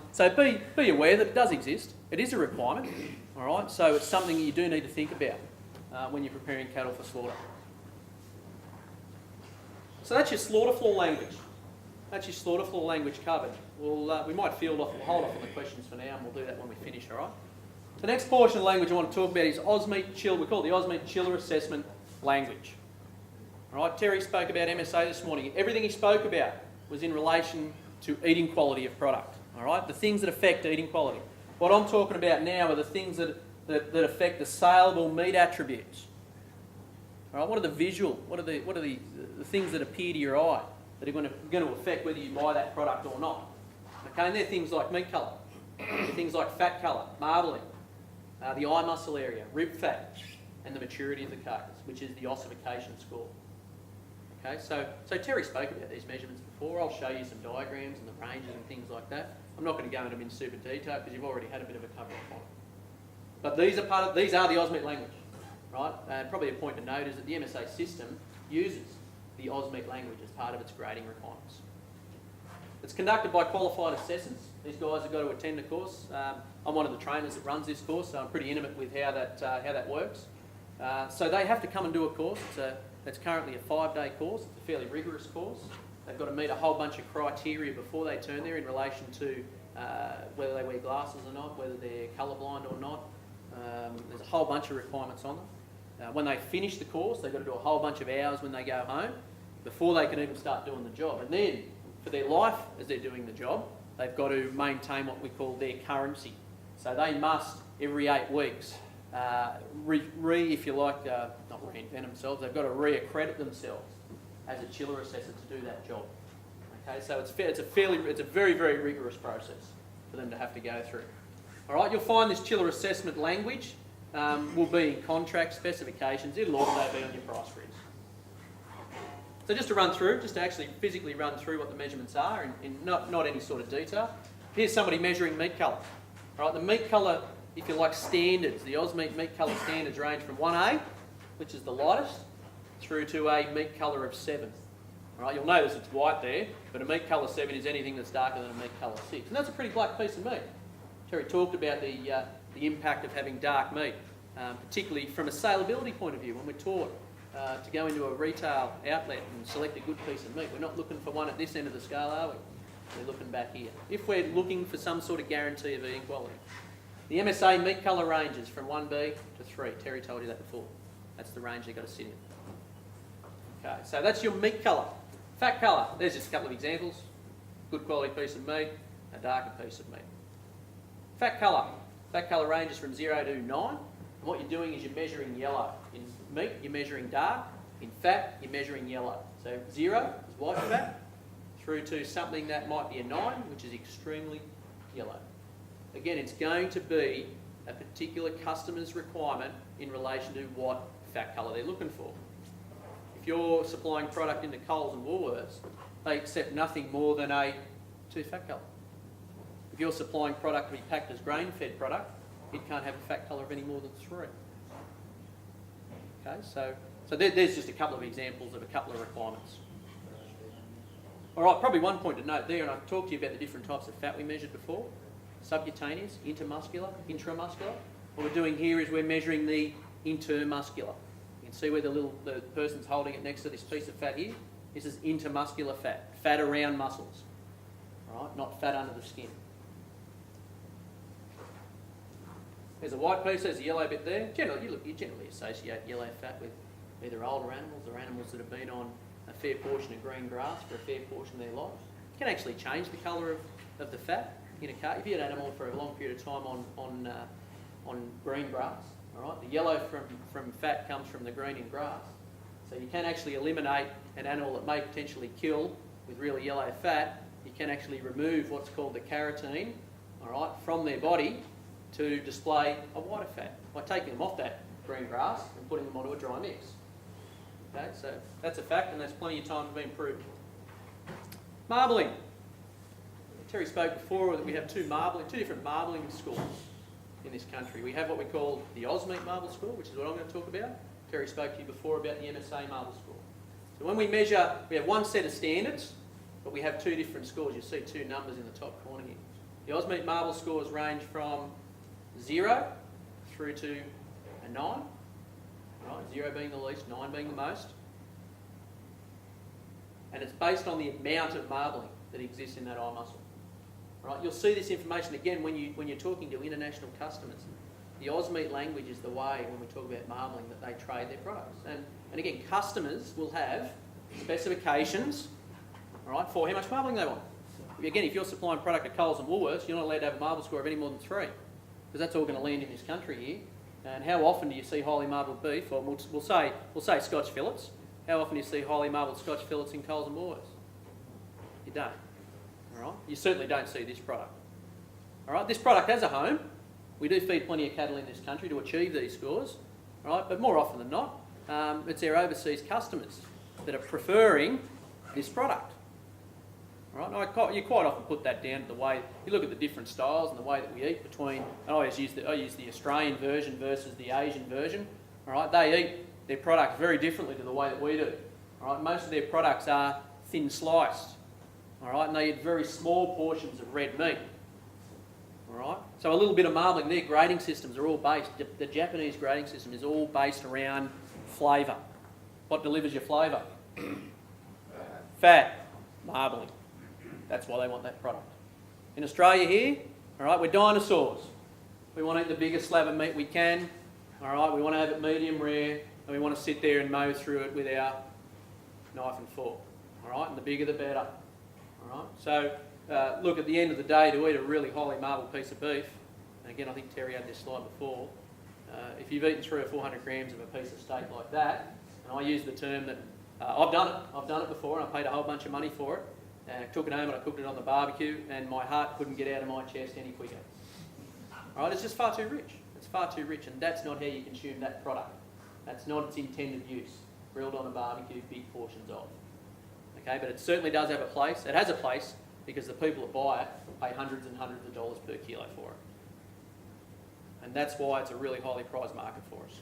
be aware that it does exist. It is a requirement. All right, so it's something you do need to think about when you're preparing cattle for slaughter. So that's your slaughter floor language. That's your slaughter floor language covered. We might hold off on the questions for now, and we'll do that when we finish, all right? The next portion of language I want to talk about is AUS-Meat chill. We call it the AUS-Meat chiller assessment language. All right, Terry spoke about MSA this morning. Everything he spoke about was in relation to eating quality of product, all right? The things that affect eating quality. What I'm talking about now are the things that affect the saleable meat attributes. All right, what are the visual? What are the things that appear to your eye that are going to affect whether you buy that product or not? Okay, and they're things like meat colour, they're things like fat colour, marbling, the eye muscle area, rib fat, and the maturity of the carcass, which is the ossification score. Okay, so Terry spoke about these measurements before. I'll show you some diagrams and the ranges and things like that. I'm not going to go into them in super detail because you've already had a bit of a cover up on it. But these are the AUS-Meat language, right? Probably a point to note is that the MSA system uses the AUS-Meat language as part of its grading requirements. It's conducted by qualified assessors. These guys have got to attend a course. I'm one of the trainers that runs this course, so I'm pretty intimate with how that works. So they have to come and do a course. It's currently a 5-day course. It's a fairly rigorous course. They've got to meet a whole bunch of criteria before they turn there in relation to whether they wear glasses or not, whether they're colourblind or not. There's a whole bunch of requirements on them. When they finish the course, they've got to do a whole bunch of hours when they go home before they can even start doing the job. And then, for their life as they're doing the job, they've got to maintain what we call their currency. So they must, every 8 weeks, if you like, not reinvent themselves, they've got to re-accredit themselves as a chiller assessor to do that job. Okay, so it's a very, very rigorous process for them to have to go through. All right, you'll find this chiller assessment language will be in contract specifications. It'll also be on your price grids. So just to actually physically run through what the measurements are in not any sort of detail. Here's somebody measuring meat colour. All right, the meat colour, if you like, standards, the AUS-Meat meat colour standards range from 1A, which is the lightest, through to a meat colour of 7. All right, you'll notice it's white there, but a meat colour 7 is anything that's darker than a meat colour 6. And that's a pretty black piece of meat. Terry talked about the impact of having dark meat, particularly from a saleability point of view. When we're taught to go into a retail outlet and select a good piece of meat, we're not looking for one at this end of the scale, are we? We're looking back here. If we're looking for some sort of guarantee of eating quality. The MSA meat colour ranges from 1B to 3. Terry told you that before. That's the range you've got to sit in. Okay, so that's your meat colour. Fat colour, there's just a couple of examples. Good quality piece of meat, a darker piece of meat. Fat colour ranges from 0 to 9. And what you're doing is you're measuring yellow. In meat, you're measuring dark. In fat, you're measuring yellow. So 0 is white fat, through to something that might be a 9, which is extremely yellow. Again, it's going to be a particular customer's requirement in relation to what fat colour they're looking for. If you're supplying product into Coles and Woolworths, they accept nothing more than a 2 fat colour. If you're supplying product to be packed as grain-fed product, it can't have a fat colour of any more than 3. Okay, so there's just a couple of examples of a couple of requirements. All right, probably one point to note there, and I've talked to you about the different types of fat we measured before. Subcutaneous, intermuscular, intramuscular. What we're doing here is we're measuring the intermuscular. You can see where the person's holding it next to this piece of fat here. This is intermuscular fat, fat around muscles. All right, not fat under the skin. There's a white piece, there's a yellow bit there. You generally associate yellow fat with either older animals or animals that have been on a fair portion of green grass for a fair portion of their life. You can actually change the colour of the fat in a car. If you had an animal for a long period of time on green grass, all right, the yellow from fat comes from the green in grass. So you can actually eliminate an animal that may potentially kill with really yellow fat. You can actually remove what's called the carotene, all right, from their body to display a whiter fat by taking them off that green grass and putting them onto a dry mix. Okay, so that's a fact, and there's plenty of time to be improved. Marbling. Terry spoke before that we have two different marbling schools in this country. We have what we call the AUS-Meat marble school, which is what I'm going to talk about. Terry spoke to you before about the MSA marble school. So when we measure, we have one set of standards, but we have two different scores. You see two numbers in the top corner here. The AUS-Meat marble scores range from 0 through to a 9. Right, 0 being the least, 9 being the most. And it's based on the amount of marbling that exists in that eye muscle. Right, you'll see this information again when you're talking to international customers. The AUS-Meat language is the way, when we talk about marbling, that they trade their products. And again, customers will have specifications, all right, for how much marbling they want. Again, if you're supplying product to Coles and Woolworths, you're not allowed to have a marble score of any more than 3, because that's all going to land in this country here. And how often do you see highly marbled beef, or we'll say Scotch fillets? How often do you see highly marbled Scotch fillets in Coles and Woolworths? You don't. All right? You certainly don't see this product. All right? This product has a home. We do feed plenty of cattle in this country to achieve these scores. All right? But more often than not, it's our overseas customers that are preferring this product. All right? You quite often put that down to the way you look at the different styles and the way that we eat between. I always use the Australian version versus the Asian version. All right? They eat their product very differently to the way that we do. All right? Most of their products are thin sliced. All right? And they eat very small portions of red meat. All right? So a little bit of marbling. Their grading systems are all based. The Japanese grading system is all based around flavour. What delivers your flavour? Fat, marbling. That's why they want that product. In Australia here, all right, we're dinosaurs. We want to eat the biggest slab of meat we can. All right, we want to have it medium rare, and we want to sit there and mow through it with our knife and fork. All right, and the bigger the better. All right. So look, at the end of the day, to eat a really highly marbled piece of beef, and again, I think Terry had this slide before. If you've eaten 300 or 400 grams of a piece of steak like that, and I use the term that I've done it before, and I paid a whole bunch of money for it. Took it home and I cooked it on the barbecue, and my heart couldn't get out of my chest any quicker. All right, it's just far too rich. It's far too rich, and that's not how you consume that product. That's not its intended use. Grilled on a barbecue, big portions of. Okay, but it certainly does have a place. It has a place because the people that buy it pay hundreds and hundreds of dollars per kilo for it. And that's why it's a really highly prized market for us.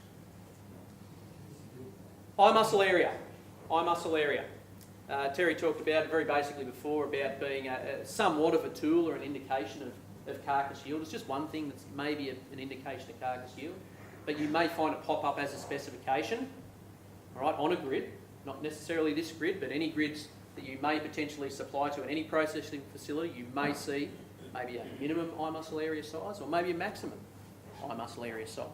Eye muscle area. Eye muscle area. Terry talked about it very basically before about being somewhat of a tool or an indication of carcass yield. It's just one thing that's maybe an indication of carcass yield, but you may find it pop up as a specification, all right, on a grid, not necessarily this grid, but any grids that you may potentially supply to in any processing facility. You may see maybe a minimum eye muscle area size or maybe a maximum eye muscle area size.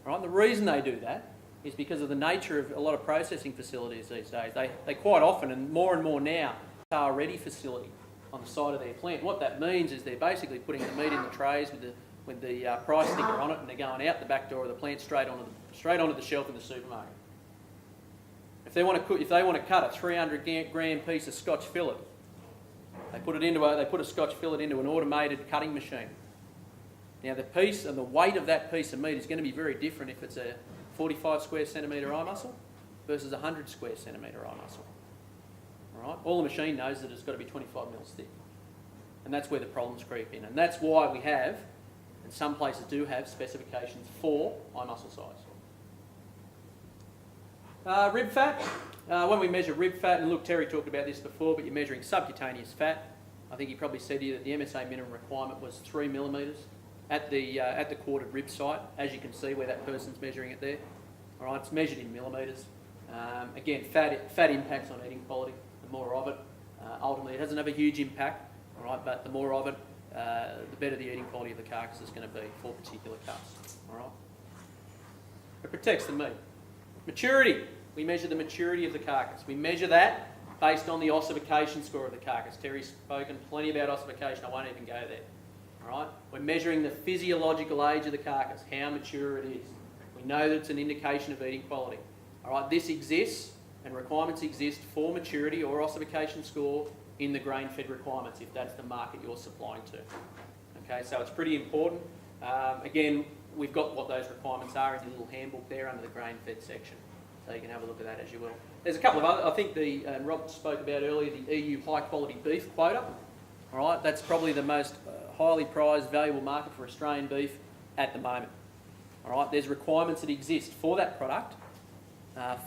All right, and the reason they do that is because of the nature of a lot of processing facilities these days. They quite often, and more now, are a ready facility on the side of their plant. What that means is they're basically putting the meat in the trays with the price sticker on it, and they're going out the back door of the plant straight onto the shelf in the supermarket. If they want to cut a 300 gram piece of Scotch fillet, they put a Scotch fillet into an automated cutting machine. Now the piece and the weight of that piece of meat is going to be very different if it's a 45 square centimetre eye muscle versus 100 square centimetre eye muscle. All right? All the machine knows that it's got to be 25 mils thick. And that's where the problems creep in. And that's why we have, and some places do have, specifications for eye muscle size. Rib fat. When we measure rib fat, and look, Terry talked about this before, but you're measuring subcutaneous fat. I think he probably said to you that the MSA minimum requirement was 3 millimetres at the quartered rib site, as you can see where that person's measuring it there. All right, it's measured in millimetres. Again, fat impacts on eating quality. The more of it, ultimately, it doesn't have a huge impact. All right, but the more of it, the better the eating quality of the carcass is going to be for particular cuts. All right. It protects the meat. Maturity. We measure the maturity of the carcass. We measure that based on the ossification score of the carcass. Terry's spoken plenty about ossification. I won't even go there. All right? We're measuring the physiological age of the carcass, how mature it is. We know that it's an indication of eating quality. All right? This exists, and requirements exist for maturity or ossification score in the grain-fed requirements, if that's the market you're supplying to. Okay, so it's pretty important. Again, we've got what those requirements are in the little handbook there under the grain-fed section. So you can have a look at that as you will. There's a couple of other, I think Rob spoke about earlier, the EU high quality beef quota. All right, that's probably the most highly prized, valuable market for Australian beef at the moment. All right, there's requirements that exist for that product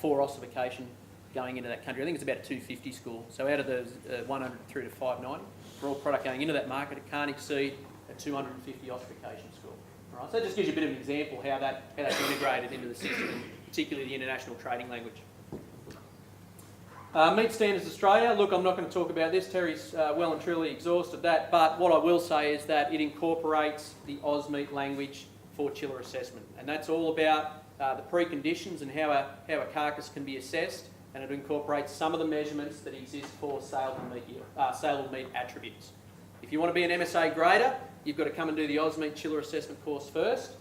for ossification going into that country. I think it's about a 250 score. So out of the 100 through to 590, for all product going into that market, it can't exceed a 250 ossification score. All right, so that just gives you a bit of an example how that's integrated into the system, particularly the international trading language. Meat Standards Australia, look, I'm not going to talk about this. Terry's well and truly exhausted that, but what I will say is that it incorporates the AUS-Meat language for chiller assessment, and that's all about the preconditions and how a carcass can be assessed, and it incorporates some of the measurements that exist for saleable meat attributes. If you want to be an MSA grader, you've got to come and do the AUS-Meat chiller assessment course first,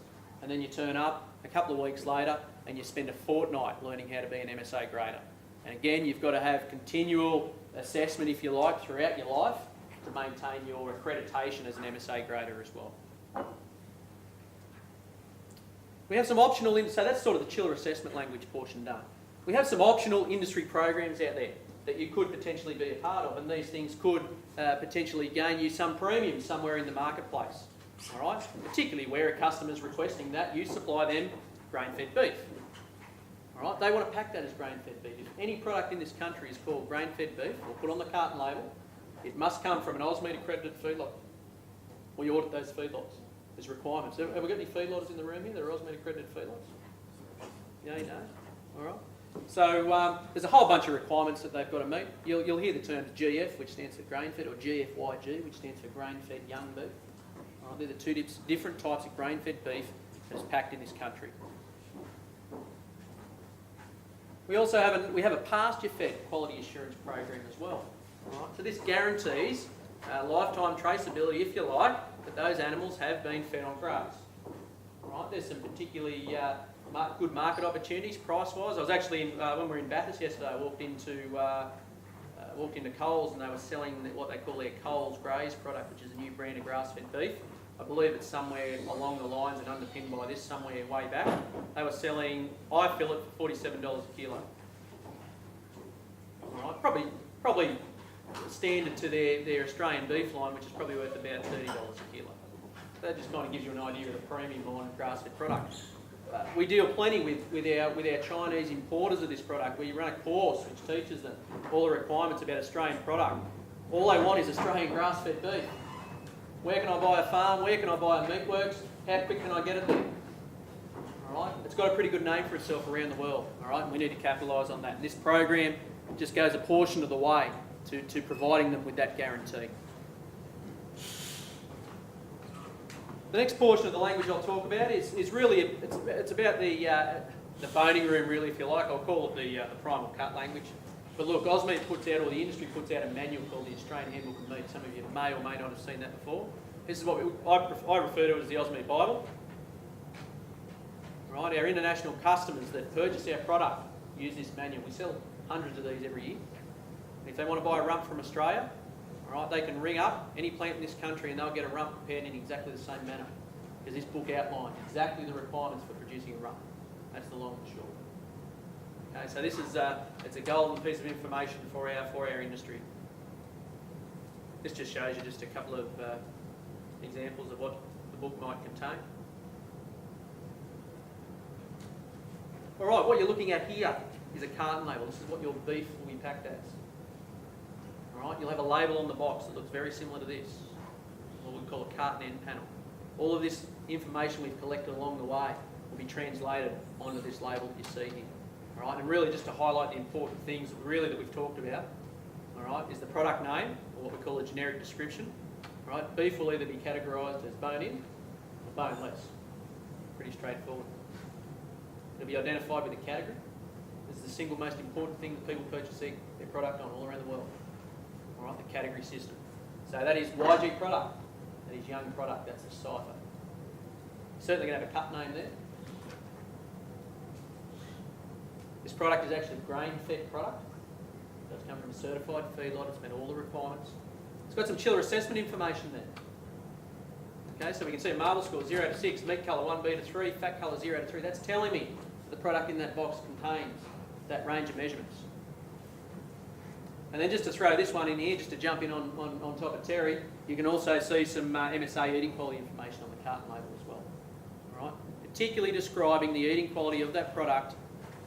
and then you turn up a couple of weeks later and you spend a fortnight learning how to be an MSA grader. And again, you've got to have continual assessment, if you like, throughout your life to maintain your accreditation as an MSA grader as well. We have some optional, so that's sort of the chiller assessment language portion done. We have some optional industry programs out there that you could potentially be a part of, and these things could potentially gain you some premium somewhere in the marketplace. All right, particularly where a customer's requesting that you supply them grain-fed beef. All right, they want to pack that as grain-fed beef. If any product in this country is called grain-fed beef or put on the carton label, it must come from an AUS-Meat accredited feedlot. We audit those feedlots. There's requirements. Have we got any feedlotters in the room here that are AUS-Meat accredited feedlots? Yeah, you know. All right. So there's a whole bunch of requirements that they've got to meet. You'll hear the terms GF, which stands for grain-fed, or GFYG, which stands for grain-fed young beef. All right, they're the two different types of grain-fed beef that is packed in this country. We also have a pasture-fed quality assurance program as well. All right, so this guarantees lifetime traceability, if you like, that those animals have been fed on grass. All right, there's some particularly good market opportunities price-wise. I was actually when we were in Bathurst yesterday. I walked into Coles and they were selling what they call their Coles Graze product, which is a new brand of grass-fed beef. I believe it's somewhere along the lines and underpinned by this somewhere way back. They were selling fillet for $47 a kilo. All right, probably standard to their Australian beef line, which is probably worth about $30 a kilo. That just kind of gives you an idea of the premium line of grass-fed product. We deal plenty with our Chinese importers of this product. We run a course which teaches them all the requirements about Australian product. All they want is Australian grass-fed beef. Where can I buy a farm? Where can I buy a meatworks? How quick can I get it there? All right, it's got a pretty good name for itself around the world. All right, and we need to capitalise on that. And this program just goes a portion of the way to providing them with that guarantee. The next portion of the language I'll talk about is really it's about the boning room, really, if you like. I'll call it the primal cut language. But look, AUS-Meat puts out, or the industry puts out, a manual called the Australian Handbook of Meat. Some of you may or may not have seen that before. This is what I refer to as the AUS-Meat Bible. Right, our international customers that purchase our product use this manual. We sell hundreds of these every year. If they want to buy a rump from Australia, all right, they can ring up any plant in this country and they'll get a rump prepared in exactly the same manner, because this book outlines exactly the requirements for producing a rump. That's the long and short. Okay, so this is it's a golden piece of information for our industry. This just shows you just a couple of examples of what the book might contain. All right, what you're looking at here is a carton label. This is what your beef will be packed as. All right, you'll have a label on the box that looks very similar to this, what we call a carton end panel. All of this information we've collected along the way will be translated onto this label that you see here. All right, and really just to highlight the important things really that we've talked about, all right, is the product name, or what we call a generic description. All right, beef will either be categorised as bone-in or boneless. Pretty straightforward. It'll be identified with a category. This is the single most important thing that people purchase their product on all around the world. All right, the category system. So that is YG product. That is young product. That's the cipher. Certainly going to have a cut name there. This product is actually a grain-fed product. So it's come from a certified feedlot. It's met all the requirements. It's got some chiller assessment information there. Okay, so we can see a marble score 0 to 6, meat colour 1B to 3, fat colour 0 to 3. That's telling me the product in that box contains that range of measurements. And then just to throw this one in here, just to jump in on top of Terry, you can also see some MSA eating quality information on the carton label as well. All right? Particularly describing the eating quality of that product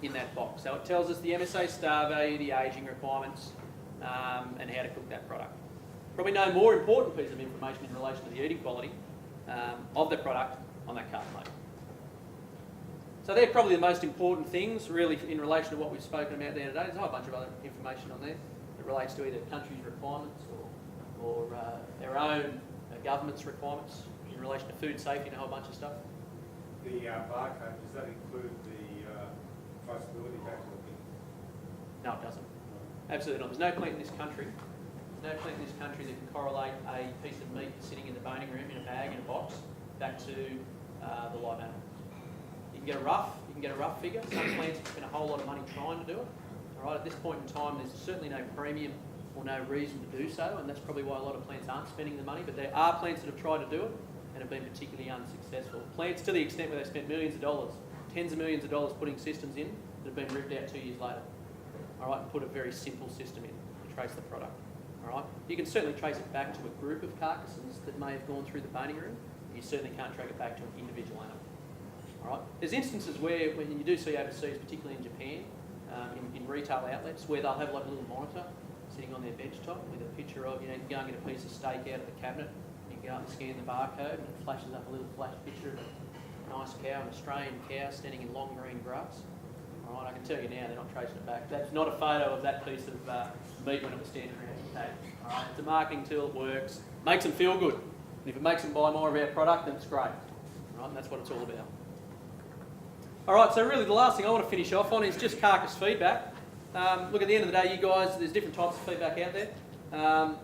in that box. So it tells us the MSA star value, the ageing requirements, and how to cook that product. Probably no more important piece of information in relation to the eating quality of the product on that carton label. So they're probably the most important things really in relation to what we've spoken about there today. There's a whole bunch of other information on there that relates to either country's requirements or their own government's requirements in relation to food safety and a whole bunch of stuff. The barcode, does that include the traceability back to the pig? No, it doesn't. Absolutely not. There's no plant in this country. There's no plant in this country that can correlate a piece of meat sitting in the boning room in a bag in a box back to the live animal. You can get a rough figure. Some plants have spent a whole lot of money trying to do it. All right, at this point in time, there's certainly no premium or no reason to do so, and that's probably why a lot of plants aren't spending the money. But there are plants that have tried to do it and have been particularly unsuccessful. Plants to the extent where they've spent millions of dollars, tens of millions of dollars putting systems in that have been ripped out 2 years later. All right, and put a very simple system in to trace the product. All right, you can certainly trace it back to a group of carcasses that may have gone through the boning room. You certainly can't track it back to an individual animal. All right, there's instances where when you do see overseas, particularly in Japan, in retail outlets, where they'll have like a little monitor sitting on their bench top with a picture of, you know, you go and get a piece of steak out of the cabinet, you go and scan the barcode, and it flashes up a little flash picture of a nice cow, an Australian cow standing in long green grass. All right, I can tell you now they're not tracing it back. That's not a photo of that piece of meat when it was standing around the table. All right, it's a marketing tool, it works, makes them feel good. And if it makes them buy more of our product, then it's great. All right, and that's what it's all about. All right, so really the last thing I want to finish off on is just carcass feedback. Look, at the end of the day, you guys, there's different types of feedback out there.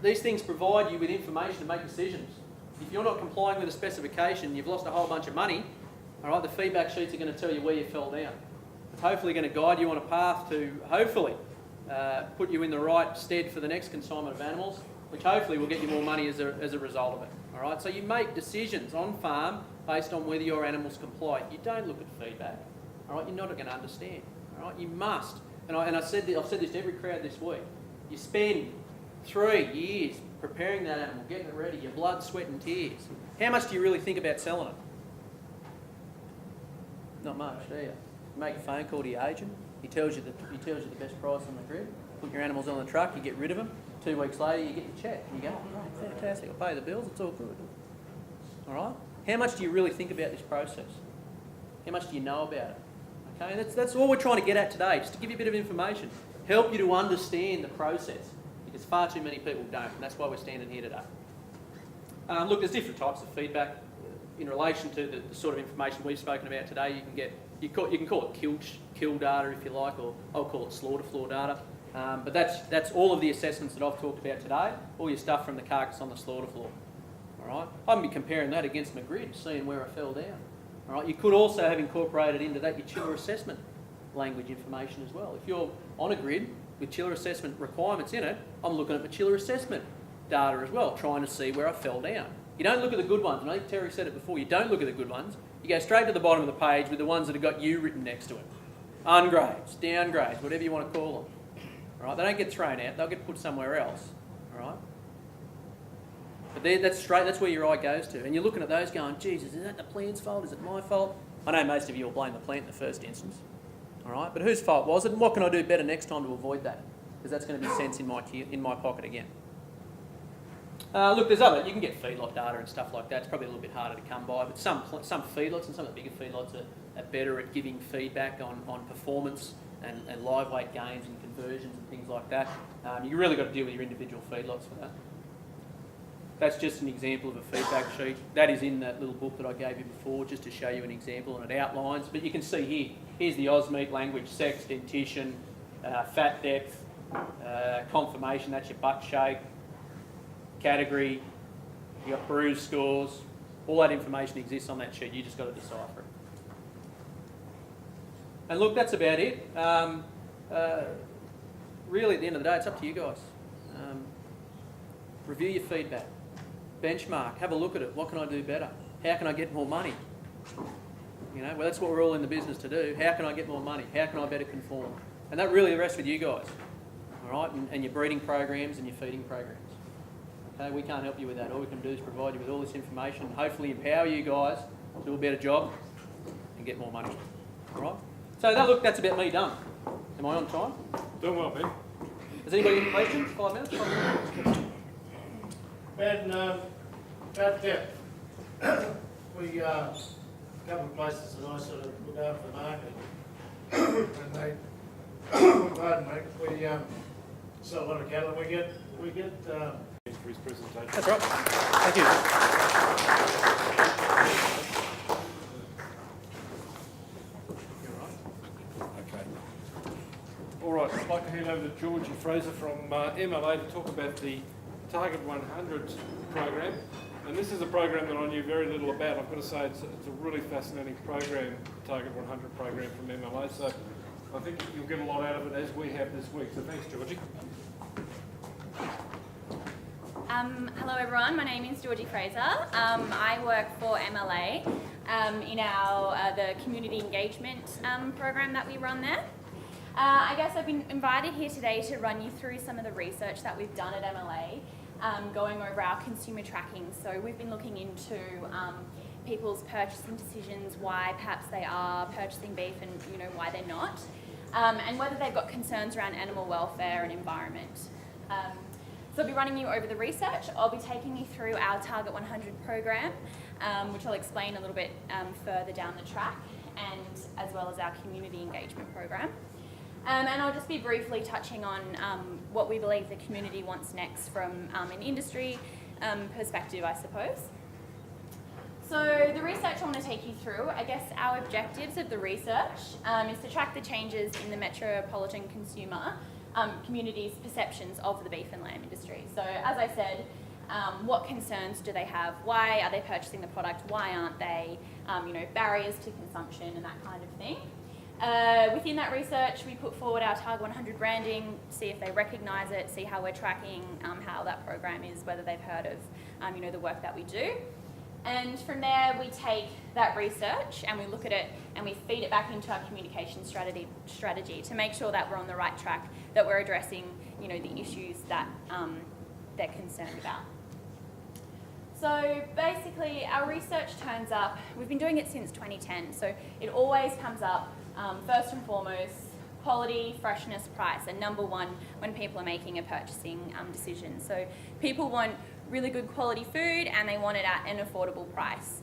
These things provide you with information to make decisions. If you're not complying with a specification, you've lost a whole bunch of money. All right, the feedback sheets are going to tell you where you fell down. It's hopefully going to guide you on a path to hopefully put you in the right stead for the next consignment of animals, which hopefully will get you more money as a result of it. All right, so you make decisions on farm based on whether your animals comply. You don't look at feedback. All right, you're not going to understand. All right, you must. And I've said this to every crowd this week. You spend 3 years preparing that animal, getting it ready, your blood, sweat and tears. How much do you really think about selling it? Not much, do you? You make a phone call to your agent. He tells you the best price on the grid. Put your animals on the truck. You get rid of them. 2 weeks later, you get your check. And you go, oh, right, fantastic. I'll pay the bills. It's all good. All right. How much do you really think about this process? How much do you know about it? Okay, and that's all we're trying to get at today. Just to give you a bit of information, help you to understand the process, because far too many people don't, and that's why we're standing here today. Look, there's different types of feedback in relation to the sort of information we've spoken about today. You can call it kill data if you like, or I'll call it slaughter floor data. But that's all of the assessments that I've talked about today. All your stuff from the carcass on the slaughter floor. All right, I'm going to be comparing that against my grid, seeing where I fell down. All right, you could also have incorporated into that your chiller assessment language information as well. If you're on a grid with chiller assessment requirements in it, I'm looking at my chiller assessment data as well, trying to see where I fell down. You don't look at the good ones, and I think Terry said it before, you don't look at the good ones. You go straight to the bottom of the page with the ones that have got you written next to it. Ungrades, downgrades, whatever you want to call them. All right, they don't get thrown out, they'll get put somewhere else. All right. But that's where your eye goes to. And you're looking at those going, Jesus, is that the plant's fault? Is it my fault? I know most of you will blame the plant in the first instance. All right, but whose fault was it? And what can I do better next time to avoid that? Because that's going to be cents in my pocket again. Look, you can get feedlot data and stuff like that. It's probably a little bit harder to come by, but some feedlots and some of the bigger feedlots are better at giving feedback on performance and live weight gains and conversions and things like that. You really got to deal with your individual feedlots for that. That's just an example of a feedback sheet. That is in that little book that I gave you before, just to show you an example, and it outlines. But you can see here's the AUS-Meat language: sex, dentition, fat depth, conformation, that's your butt shape, category, you got bruise scores. All that information exists on that sheet. You just got to decipher it. And look, that's about it. Really, at the end of the day, it's up to you guys. Review your feedback. Benchmark, have a look at it. What can I do better? How can I get more money? You know, well, that's what we're all in the business to do. How can I get more money? How can I better conform? And that really rests with you guys, all right, and your breeding programs and your feeding programs. Okay, we can't help you with that. All we can do is provide you with all this information, hopefully empower you guys to do a better job and get more money. All right? So that's about me done. Am I on time? Doing well, Ben. Has anybody got any questions? 5 minutes? 5 minutes? Ben, about depth, we, a couple of places that I sort of look after the market, and they, pardon me, we sell a lot of cattle, and we get For his presentation. That's right. Thank you. Okay. All right, I'd like to hand over to Georgie Fraser from MLA to talk about the Target 100 program. And this is a program that I knew very little about. I've got to say it's a really fascinating program, Target 100 program from MLA. So I think you'll get a lot out of it as we have this week. So thanks, Georgie. Hello everyone, my name is Georgie Fraser. I work for MLA in the community engagement program that we run there. I guess I've been invited here today to run you through some of the research that we've done at MLA, going over our consumer tracking. So we've been looking into people's purchasing decisions, why perhaps they are purchasing beef and why they're not, and whether they've got concerns around animal welfare and environment. So I'll be running you over the research. I'll be taking you through our Target 100 program, which I'll explain a little bit further down the track, and as well as our community engagement program. And I'll just be briefly touching on what we believe the community wants next from an industry perspective, I suppose. So the research I want to take you through, I guess our objectives of the research is to track the changes in the metropolitan consumer community's perceptions of the beef and lamb industry. So as I said, what concerns do they have? Why are they purchasing the product? Why aren't they? Barriers to consumption and that kind of thing. Within that research, we put forward our Target 100 branding, see if they recognise it, see how we're tracking how that program is, whether they've heard of the work that we do. And from there, we take that research and we look at it and we feed it back into our communication strategy to make sure that we're on the right track, that we're addressing, the issues that they're concerned about. So basically, our research turns up, we've been doing it since 2010, so it always comes up, first and foremost, quality, freshness, price, and number one when people are making a purchasing decision. So people want really good quality food and they want it at an affordable price.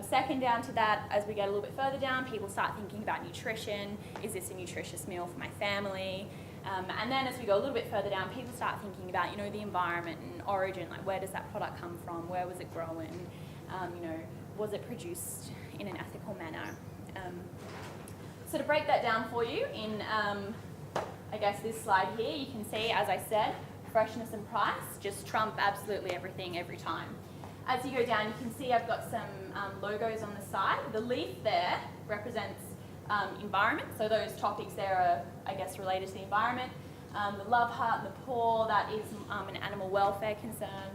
Second down to that, as we get a little bit further down, people start thinking about nutrition. Is this a nutritious meal for my family? And then as we go a little bit further down, people start thinking about, the environment and origin, like where does that product come from? Where was it grown? Was it produced in an ethical manner? So to break that down for you in, I guess this slide here, you can see, as I said, freshness and price just trump absolutely everything every time. As you go down, you can see I've got some logos on the side. The leaf there represents environment, so those topics there are, I guess, related to the environment. The love heart and the paw, that is an animal welfare concern.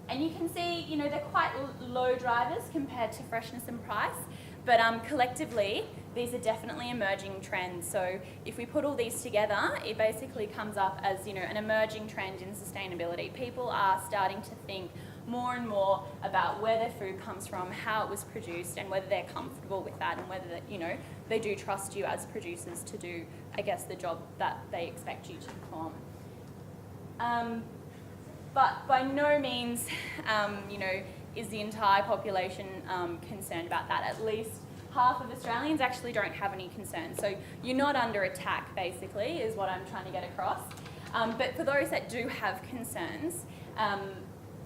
And you can see, they're quite low drivers compared to freshness and price, but collectively, these are definitely emerging trends. So if we put all these together, it basically comes up as, an emerging trend in sustainability. People are starting to think more and more about where their food comes from, how it was produced, and whether they're comfortable with that, and whether, they do trust you as producers to do, I guess, the job that they expect you to perform. But by no means, is the entire population concerned about that. At least half of Australians actually don't have any concerns. So you're not under attack, basically, is what I'm trying to get across. But for those that do have concerns,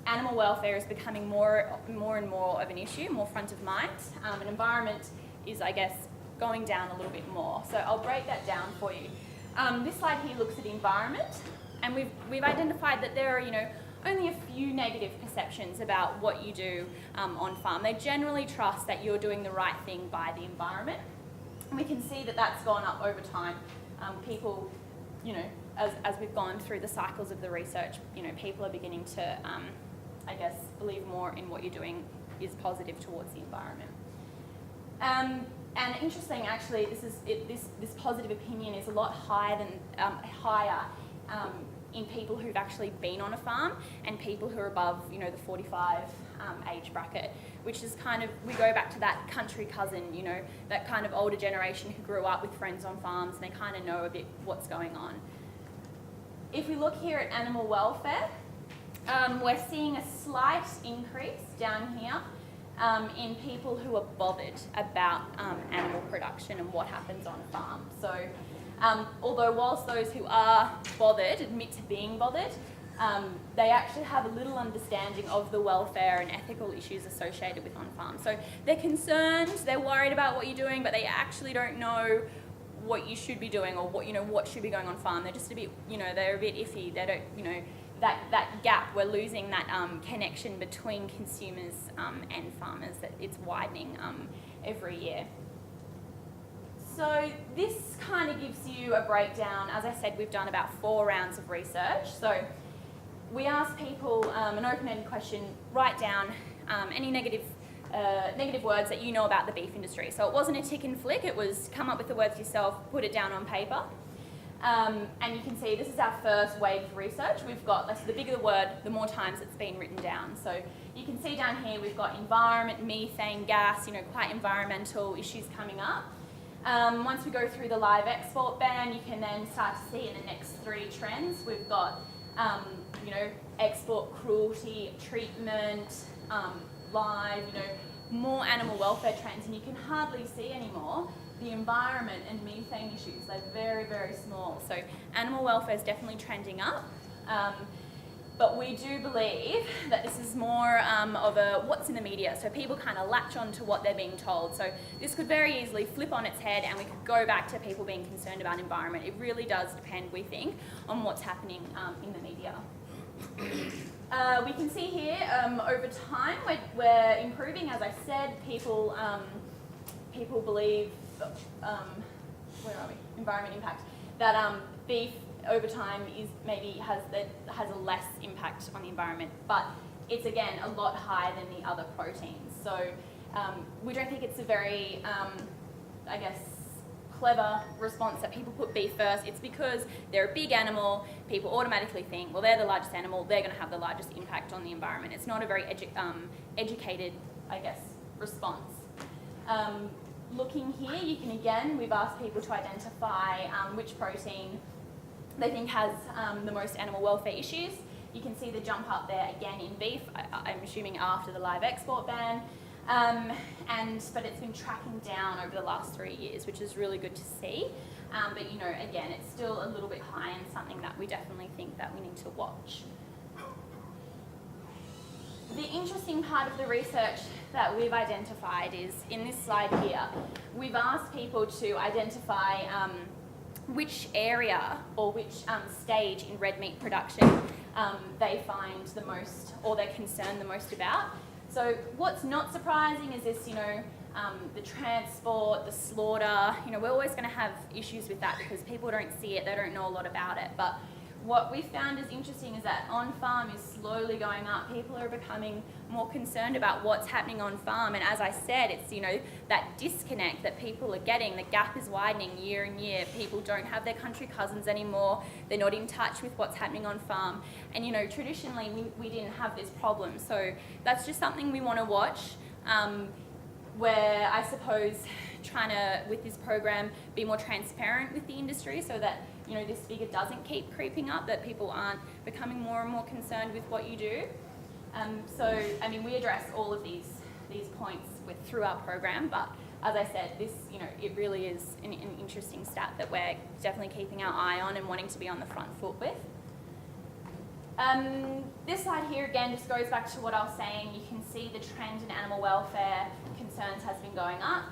animal welfare is becoming more and more of an issue, more front of mind. And environment is, I guess, going down a little bit more. So I'll break that down for you. This slide here looks at environment, and we've identified that there are, only a few negative perceptions about what you do on farm. They generally trust that you're doing the right thing by the environment. And we can see that that's gone up over time. People, as we've gone through the cycles of the research, people are beginning to, I guess, believe more in what you're doing is positive towards the environment. And interesting, actually, this positive opinion is a lot higher in people who've actually been on a farm and people who are above, the 45 age bracket, which is kind of, we go back to that country cousin, that kind of older generation who grew up with friends on farms and they kind of know a bit what's going on. If we look here at animal welfare, we're seeing a slight increase down here in people who are bothered about animal production and what happens on a farm. So although whilst those who are bothered admit to being bothered, they actually have a little understanding of the welfare and ethical issues associated with on-farm. So they're concerned, they're worried about what you're doing, but they actually don't know what you should be doing or what should be going on farm. They're just a bit, they're a bit iffy. They don't, that gap, we're losing that connection between consumers and farmers, that it's widening every year. So this kind of gives you a breakdown. As I said, we've done about 4 rounds of research. So we asked people an open-ended question, write down any negative words that you know about the beef industry. So it wasn't a tick and flick, it was come up with the words yourself, put it down on paper. And you can see this is our first wave of research. We've got, the bigger the word, the more times it's been written down. So you can see down here we've got environment, methane, gas, quite environmental issues coming up. Once we go through the live export ban, you can then start to see in the next 3 trends. We've got, export cruelty, treatment, live, more animal welfare trends, and you can hardly see anymore the environment and methane issues. They're very, very small. So animal welfare is definitely trending up. But we do believe that this is more of a what's in the media. So people kind of latch on to what they're being told. So this could very easily flip on its head and we could go back to people being concerned about environment. It really does depend, we think, on what's happening in the media. We can see here over time we're improving. As I said, people believe, where are we? Environment impact, that beef over time has a less impact on the environment, but it's again a lot higher than the other proteins. So we don't think it's a very, clever response that people put beef first. It's because they're a big animal. People automatically think, well, they're the largest animal, they're going to have the largest impact on the environment. It's not a very educated, response. Looking here, we've asked people to identify which protein they think has the most animal welfare issues. You can see the jump up there again in beef, I'm assuming after the live export ban. But it's been tracking down over the last 3 years, which is really good to see. But again, it's still a little bit high and something that we definitely think that we need to watch. The interesting part of the research that we've identified is in this slide here. We've asked people to identify which area or which stage in red meat production they find the most, or they're concerned the most about. So what's not surprising is this, the transport, the slaughter, we're always going to have issues with that because people don't see it, they don't know a lot about it. But what we found is interesting is that on-farm is slowly going up. People are becoming more concerned about what's happening on-farm. And as I said, it's, that disconnect that people are getting. The gap is widening year on year. People don't have their country cousins anymore. They're not in touch with what's happening on-farm. And, traditionally, we didn't have this problem. So that's just something we want to watch. Where I suppose trying to, with this program, be more transparent with the industry so that this figure doesn't keep creeping up, that people aren't becoming more and more concerned with what you do. We address all of these points through our program, but as I said, this, it really is an interesting stat that we're definitely keeping our eye on and wanting to be on the front foot with. This slide here again just goes back to what I was saying. You can see the trend in animal welfare concerns has been going up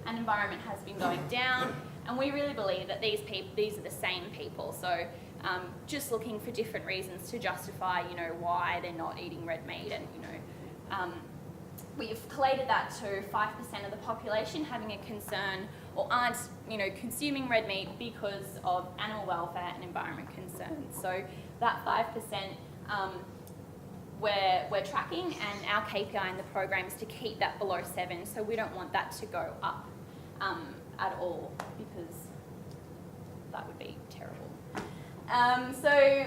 and environment has been going down. And we really believe that these are the same people. So just looking for different reasons to justify, why they're not eating red meat. And, we've collated that to 5% of the population having a concern or aren't, consuming red meat because of animal welfare and environment concerns. So that 5% we're tracking, and our KPI in the program is to keep that below 7, so we don't want that to go up at all, because that would be terrible. So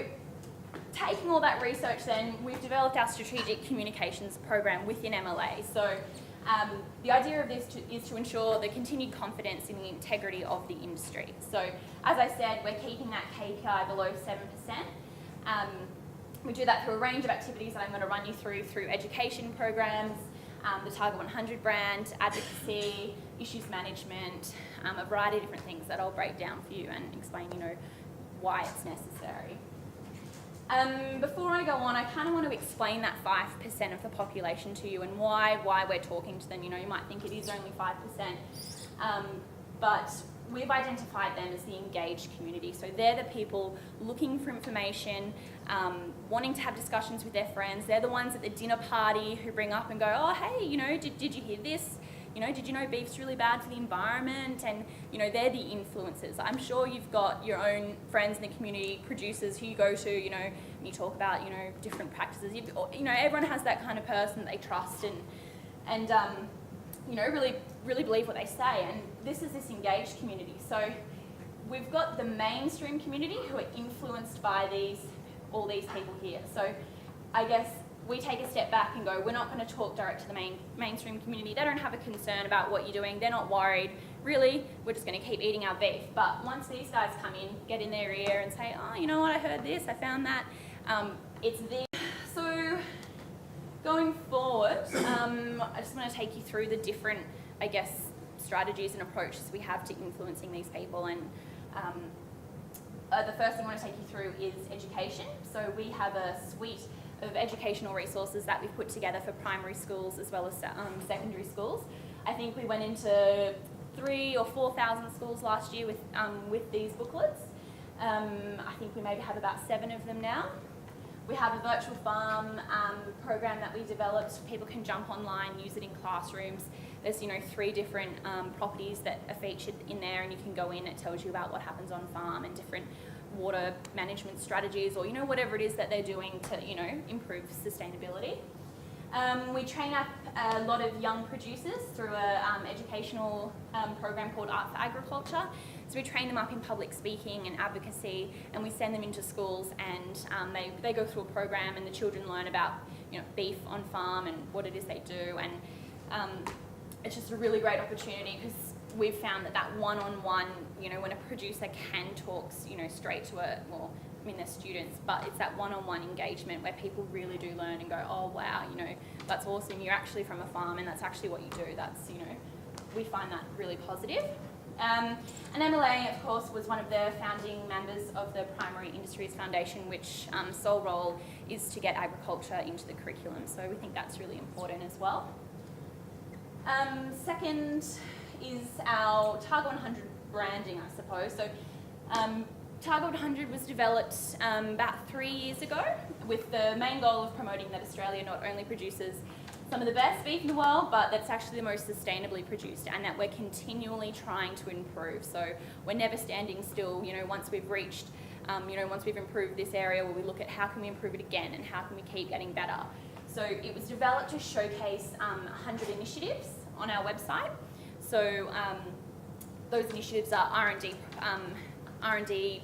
taking all that research then, we've developed our strategic communications program within MLA. So the idea of this is to ensure the continued confidence in the integrity of the industry. So as I said, we're keeping that KPI below 7%. We do that through a range of activities that I'm going to run you through education programs, the Target 100 brand, advocacy, issues management, a variety of different things that I'll break down for you and explain, why it's necessary. Before I go on, I kind of want to explain that 5% of the population to you and why we're talking to them. You might think it is only 5%, but we've identified them as the engaged community. So they're the people looking for information, wanting to have discussions with their friends. They're the ones at the dinner party who bring up and go, oh, hey, did you hear this? Did you know beef's really bad for the environment? And, they're the influencers. I'm sure you've got your own friends in the community, producers who you go to, and you talk about, different practices. Everyone has that kind of person that they trust and really believe what they say. And this is this engaged community. So we've got the mainstream community who are influenced by all these people here. So I guess we take a step back and go, we're not going to talk direct to the mainstream community. They don't have a concern about what you're doing. They're not worried. Really, we're just going to keep eating our beef. But once these guys come in, get in their ear and say, oh, you know what, I heard this, I found that, it's the... So going forward, I just want to take you through the different, strategies and approaches we have to influencing these people. And the first thing I want to take you through is education. So we have a suite of educational resources that we've put together for primary schools as well as secondary schools. I think we went into 3,000 or 4,000 schools last year with these booklets. I think we maybe have about 7 of them now. We have a virtual farm program that we developed. People can jump online, use it in classrooms. There's 3 different properties that are featured in there, and you can go in. It tells you about what happens on farm and different water management strategies, or whatever it is that they're doing to improve sustainability. We train up a lot of young producers through an educational program called Art for Agriculture. So we train them up in public speaking and advocacy, and we send them into schools, and they go through a program, and the children learn about beef on farm and what it is they do. And it's just a really great opportunity, because we've found that one-on-one, when a producer can talk, straight to they're students, but it's that one-on-one engagement where people really do learn and go, oh wow, that's awesome. You're actually from a farm, and that's actually what you do. That's, we find that really positive. And MLA, of course, was one of the founding members of the Primary Industries Foundation, which sole role is to get agriculture into the curriculum. So we think that's really important as well. Second is our Target 100 branding, I suppose. So Target 100 was developed about 3 years ago with the main goal of promoting that Australia not only produces some of the best beef in the world, but that's actually the most sustainably produced, and that we're continually trying to improve. So we're never standing still. Once we've reached, once we've improved this area, where we look at how can we improve it again and how can we keep getting better. So it was developed to showcase 100 initiatives on our website. So those initiatives are R&D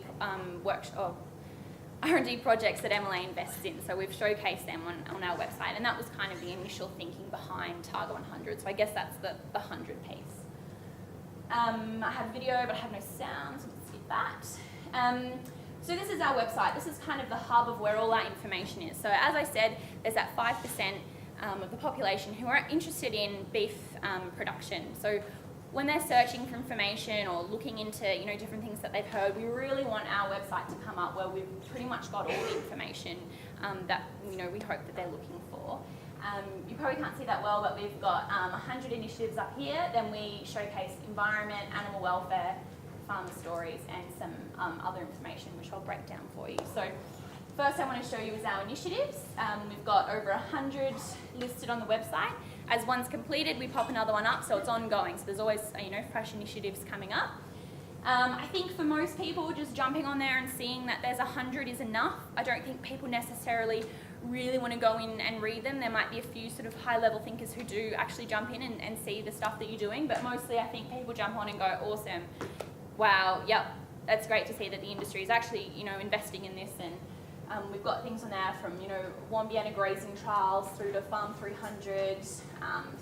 projects that MLA invests in. So we've showcased them on our website, and that was kind of the initial thinking behind Target 100. So I guess that's the 100 piece. I have video, but I have no sound, so let's skip that. So this is our website. This is kind of the hub of where all that information is. So as I said, there's that 5% of the population who are interested in beef production. So when they're searching for information or looking into different things that they've heard, we really want our website to come up where we've pretty much got all the information that we hope that they're looking for. You probably can't see that well, but we've got 100 initiatives up here. Then we showcase environment, animal welfare, farmer stories, and some other information which I'll break down for you. So first I want to show you is our initiatives. We've got over 100 listed on the website. As one's completed, we pop another one up, so it's ongoing. So there's always fresh initiatives coming up. I think for most people, just jumping on there and seeing that there's 100 is enough. I don't think people necessarily really want to go in and read them. There might be a few sort of high-level thinkers who do actually jump in and see the stuff that you're doing, but mostly I think people jump on and go, awesome, wow, yep, that's great to see that the industry is actually, you know, investing in this. And we've got things on there from, you know, Wombiana grazing trials through to Farm 300,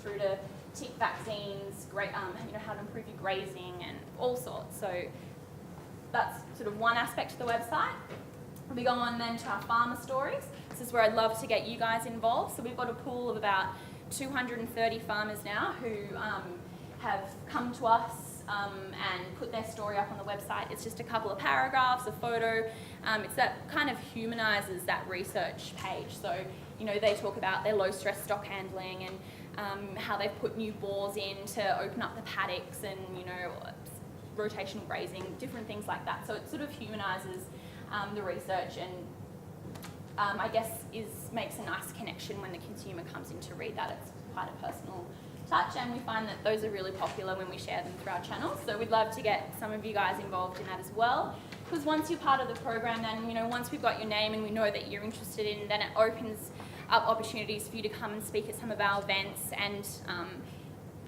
through to tick vaccines, you know, how to improve your grazing and all sorts. So that's sort of one aspect of the website. We go on then to our farmer stories. This is where I'd love to get you guys involved. So we've got a pool of about 230 farmers now who have come to us and put their story up on the website. It's just a couple of paragraphs, a photo. It's that kind of humanises that research page. So, you know, they talk about their low stress stock handling and how they've put new bores in to open up the paddocks and, you know, rotational grazing, different things like that. So it sort of humanises the research and I guess makes a nice connection when the consumer comes in to read that. It's quite a personal touch, and we find that those are really popular when we share them through our channels. So we'd love to get some of you guys involved in that as well, because once you're part of the program, then, you know, once we've got your name and we know that you're interested in, then it opens up opportunities for you to come and speak at some of our events and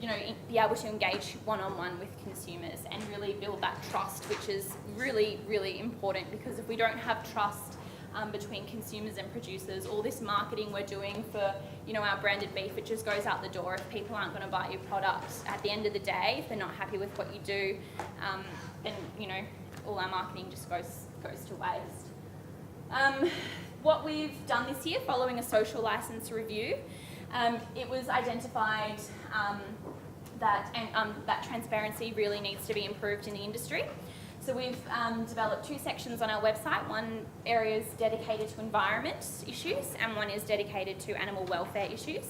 you know, be able to engage one-on-one with consumers and really build that trust, which is really, really important, because if we don't have trust between consumers and producers, all this marketing we're doing for, you know, our branded beef, it just goes out the door if people aren't going to buy your product. At the end of the day, if they're not happy with what you do, then, you know, all our marketing just goes to waste. What we've done this year, following a social license review, it was identified that transparency really needs to be improved in the industry. So we've developed two sections on our website. One area is dedicated to environment issues and one is dedicated to animal welfare issues.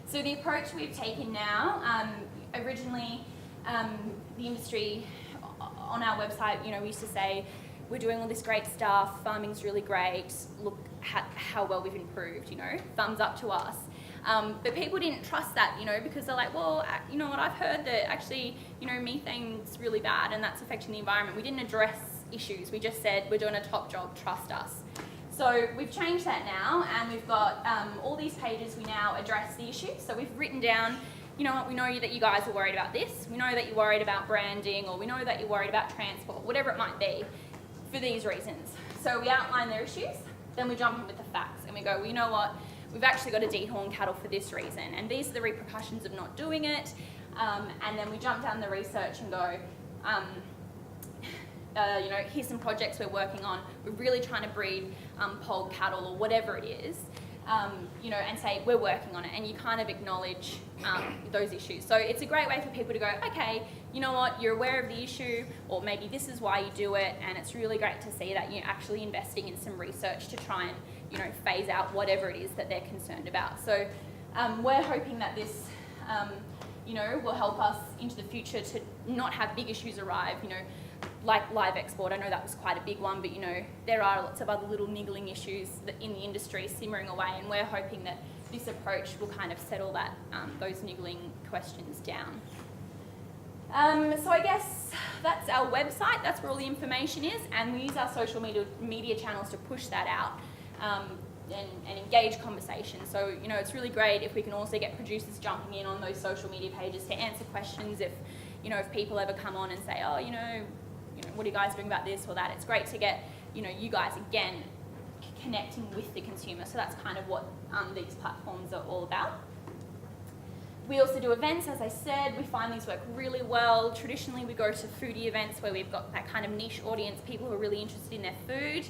So the approach we've taken now, originally the industry on our website, you know, we used to say, we're doing all this great stuff, farming's really great, look how well we've improved, you know, thumbs up to us. But people didn't trust that, you know, because they're like, well, you know what, I've heard that actually, you know, methane's really bad and that's affecting the environment. We didn't address issues. We just said, we're doing a top job, trust us. So we've changed that now, and we've got all these pages, we now address the issues. So we've written down, you know what, we know that you guys are worried about this. We know that you're worried about branding, or we know that you're worried about transport, whatever it might be, for these reasons. So we outline their issues, then we jump in with the facts, and we go, well, you know what, we've actually got to dehorn cattle for this reason, and these are the repercussions of not doing it. And then we jump down the research and go, you know, here's some projects we're working on. We're really trying to breed polled cattle or whatever it is, you know, and say we're working on it, and you kind of acknowledge those issues. So it's a great way for people to go, okay, you know what, you're aware of the issue, or maybe this is why you do it, and it's really great to see that you're actually investing in some research to try and, you know, phase out whatever it is that they're concerned about. So we're hoping that this, you know, will help us into the future to not have big issues arrive, you know, like live export. I know that was quite a big one, but, you know, there are lots of other little niggling issues that in the industry simmering away, and we're hoping that this approach will kind of settle that, those niggling questions down. So I guess that's our website, that's where all the information is, and we use our social media channels to push that out and engage conversation. So, you know, it's really great if we can also get producers jumping in on those social media pages to answer questions if, you know, if people ever come on and say, oh, you know, what are you guys doing about this or that? It's great to get, you know, you guys again connecting with the consumer. So that's kind of what these platforms are all about. We also do events, as I said. We find these work really well. Traditionally, we go to foodie events where we've got that kind of niche audience, people who are really interested in their food.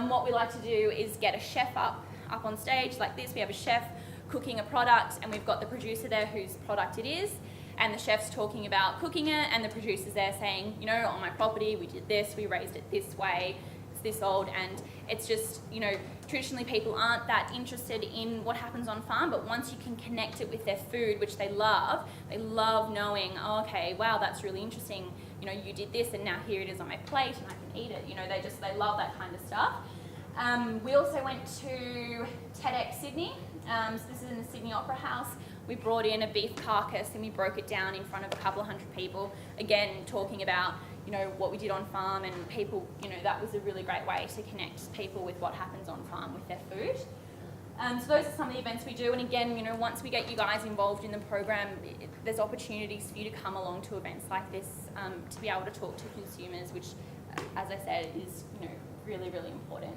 What we like to do is get a chef up on stage like this. We have a chef cooking a product, and we've got the producer there whose product it is, and the chef's talking about cooking it, and the producer's there saying, you know, on my property we did this, we raised it this way, it's this old, and it's just, you know, traditionally people aren't that interested in what happens on farm, but once you can connect it with their food, which they love knowing, oh, okay, wow, that's really interesting, you know, you did this and now here it is on my plate and I can eat it, you know, they love that kind of stuff. We also went to TEDx Sydney, so this is in the Sydney Opera House. We brought in a beef carcass and we broke it down in front of a couple of hundred people, again, talking about, you know, what we did on farm, and people, you know, that was a really great way to connect people with what happens on farm with their food. So those are some of the events we do, and again, you know, once we get you guys involved in the program, there's opportunities for you to come along to events like this to be able to talk to consumers, which, as I said, is, you know, really, really important.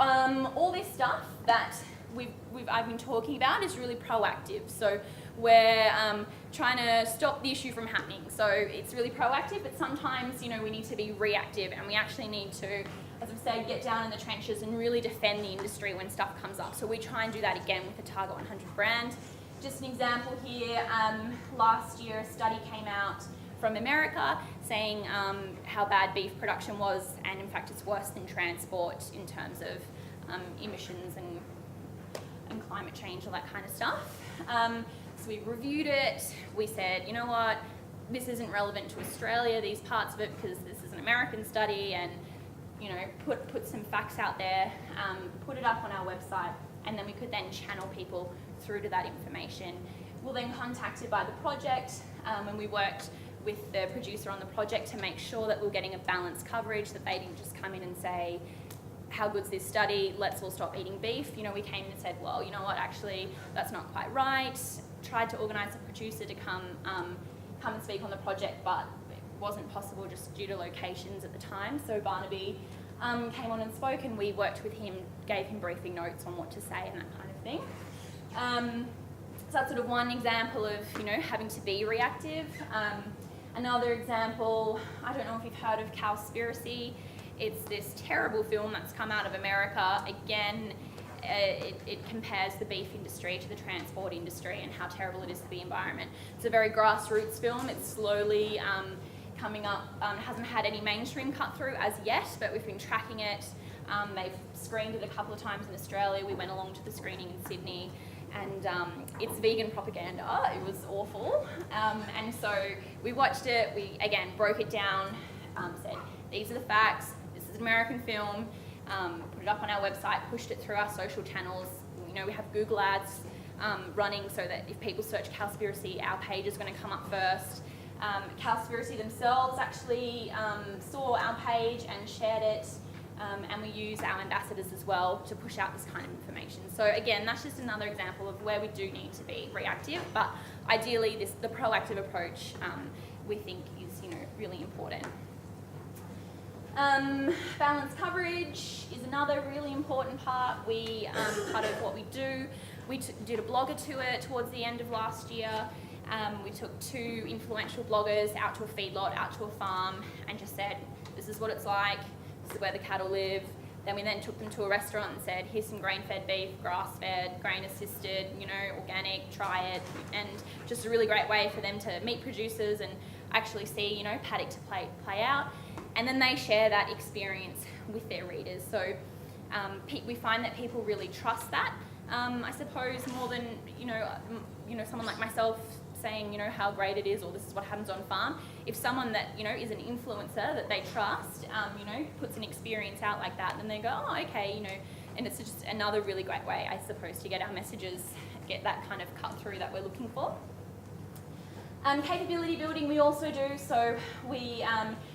All this stuff that I've been talking about is really proactive. So we're trying to stop the issue from happening. So it's really proactive, but sometimes, you know, we need to be reactive, and we actually need to, as I've said, get down in the trenches and really defend the industry when stuff comes up. So we try and do that again with the Target 100 brand. Just an example here, last year a study came out from America saying how bad beef production was, and in fact it's worse than transport in terms of emissions and climate change, all that kind of stuff. So we reviewed it, we said, you know what, this isn't relevant to Australia, these parts of it, because this is an American study, and you know, put some facts out there, put it up on our website, and then we could then channel people through to that information. We're then contacted by the project, and we worked with the producer on the project to make sure that we're getting a balanced coverage, that they didn't just come in and say, how good's this study, let's all stop eating beef. You know, we came in and said, well, you know what, actually, that's not quite right. Tried to organise a producer to come and speak on the project, but it wasn't possible just due to locations at the time. So Barnaby came on and spoke, and we worked with him, gave him briefing notes on what to say and that kind of thing. So that's sort of one example of, you know, having to be reactive. Another example, I don't know if you've heard of Cowspiracy. It's this terrible film that's come out of America. Again, it compares the beef industry to the transport industry and how terrible it is for the environment. It's a very grassroots film. It's slowly coming up. Hasn't had any mainstream cut through as yet, but we've been tracking it. They've screened it a couple of times in Australia. We went along to the screening in Sydney, and it's vegan propaganda. It was awful. And so we watched it. We, again, broke it down, said, these are the facts. This is an American film. Put it up on our website, pushed it through our social channels. You know, we have Google ads running so that if people search Cowspiracy, our page is going to come up first. Cowspiracy themselves actually saw our page and shared it, and we use our ambassadors as well to push out this kind of information. So again, that's just another example of where we do need to be reactive, but ideally the proactive approach we think is, you know, really important. Balanced coverage is another really important part. Part of what we do. We did a blogger tour towards the end of last year. We took 2 influential bloggers out to a feedlot, out to a farm, and just said, this is what it's like, this is where the cattle live. Then we took them to a restaurant and said, here's some grain-fed beef, grass-fed, grain-assisted, you know, organic, try it. And just a really great way for them to meet producers and actually see, you know, paddock to play out. And then they share that experience with their readers. So we find that people really trust that. I suppose more than, you know, someone like myself saying, you know, how great it is, or this is what happens on farm. If someone that, you know, is an influencer that they trust, you know, puts an experience out like that, then they go, oh, okay, you know, and it's just another really great way, I suppose, to get our messages, get that kind of cut through that we're looking for. Capability building we also do, so we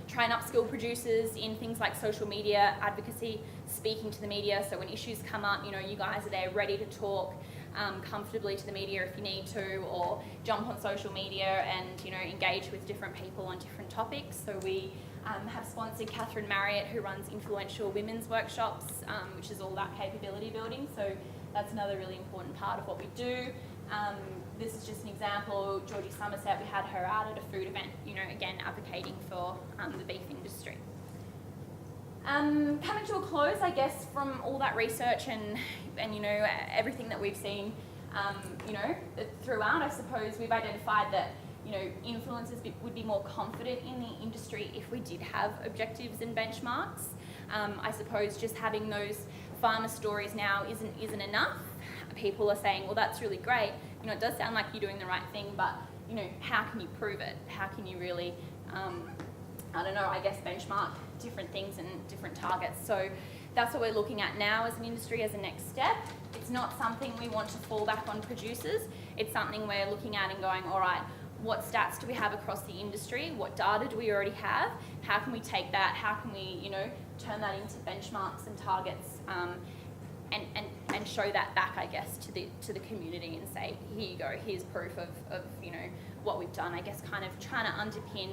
try and upskill producers in things like social media, advocacy, speaking to the media, so when issues come up, you know, you guys are there ready to talk comfortably to the media if you need to, or jump on social media and, you know, engage with different people on different topics. So we have sponsored Catherine Marriott, who runs influential women's workshops, which is all about capability building, so that's another really important part of what we do. This is just an example. Georgie Somerset, we had her out at a food event, you know, again, advocating for the beef industry. Coming to a close, I guess, from all that research and you know, everything that we've seen, you know, throughout, I suppose we've identified that, you know, influencers would be more confident in the industry if we did have objectives and benchmarks. I suppose just having those farmer stories now isn't enough. People are saying, well, that's really great. You know, it does sound like you're doing the right thing, but, you know, how can you prove it? How can you really, I don't know, I guess benchmark different things and different targets? So that's what we're looking at now as an industry as a next step. It's not something we want to fall back on producers. It's something we're looking at and going, all right, what stats do we have across the industry? What data do we already have? How can we take that? How can we, you know, turn that into benchmarks and targets? And and show that back, I guess, to the community and say, here you go, here's proof of you know, what we've done. I guess kind of trying to underpin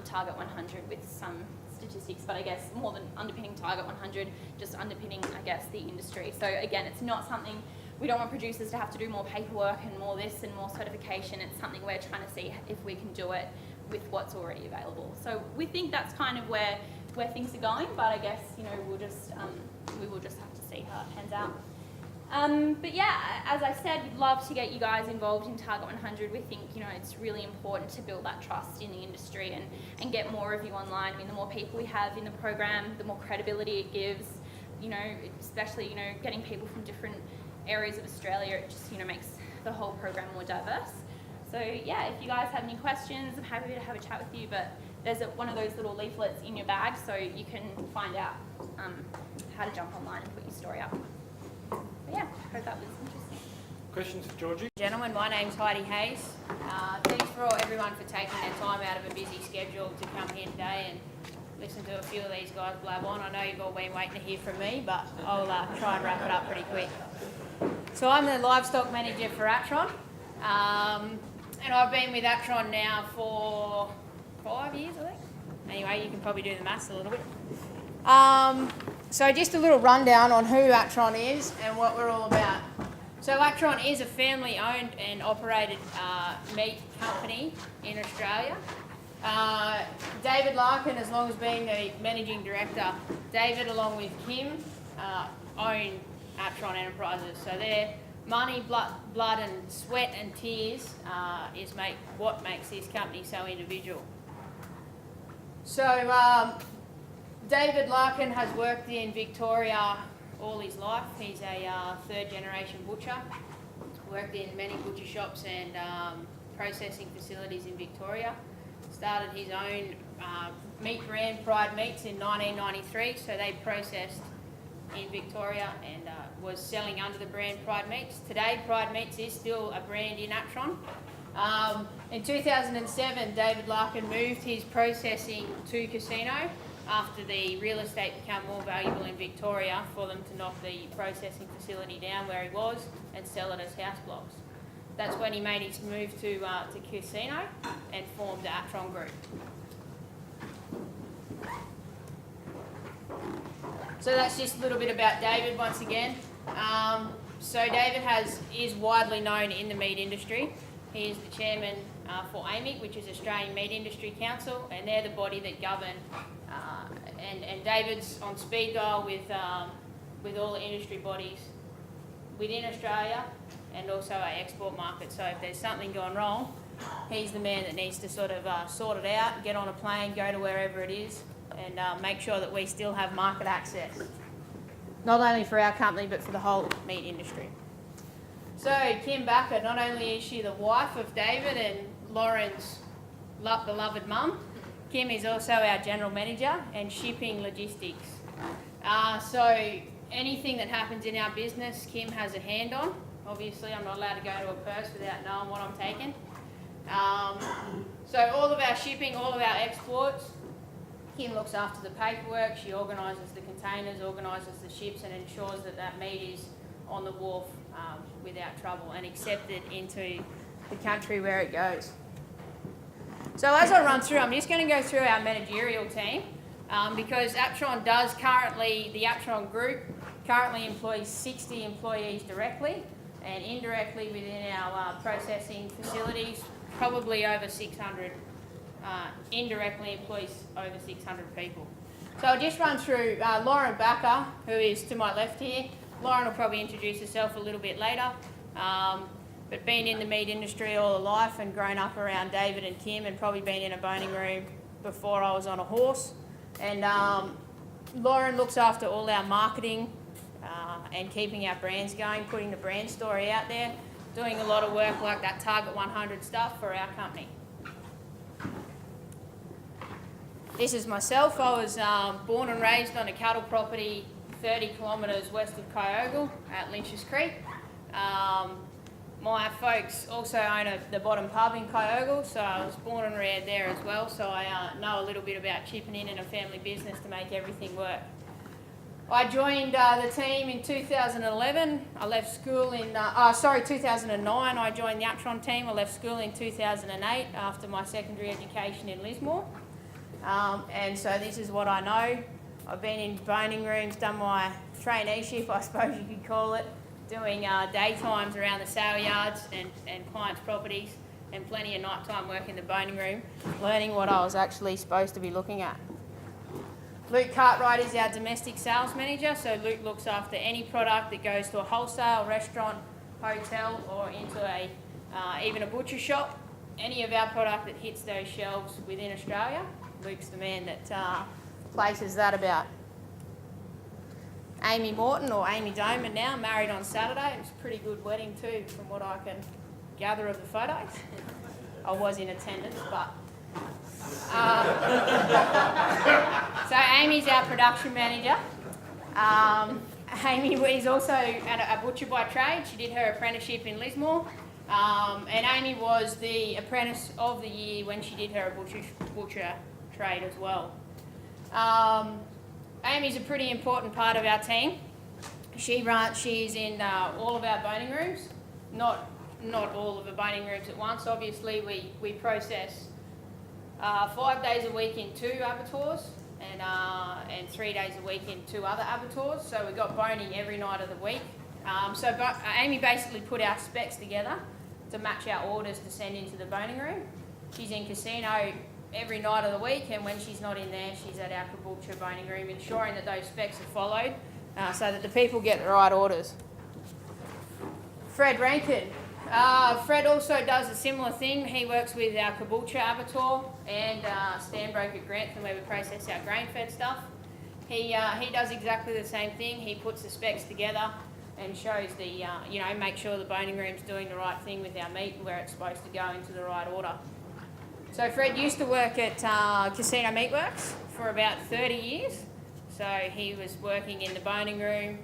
Target 100 with some statistics, but I guess more than underpinning Target 100, just underpinning, I guess, the industry. So again, it's not something, we don't want producers to have to do more paperwork and more this and more certification. It's something we're trying to see if we can do it with what's already available. So we think that's kind of where things are going, but I guess, you know, we will just have to see how it pans out. But yeah, as I said, we'd love to get you guys involved in Target 100. We think, you know, it's really important to build that trust in the industry and get more of you online. I mean, the more people we have in the program, the more credibility it gives, you know, especially, you know, getting people from different areas of Australia, it just, you know, makes the whole program more diverse. So yeah, if you guys have any questions, I'm happy to have a chat with you, but there's one of those little leaflets in your bag so you can find out how to jump online and put your story up. But yeah, hope that was interesting. Questions for Georgie? Gentlemen, my name's Heidi Hayes. Thanks for everyone for taking their time out of a busy schedule to come here today and listen to a few of these guys blab on. I know you've all been waiting to hear from me, but I'll try and wrap it up pretty quick. So I'm the livestock manager for Atron, and I've been with Atron now for 5 years, I think. Anyway, you can probably do the maths a little bit. So just a little rundown on who Atron is and what we're all about. So Atron is a family-owned and operated meat company in Australia. David Larkin has long as been the managing director. David, along with Kim, own Atron Enterprises. So their money, blood and sweat and tears is what makes this company so individual. So David Larkin has worked in Victoria all his life. He's a third generation butcher. Worked in many butcher shops and processing facilities in Victoria. Started his own meat brand, Pride Meats, in 1993. So they processed in Victoria and was selling under the brand Pride Meats. Today, Pride Meats is still a brand in Atron. In 2007, David Larkin moved his processing to Casino after the real estate became more valuable in Victoria for them to knock the processing facility down where he was and sell it as house blocks. That's when he made his move to Casino and formed the Atron Group. So that's just a little bit about David once again. So David is widely known in the meat industry. He is the chairman for AUS-Meat, which is Australian Meat Industry Council, and they're the body that govern. And David's on speed dial with all the industry bodies within Australia and also our export market. So if there's something going wrong, he's the man that needs to sort of sort it out, get on a plane, go to wherever it is, and make sure that we still have market access. Not only for our company, but for the whole meat industry. So Kim Backer, not only is she the wife of David and Lauren's beloved mum, Kim is also our general manager and shipping logistics. So anything that happens in our business, Kim has a hand on. Obviously, I'm not allowed to go to a purse without knowing what I'm taking. So all of our shipping, all of our exports, Kim looks after the paperwork. She organises the containers, organises the ships, and ensures that that meat is on the wharf without trouble and accepted into the country where it goes. So as I run through, I'm just going to go through our managerial team because Atron does currently, the Atron Group currently employs 60 employees directly and indirectly within our processing facilities, probably over 600, indirectly employs over 600 people. So I'll just run through Lauren Backer, who is to my left here. Lauren will probably introduce herself a little bit later. But been in the meat industry all her life and grown up around David and Kim and probably been in a boning room before I was on a horse. And Lauren looks after all our marketing and keeping our brands going, putting the brand story out there, doing a lot of work like that Target 100 stuff for our company. This is myself. I was born and raised on a cattle property 30 kilometres west of Kyogle at Lynch's Creek. My folks also own the bottom pub in Kyogle, so I was born and reared there as well, so I know a little bit about chipping in a family business to make everything work. I joined the team in 2011. I left school in, 2009 I joined the Uptron team. I left school in 2008 after my secondary education in Lismore. And so this is what I know. I've been in boning rooms, done my traineeship, I suppose you could call it, doing daytimes around the sale yards and clients' properties, and plenty of nighttime work in the boning room, learning what I was actually supposed to be looking at. Luke Cartwright is our domestic sales manager, so Luke looks after any product that goes to a wholesale, restaurant, hotel, or into even a butcher shop. Any of our product that hits those shelves within Australia, Luke's the man that places that about. Amy Morton, or Amy Doman now, married on Saturday. It was a pretty good wedding too, from what I can gather of the photos. I was in attendance, but... so Amy's our production manager. Amy is also a butcher by trade. She did her apprenticeship in Lismore. And Amy was the apprentice of the year when she did her butcher trade as well. Amy's a pretty important part of our team. She's in all of our boning rooms, not all of the boning rooms at once. Obviously, we process 5 days a week in 2 abattoirs and 3 days a week in 2 other abattoirs. So we've got boning every night of the week. Amy basically put our specs together to match our orders to send into the boning room. She's in casino every night of the week, and when she's not in there, she's at our Caboolture boning room, ensuring that those specs are followed so that the people get the right orders. Fred Rankin. Fred also does a similar thing. He works with our Caboolture abattoir and Stanbroke at Grantham, where we process our grain-fed stuff. He does exactly the same thing. He puts the specs together and shows the, make sure the boning room's doing the right thing with our meat and where it's supposed to go into the right order. So Fred used to work at Casino Meatworks for about 30 years. So he was working in the boning room,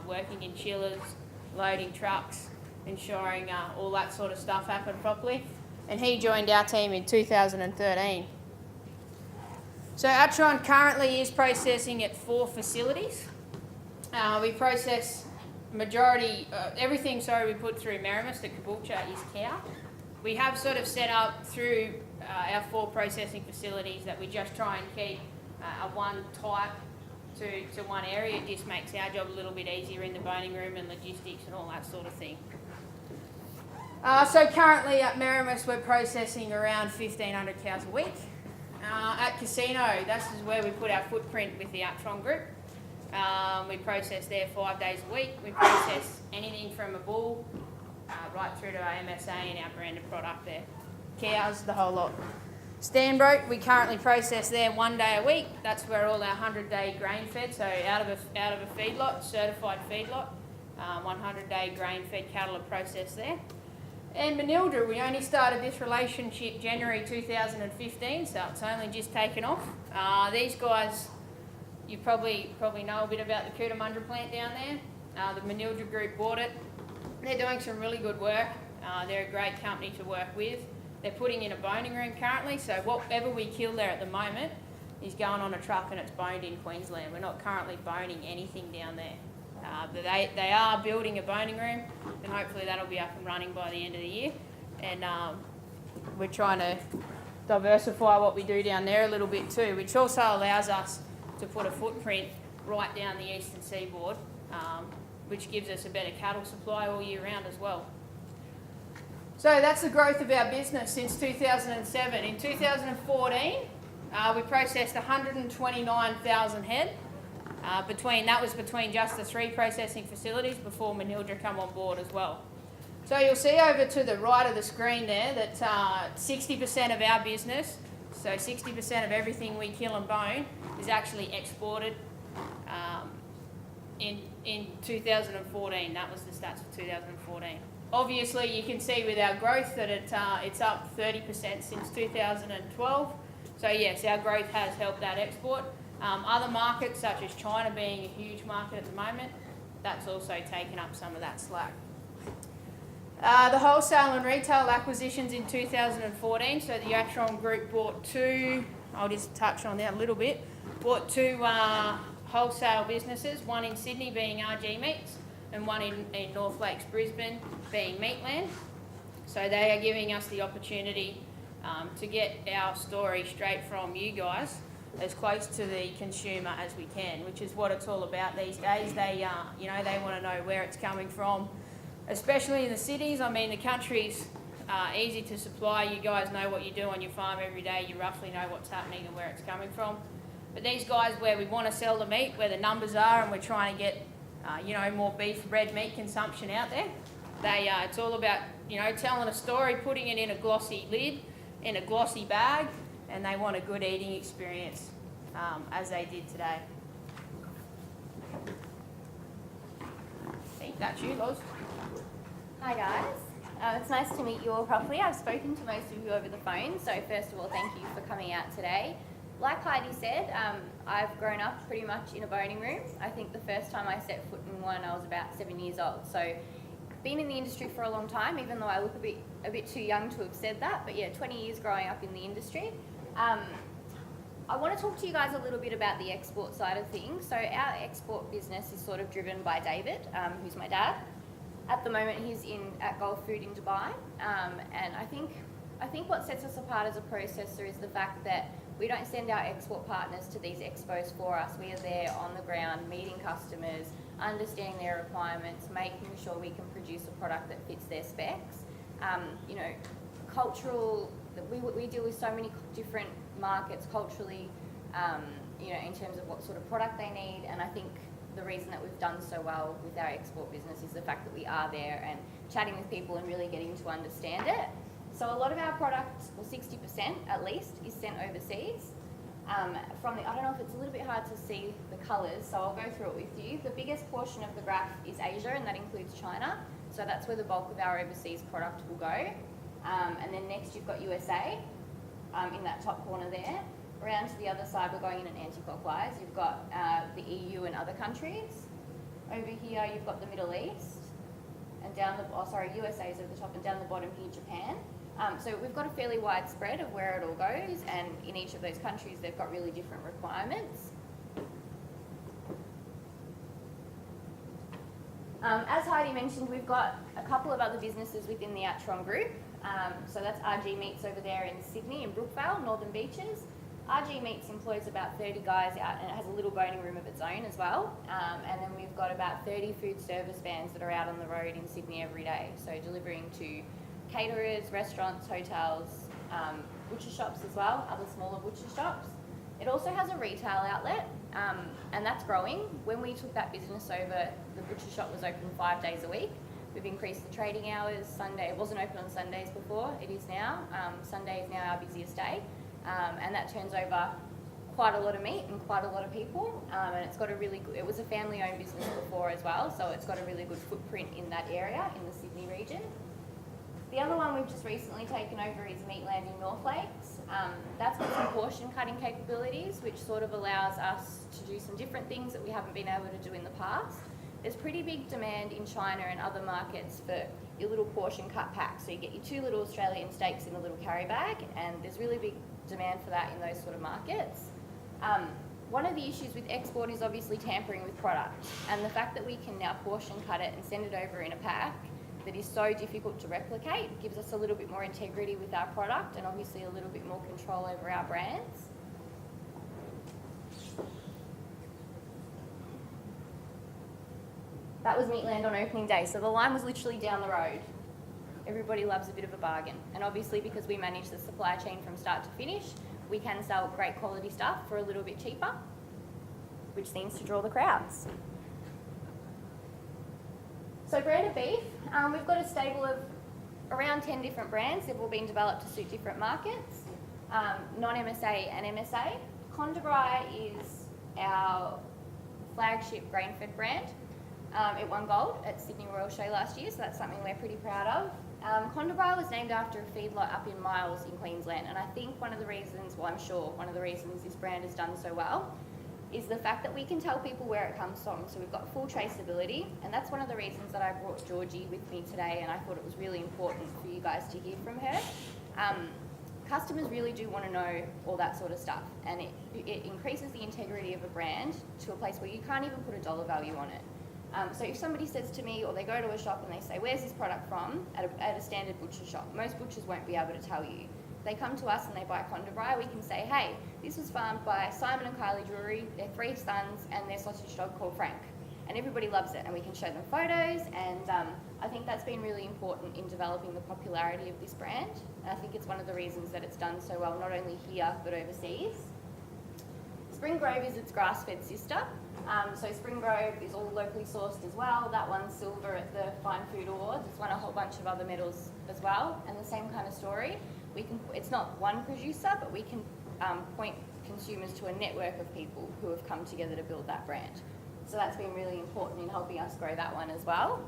working in chillers, loading trucks, ensuring all that sort of stuff happened properly. And he joined our team in 2013. So Uptron currently is processing at 4 facilities. We process everything we put through Merrimack to Caboolture is cow. We have sort of set up through our 4 processing facilities that we just try and keep a one type to one area. It just makes our job a little bit easier in the boning room and logistics and all that sort of thing. So currently at Merrimack we're processing around 1,500 cows a week. At Casino, this is where we put our footprint with the Uptron group. We process there 5 days a week. We process anything from a bull right through to our MSA and our branded product there. Cows, the whole lot. Stanbroke, we currently process there 1 day a week. That's where all our 100-day grain fed, so out of a feedlot, certified feedlot, 100-day grain fed cattle are processed there. And Manildra, we only started this relationship January 2015, so it's only just taken off. These guys, you probably know a bit about the Cootamundra plant down there. The Manildra group bought it. They're doing some really good work. They're a great company to work with. They're putting in a boning room currently, so whatever we kill there at the moment is going on a truck and it's boned in Queensland. We're not currently boning anything down there. But they are building a boning room, and hopefully that'll be up and running by the end of the year. And we're trying to diversify what we do down there a little bit too, which also allows us to put a footprint right down the eastern seaboard, which gives us a better cattle supply all year round as well. So that's the growth of our business since 2007. In 2014, we processed 129,000 head. That was between just the 3 processing facilities before Manildra come on board as well. So you'll see over to the right of the screen there that 60% of our business, so 60% of everything we kill and bone, is actually exported in 2014. That was the stats for 2014. Obviously, you can see with our growth that it's up 30% since 2012. So yes, our growth has helped that export. Other markets, such as China being a huge market at the moment, that's also taken up some of that slack. The wholesale and retail acquisitions in 2014, so the Uptron group bought 2, I'll just touch on that a little bit, bought 2 wholesale businesses, one in Sydney being AUS-Meat and one in North Lakes, Brisbane being Meatland. So they are giving us the opportunity to get our story straight from you guys as close to the consumer as we can, which is what it's all about these days. They want to know where it's coming from, especially in the cities. I mean, the country's easy to supply. You guys know what you do on your farm every day. You roughly know what's happening and where it's coming from. But these guys, where we want to sell the meat, where the numbers are, and we're trying to get more beef, red meat consumption out there, it's all about telling a story, putting it in a glossy lid, in a glossy bag, and they want a good eating experience, as they did today. See, that's you, Loz. Hi guys, it's nice to meet you all properly. I've spoken to most of you over the phone, so first of all, thank you for coming out today. Like Heidi said, I've grown up pretty much in a boning room. I think the first time I set foot in one, I was about 7 years old. So, been in the industry for a long time, even though I look a bit too young to have said that. But yeah, 20 years growing up in the industry. I want to talk to you guys a little bit about the export side of things. So our export business is sort of driven by David, who's my dad. At the moment, he's at Gulf Food in Dubai, and I think what sets us apart as a processor is the fact that we don't send our export partners to these expos for us. We are there on the ground, meeting customers, understanding their requirements, making sure we can produce a product that fits their specs. We deal with so many different markets culturally, in terms of what sort of product they need, and I think the reason that we've done so well with our export business is the fact that we are there and chatting with people and really getting to understand it. So a lot of our product, 60% at least, is sent overseas. I don't know if it's a little bit hard to see the colours, so I'll go through it with you. The biggest portion of the graph is Asia, and that includes China. So that's where the bulk of our overseas product will go. And then next you've got USA, in that top corner there. Around to the other side, we're going in an anti-clockwise. You've got the EU and other countries. Over here, you've got the Middle East. And USA is at the top, and down the bottom here, Japan. So we've got a fairly wide spread of where it all goes, and in each of those countries, they've got really different requirements. As Heidi mentioned, we've got a couple of other businesses within the Atron group. So that's AUS-Meats over there in Sydney, in Brookvale, Northern Beaches. AUS-Meats employs about 30 guys out, and it has a little boning room of its own as well. And then we've got about 30 food service vans that are out on the road in Sydney every day. So delivering to caterers, restaurants, hotels, butcher shops as well, other smaller butcher shops. It also has a retail outlet, and that's growing. When we took that business over, the butcher shop was open 5 days a week. We've increased the trading hours. Sunday, it wasn't open on Sundays before, it is now. Sunday is now our busiest day, and that turns over quite a lot of meat and quite a lot of people, and it's got it was a family-owned business before as well, so it's got a really good footprint in that area, in the Sydney region. The other one we've just recently taken over is Meatland in North Lakes. That's got some portion cutting capabilities, which sort of allows us to do some different things that we haven't been able to do in the past. There's pretty big demand in China and other markets for your little portion cut packs. So you get your 2 little Australian steaks in a little carry bag, and there's really big demand for that in those sort of markets. One of the issues with export is obviously tampering with product, and the fact that we can now portion cut it and send it over in a pack that is so difficult to replicate gives us a little bit more integrity with our product and obviously a little bit more control over our brands. That was Meatland on opening day, so the line was literally down the road. Everybody loves a bit of a bargain, and obviously because we manage the supply chain from start to finish, we can sell great quality stuff for a little bit cheaper, which seems to draw the crowds. So branded beef, we've got a stable of around 10 different brands. They've all been developed to suit different markets, non-MSA and MSA. Condabri is our flagship grain-fed brand. It won gold at Sydney Royal Show last year, so that's something we're pretty proud of. Condabri was named after a feedlot up in Miles in Queensland, and I think one of the reasons this brand has done so well is the fact that we can tell people where it comes from. So we've got full traceability, and that's one of the reasons that I brought Georgie with me today, and I thought it was really important for you guys to hear from her. customers really do want to know all that sort of stuff, and it increases the integrity of a brand to a place where you can't even put a dollar value on it. So if somebody says to me, or they go to a shop and they say, where's this product from, at a standard butcher shop, most butchers won't be able to tell you. If they come to us and they buy Condabri, we can say, hey, this was farmed by Simon and Kylie Drury, their 3 sons, and their sausage dog called Frank. And everybody loves it, and we can show them photos, and I think that's been really important in developing the popularity of this brand. And I think it's one of the reasons that it's done so well, not only here, but overseas. Spring Grove is its grass-fed sister. So Spring Grove is all locally sourced as well. That won silver at the Fine Food Awards. It's won a whole bunch of other medals as well, and the same kind of story. It's not one producer, but we can point consumers to a network of people who have come together to build that brand. So that's been really important in helping us grow that one as well.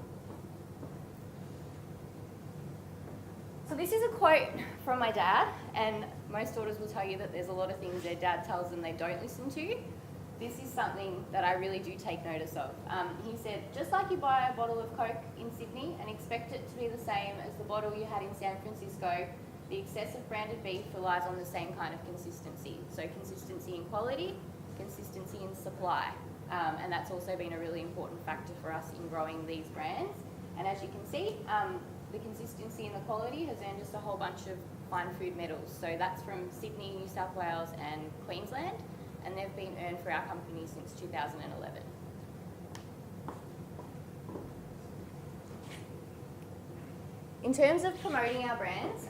So this is a quote from my dad, and most daughters will tell you that there's a lot of things their dad tells them they don't listen to. This is something that I really do take notice of. He said, just like you buy a bottle of Coke in Sydney and expect it to be the same as the bottle you had in San Francisco, the excessive branded beef relies on the same kind of consistency. So consistency in quality, consistency in supply. And that's also been a really important factor for us in growing these brands. And as you can see, the consistency and the quality has earned us a whole bunch of fine food medals. So that's from Sydney, New South Wales and Queensland, and they've been earned for our company since 2011. In terms of promoting our brands,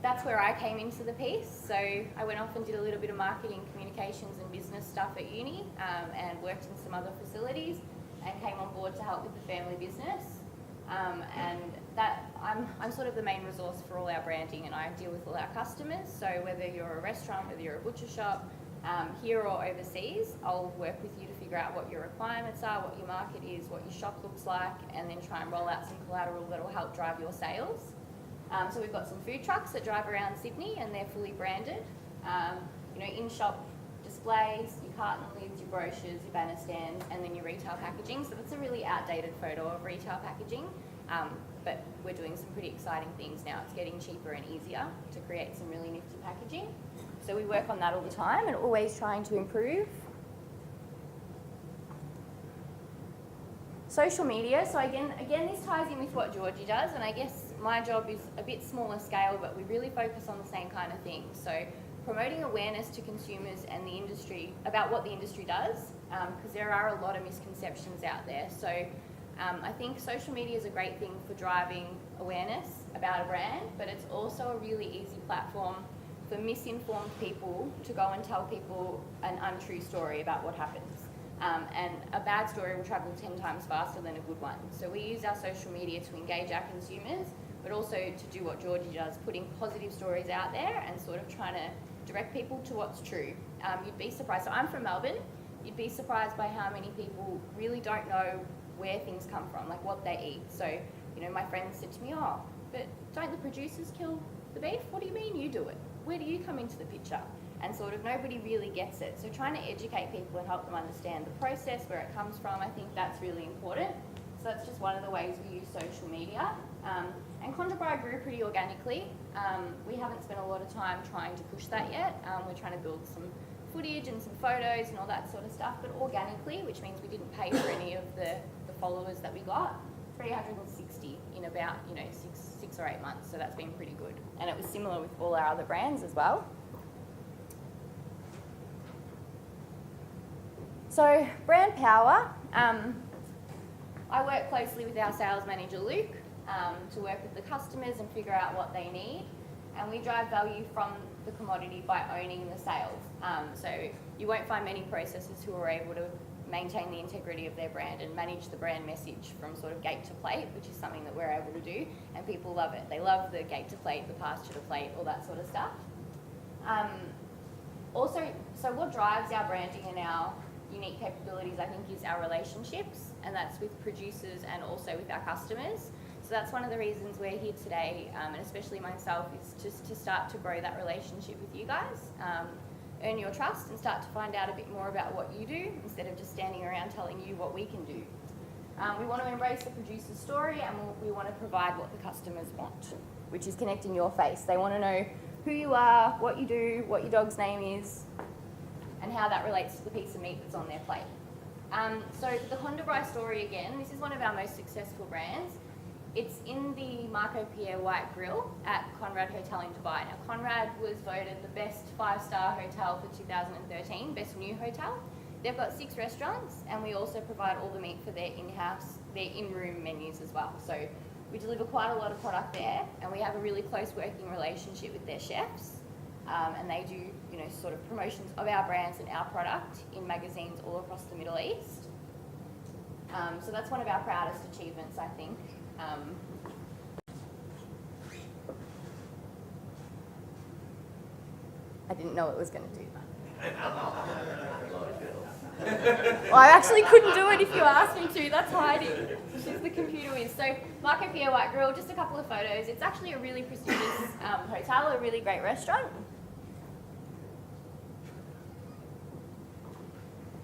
that's where I came into the piece. So I went off and did a little bit of marketing, communications and business stuff at uni, and worked in some other facilities, and came on board to help with the family business. And that I'm sort of the main resource for all our branding, and I deal with all our customers. So whether you're a restaurant, whether you're a butcher shop, here or overseas, I'll work with you to figure out what your requirements are, what your market is, what your shop looks like, and then try and roll out some collateral that will help drive your sales. So we've got some food trucks that drive around Sydney, and they're fully branded. In-shop displays, your carton lids, your brochures, your banner stands, and then your retail packaging. So that's a really outdated photo of retail packaging, but we're doing some pretty exciting things now. It's getting cheaper and easier to create some really nifty packaging. So we work on that all the time and always trying to improve. Social media, so again, this ties in with what Georgie does, and I guess my job is a bit smaller scale, but we really focus on the same kind of thing. So promoting awareness to consumers and the industry about what the industry does, because there are a lot of misconceptions out there. So I think social media is a great thing for driving awareness about a brand, but it's also a really easy platform for misinformed people to go and tell people an untrue story about what happens. And a bad story will travel 10 times faster than a good one. So we use our social media to engage our consumers, but also to do what Georgie does, putting positive stories out there and sort of trying to direct people to what's true. You'd be surprised. So I'm from Melbourne. You'd be surprised by how many people really don't know where things come from, like what they eat. So, my friend said to me, oh, but don't the producers kill the beef? What do you mean you do it? Where do you come into the picture? And sort of nobody really gets it. So trying to educate people and help them understand the process, where it comes from, I think that's really important. So that's just one of the ways we use social media. And Condabri grew pretty organically. We haven't spent a lot of time trying to push that yet. We're trying to build some footage and some photos and all that sort of stuff, but organically, which means we didn't pay for any of the followers that we got. 360 in about 6 or 8 months, so that's been pretty good. And it was similar with all our other brands as well. So brand power, I work closely with our sales manager Luke to work with the customers and figure out what they need, and we drive value from the commodity by owning the sales. So you won't find many processors who are able to maintain the integrity of their brand and manage the brand message from sort of gate to plate, which is something that we're able to do, and people love it. They love the gate to plate, the pasture to plate, all that sort of stuff. Also, so what drives our branding and our unique capabilities, I think, is our relationships, and that's with producers and also with our customers. So that's one of the reasons we're here today, and especially myself, is just to start to grow that relationship with you guys, earn your trust and start to find out a bit more about what you do instead of just standing around telling you what we can do. We want to embrace the producer's story, and we want to provide what the customers want. which is connecting your face. They want to know who you are, what you do, what your dog's name is, and how that relates to the piece of meat that's on their plate. So the Honda Bry story again, this is one of our most successful brands. It's in the Marco Pierre White Grill at Conrad Hotel in Dubai. Now Conrad was voted the best 5-star hotel for 2013, best new hotel. They've got 6 restaurants, and we also provide all the meat for their in-house, their in-room menus as well. So we deliver quite a lot of product there, and we have a really close working relationship with their chefs. And they do, you know, sort of promotions of our brands and our product in magazines all across the Middle East. So that's one of our proudest achievements, I think. I didn't know it was going to do that. Well, I actually couldn't do it if you asked me to. That's Heidi. She's the computer whiz. So Marco Pierre White Grill, just a couple of photos. It's actually a really prestigious hotel, a really great restaurant.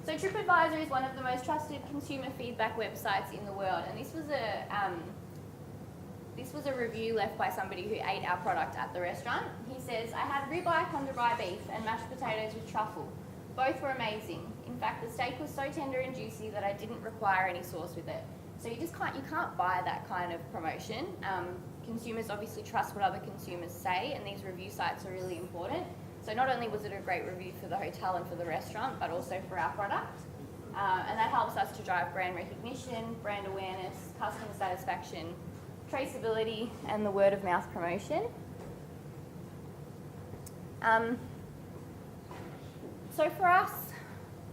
So TripAdvisor is one of the most trusted consumer feedback websites in the world, and this was a review left by somebody who ate our product at the restaurant. He says, "I had ribeye Honda Bry beef and mashed potatoes with truffle. Both were amazing. In fact, the steak was so tender and juicy that I didn't require any sauce with it." So you can't buy that kind of promotion. Consumers obviously trust what other consumers say, and these review sites are really important. So not only was it a great review for the hotel and for the restaurant, but also for our product. And that helps us to drive brand recognition, brand awareness, customer satisfaction, traceability, and the word of mouth promotion. So for us,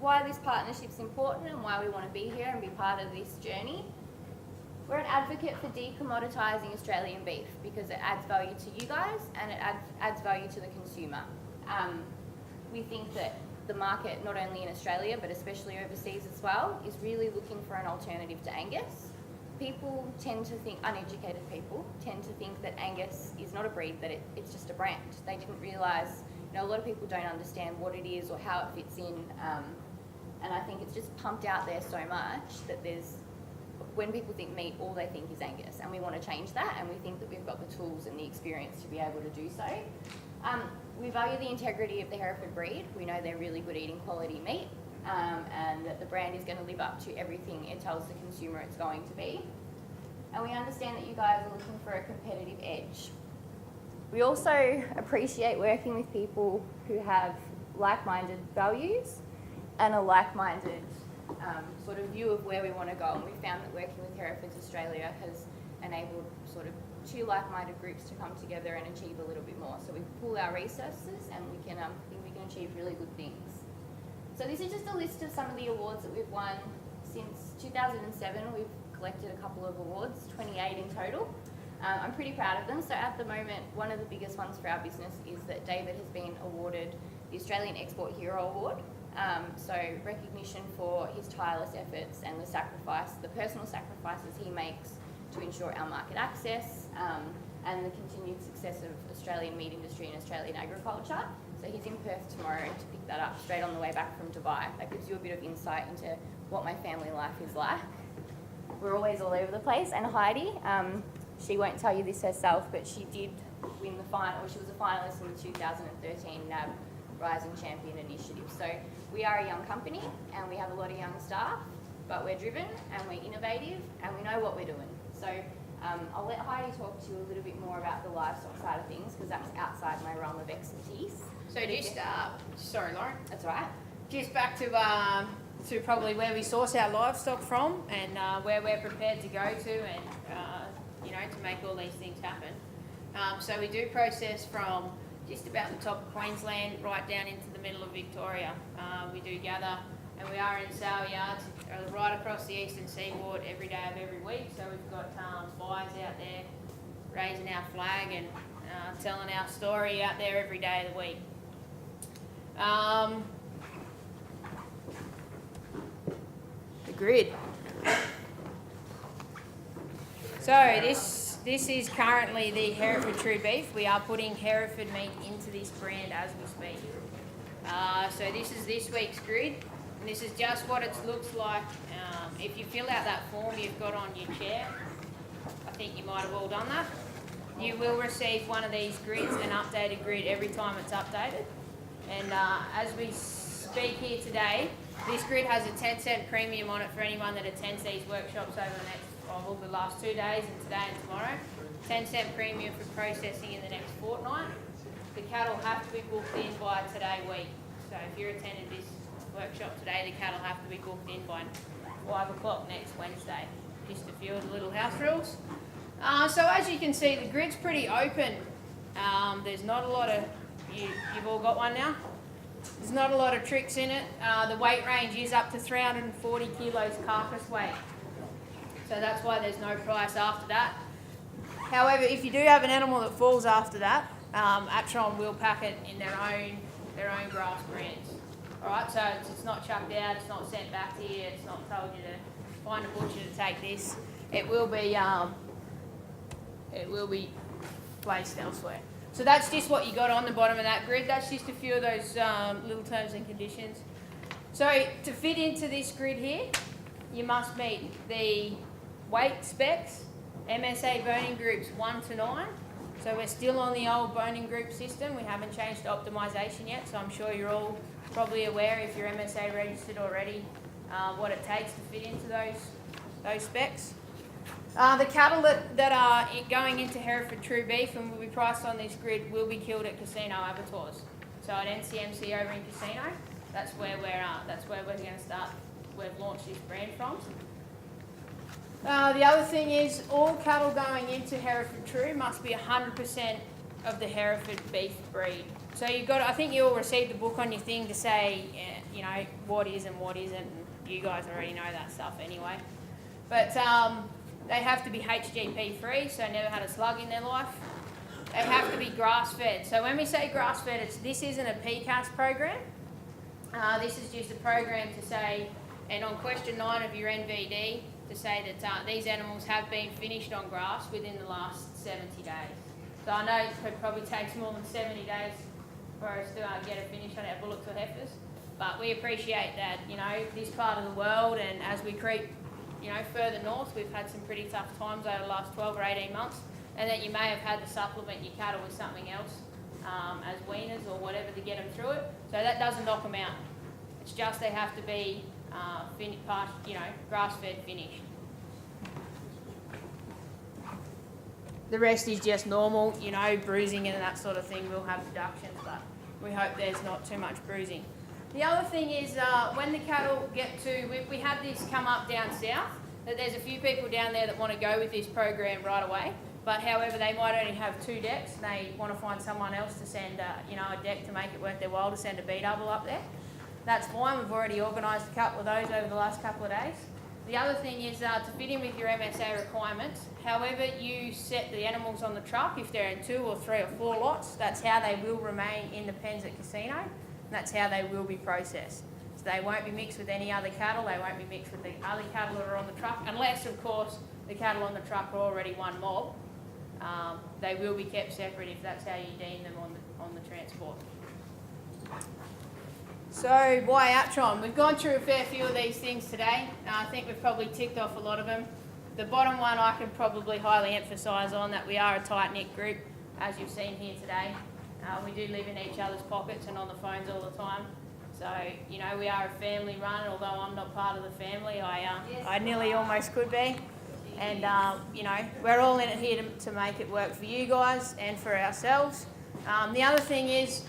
why this partnership's important and why we want to be here and be part of this journey, we're an advocate for decommoditising Australian beef because it adds value to you guys and it adds value to the consumer. We think that the market, not only in Australia but especially overseas as well, is really looking for an alternative to Angus. People tend to think, uneducated people tend to think that Angus is not a breed, that it's just a brand. They didn't realise, you know, a lot of people don't understand what it is or how it fits in, and I think it's just pumped out there so much that when people think meat, all they think is Angus, and we want to change that, and we think that we've got the tools and the experience to be able to do so. We value the integrity of the Hereford breed. We know they're really good eating quality meat, and that the brand is going to live up to everything it tells the consumer it's going to be. And we understand that you guys are looking for a competitive edge. We also appreciate working with people who have like-minded values and a like-minded sort of view of where we want to go. And we found that working with Herefords Australia has enabled sort of 2 like-minded groups to come together and achieve a little bit more. So we pool our resources and we can achieve really good things. So this is just a list of some of the awards that we've won since 2007. We've collected a couple of awards, 28 in total. I'm pretty proud of them. So at the moment, one of the biggest ones for our business is that David has been awarded the Australian Export Hero Award. So recognition for his tireless efforts and the personal sacrifices he makes to ensure our market access and the continued success of Australian meat industry and Australian agriculture. So he's in Perth tomorrow to pick that up straight on the way back from Dubai. That gives you a bit of insight into what my family life is like. We're always all over the place. And Heidi, she won't tell you this herself, but she did win the final, or she was a finalist in the 2013 NAB Rising Champion Initiative. So we are a young company and we have a lot of young staff, but we're driven and we're innovative and we know what we're doing. So I'll let Heidi talk to you a little bit more about the livestock side of things because that's outside my realm of expertise. So just, sorry Lauren, That's all right. just back to probably where we source our livestock from and where we're prepared to go to and, to make all these things happen. So we do process from just about the top of Queensland right down into the middle of Victoria. We do gather and we are in sale yards right across the eastern seaboard every day of every week. So we've got buyers out there raising our flag and telling our story out there every day of the week. The grid. So this is currently the Hereford True Beef. We are putting Hereford meat into this brand as we speak. So this is this week's grid, and this is just what it looks like. If you fill out that form you've got on your chair, I think you might have all done that. you will receive one of these grids, an updated grid, every time it's updated. And as we speak here today, this grid has a 10-cent premium on it for anyone that attends these workshops over the last 2 days and today and tomorrow. 10-cent premium for processing in the next fortnight. The cattle have to be booked in by today week. So if you're attending this workshop today, the cattle have to be booked in by 5 o'clock next Wednesday. Just a few of the little house rules. So as you can see, the grid's pretty open. There's not a lot of, you've all got one now? There's not a lot of tricks in it. The weight range is up to 340 kilos carcass weight. So that's why there's no price after that. However, if you do have an animal that falls after that, Atron will pack it in their own grass brands. Alright, so it's not chucked out, it's not sent back to you, it's not told you to find a butcher to take this. It will be placed elsewhere. So that's just what you got on the bottom of that grid. That's just a few of those little terms and conditions. So to fit into this grid here, you must meet the weight specs, MSA boning groups 1 to 9. So we're still on the old boning group system. We haven't changed to optimisation yet, so I'm sure you're all probably aware, if you're MSA registered already, what it takes to fit into those specs. The cattle that are going into Hereford True Beef and will be priced on this grid will be killed at casino abattoirs. So at NCMC over in Casino, that's where we're going to start. We've launched this brand from. The other thing is all cattle going into Hereford True must be 100% of the Hereford beef breed. So you've got, I think you all received a book on your thing to say, you know, what is and what isn't. And you guys already know that stuff anyway. But they have to be HGP free, so never had a slug in their life. They have to be grass fed. So when we say grass fed, this isn't a PCAS program. This is just a program to say, and on question 9 of your NVD, to say that these animals have been finished on grass within the last 70 days. So I know it probably takes more than 70 days for us to get a finish on our bullocks or heifers, but we appreciate that, you know, this part of the world, and as we creep, you know, further north, we've had some pretty tough times over the last 12 or 18 months, and that you may have had to supplement your cattle with something else as weaners or whatever to get them through it. So that doesn't knock them out. It's just they have to be grass-fed finished. The rest is just normal, you know, bruising and that sort of thing. We'll have deductions, but we hope there's not too much bruising. The other thing is when the cattle get to, we had this come up down south, that there's a few people down there that want to go with this program right away, but however they might only have 2 decks and they want to find someone else to send a deck to make it worth their while to send a B-double up there. That's fine, we've already organised a couple of those over the last couple of days. The other thing is to fit in with your MSA requirements, however you set the animals on the truck, if they're in 2 or 3 or 4 lots, that's how they will remain in the pens at casino, and that's how they will be processed. So they won't be mixed with any other cattle, they won't be mixed with the other cattle that are on the truck, unless of course the cattle on the truck are already one mob. They will be kept separate if that's how you deem them on the transport. So why Atron? We've gone through a fair few of these things today. I think we've probably ticked off a lot of them. The bottom one I can probably highly emphasise on, that we are a tight-knit group, as you've seen here today. We do live in each other's pockets and on the phones all the time. So, you know, we are a family run, although I'm not part of the family. I nearly almost could be. And, you know, we're all in it here to make it work for you guys and for ourselves. The other thing is,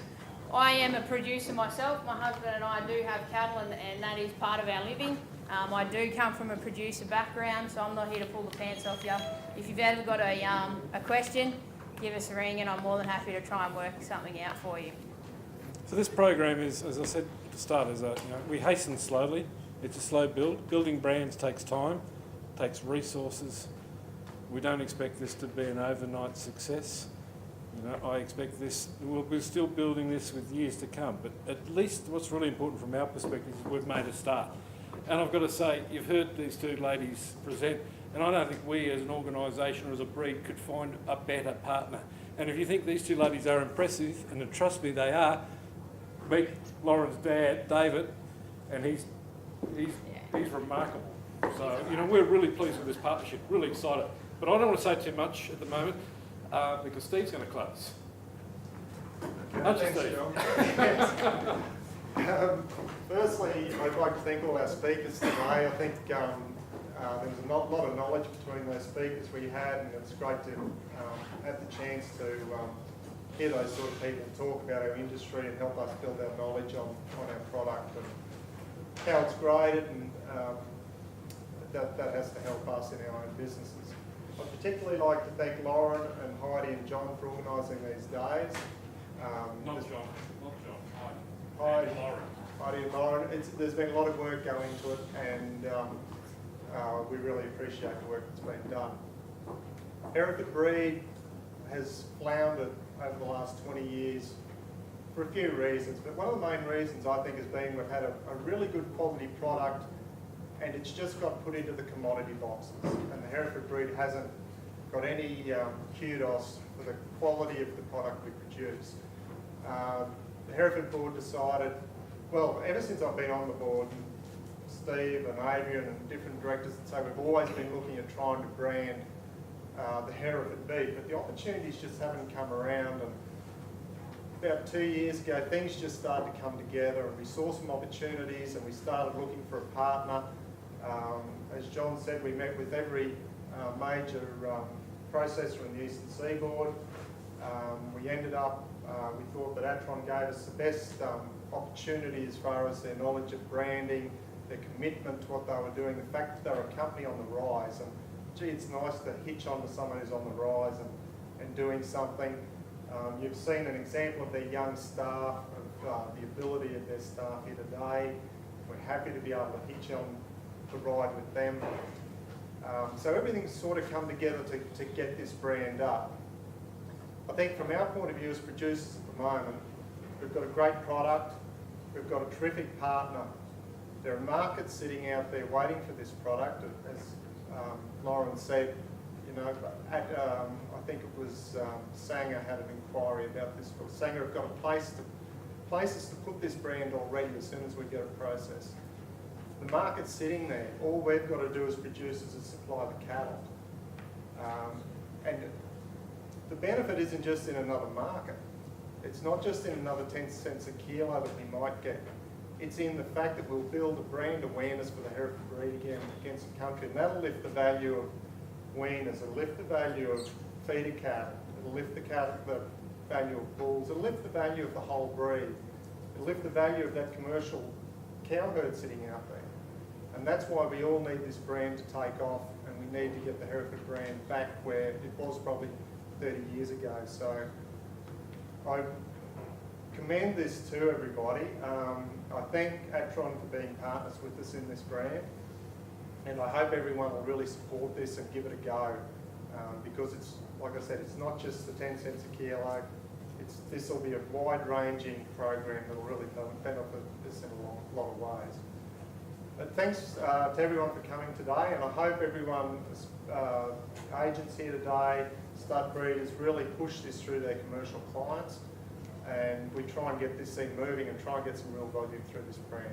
I am a producer myself. My husband and I do have cattle, and that is part of our living. I do come from a producer background, so I'm not here to pull the pants off you. If you've ever got a question, give us a ring, and I'm more than happy to try and work something out for you. So this program is, as I said at the start, we hasten slowly. It's a slow build. Building brands takes time, takes resources. We don't expect this to be an overnight success. You know, I expect this, we're still building this with years to come, but at least what's really important from our perspective is we've made a start. And I've got to say, you've heard these 2 ladies present, and I don't think we as an organisation or as a breed could find a better partner. And if you think these 2 ladies are impressive, and trust me, they are, meet Lauren's dad, David, and he's remarkable. So, you know, we're really pleased with this partnership, really excited. But I don't want to say too much at the moment. because Steve's going to close. Okay, Aren't you, thanks, Steve? John. Firstly, I'd like to thank all our speakers today. I think there was a lot of knowledge between those speakers we had, and it's great to have the chance to hear those sort of people talk about our industry and help us build our knowledge on our product and how it's graded, and that has to help us in our own businesses. I'd particularly like to thank Lauren and Heidi and John for organising these days. Not John. Heidi, And Lauren. Heidi and Lauren, there's been a lot of work going into it, and we really appreciate the work that's been done. Hereford breed has floundered over the last 20 years for a few reasons, but one of the main reasons I think has been we've had a really good quality product, and it's just got put into the commodity boxes, and the Hereford breed hasn't got any kudos for the quality of the product we produce. The Hereford board decided, well, ever since I've been on the board, Steve and Adrian and different directors would say we've always been looking at trying to brand the Hereford beef, but the opportunities just haven't come around. And about 2 years ago, things just started to come together, and we saw some opportunities, and we started looking for a partner. As John said, we met with every major processor in the Eastern Seaboard. We ended up, we thought that Atron gave us the best opportunity as far as their knowledge of branding, their commitment to what they were doing, the fact that they're a company on the rise. And gee, it's nice to hitch on to someone who's on the rise and doing something. You've seen an example of their young staff, of the ability of their staff here today. We're happy to be able to hitch on the ride with them. So everything's sort of come together to get this brand up. I think from our point of view as producers at the moment, we've got a great product, we've got a terrific partner. There are markets sitting out there waiting for this product. As Lauren said, you know, I think it was Sanger had an inquiry about this. Sanger have got places to put this brand already as soon as we get it processed. The market's sitting there. All we've got to do as producers is supply the cattle. And the benefit isn't just in another market. It's not just in another 10 cents a kilo that we might get. It's in the fact that we'll build a brand awareness for the Hereford breed again against the country, and that'll lift the value of weaners, it'll lift the value of feeder cattle, it'll lift the value of bulls, it'll lift the value of the whole breed, it'll lift the value of that commercial cow herd sitting out there. And that's why we all need this brand to take off, and we need to get the Hereford brand back where it was probably 30 years ago. So I commend this to everybody. I thank Atron for being partners with us in this brand, and I hope everyone will really support this and give it a go, because it's, like I said, it's not just the 10 cents a kilo. This will be a wide-ranging program that will really benefit us in a lot of ways. But thanks to everyone for coming today, and I hope everyone, agents here today, stud breeders, really push this through their commercial clients, and we try and get this thing moving and try and get some real value through this brand.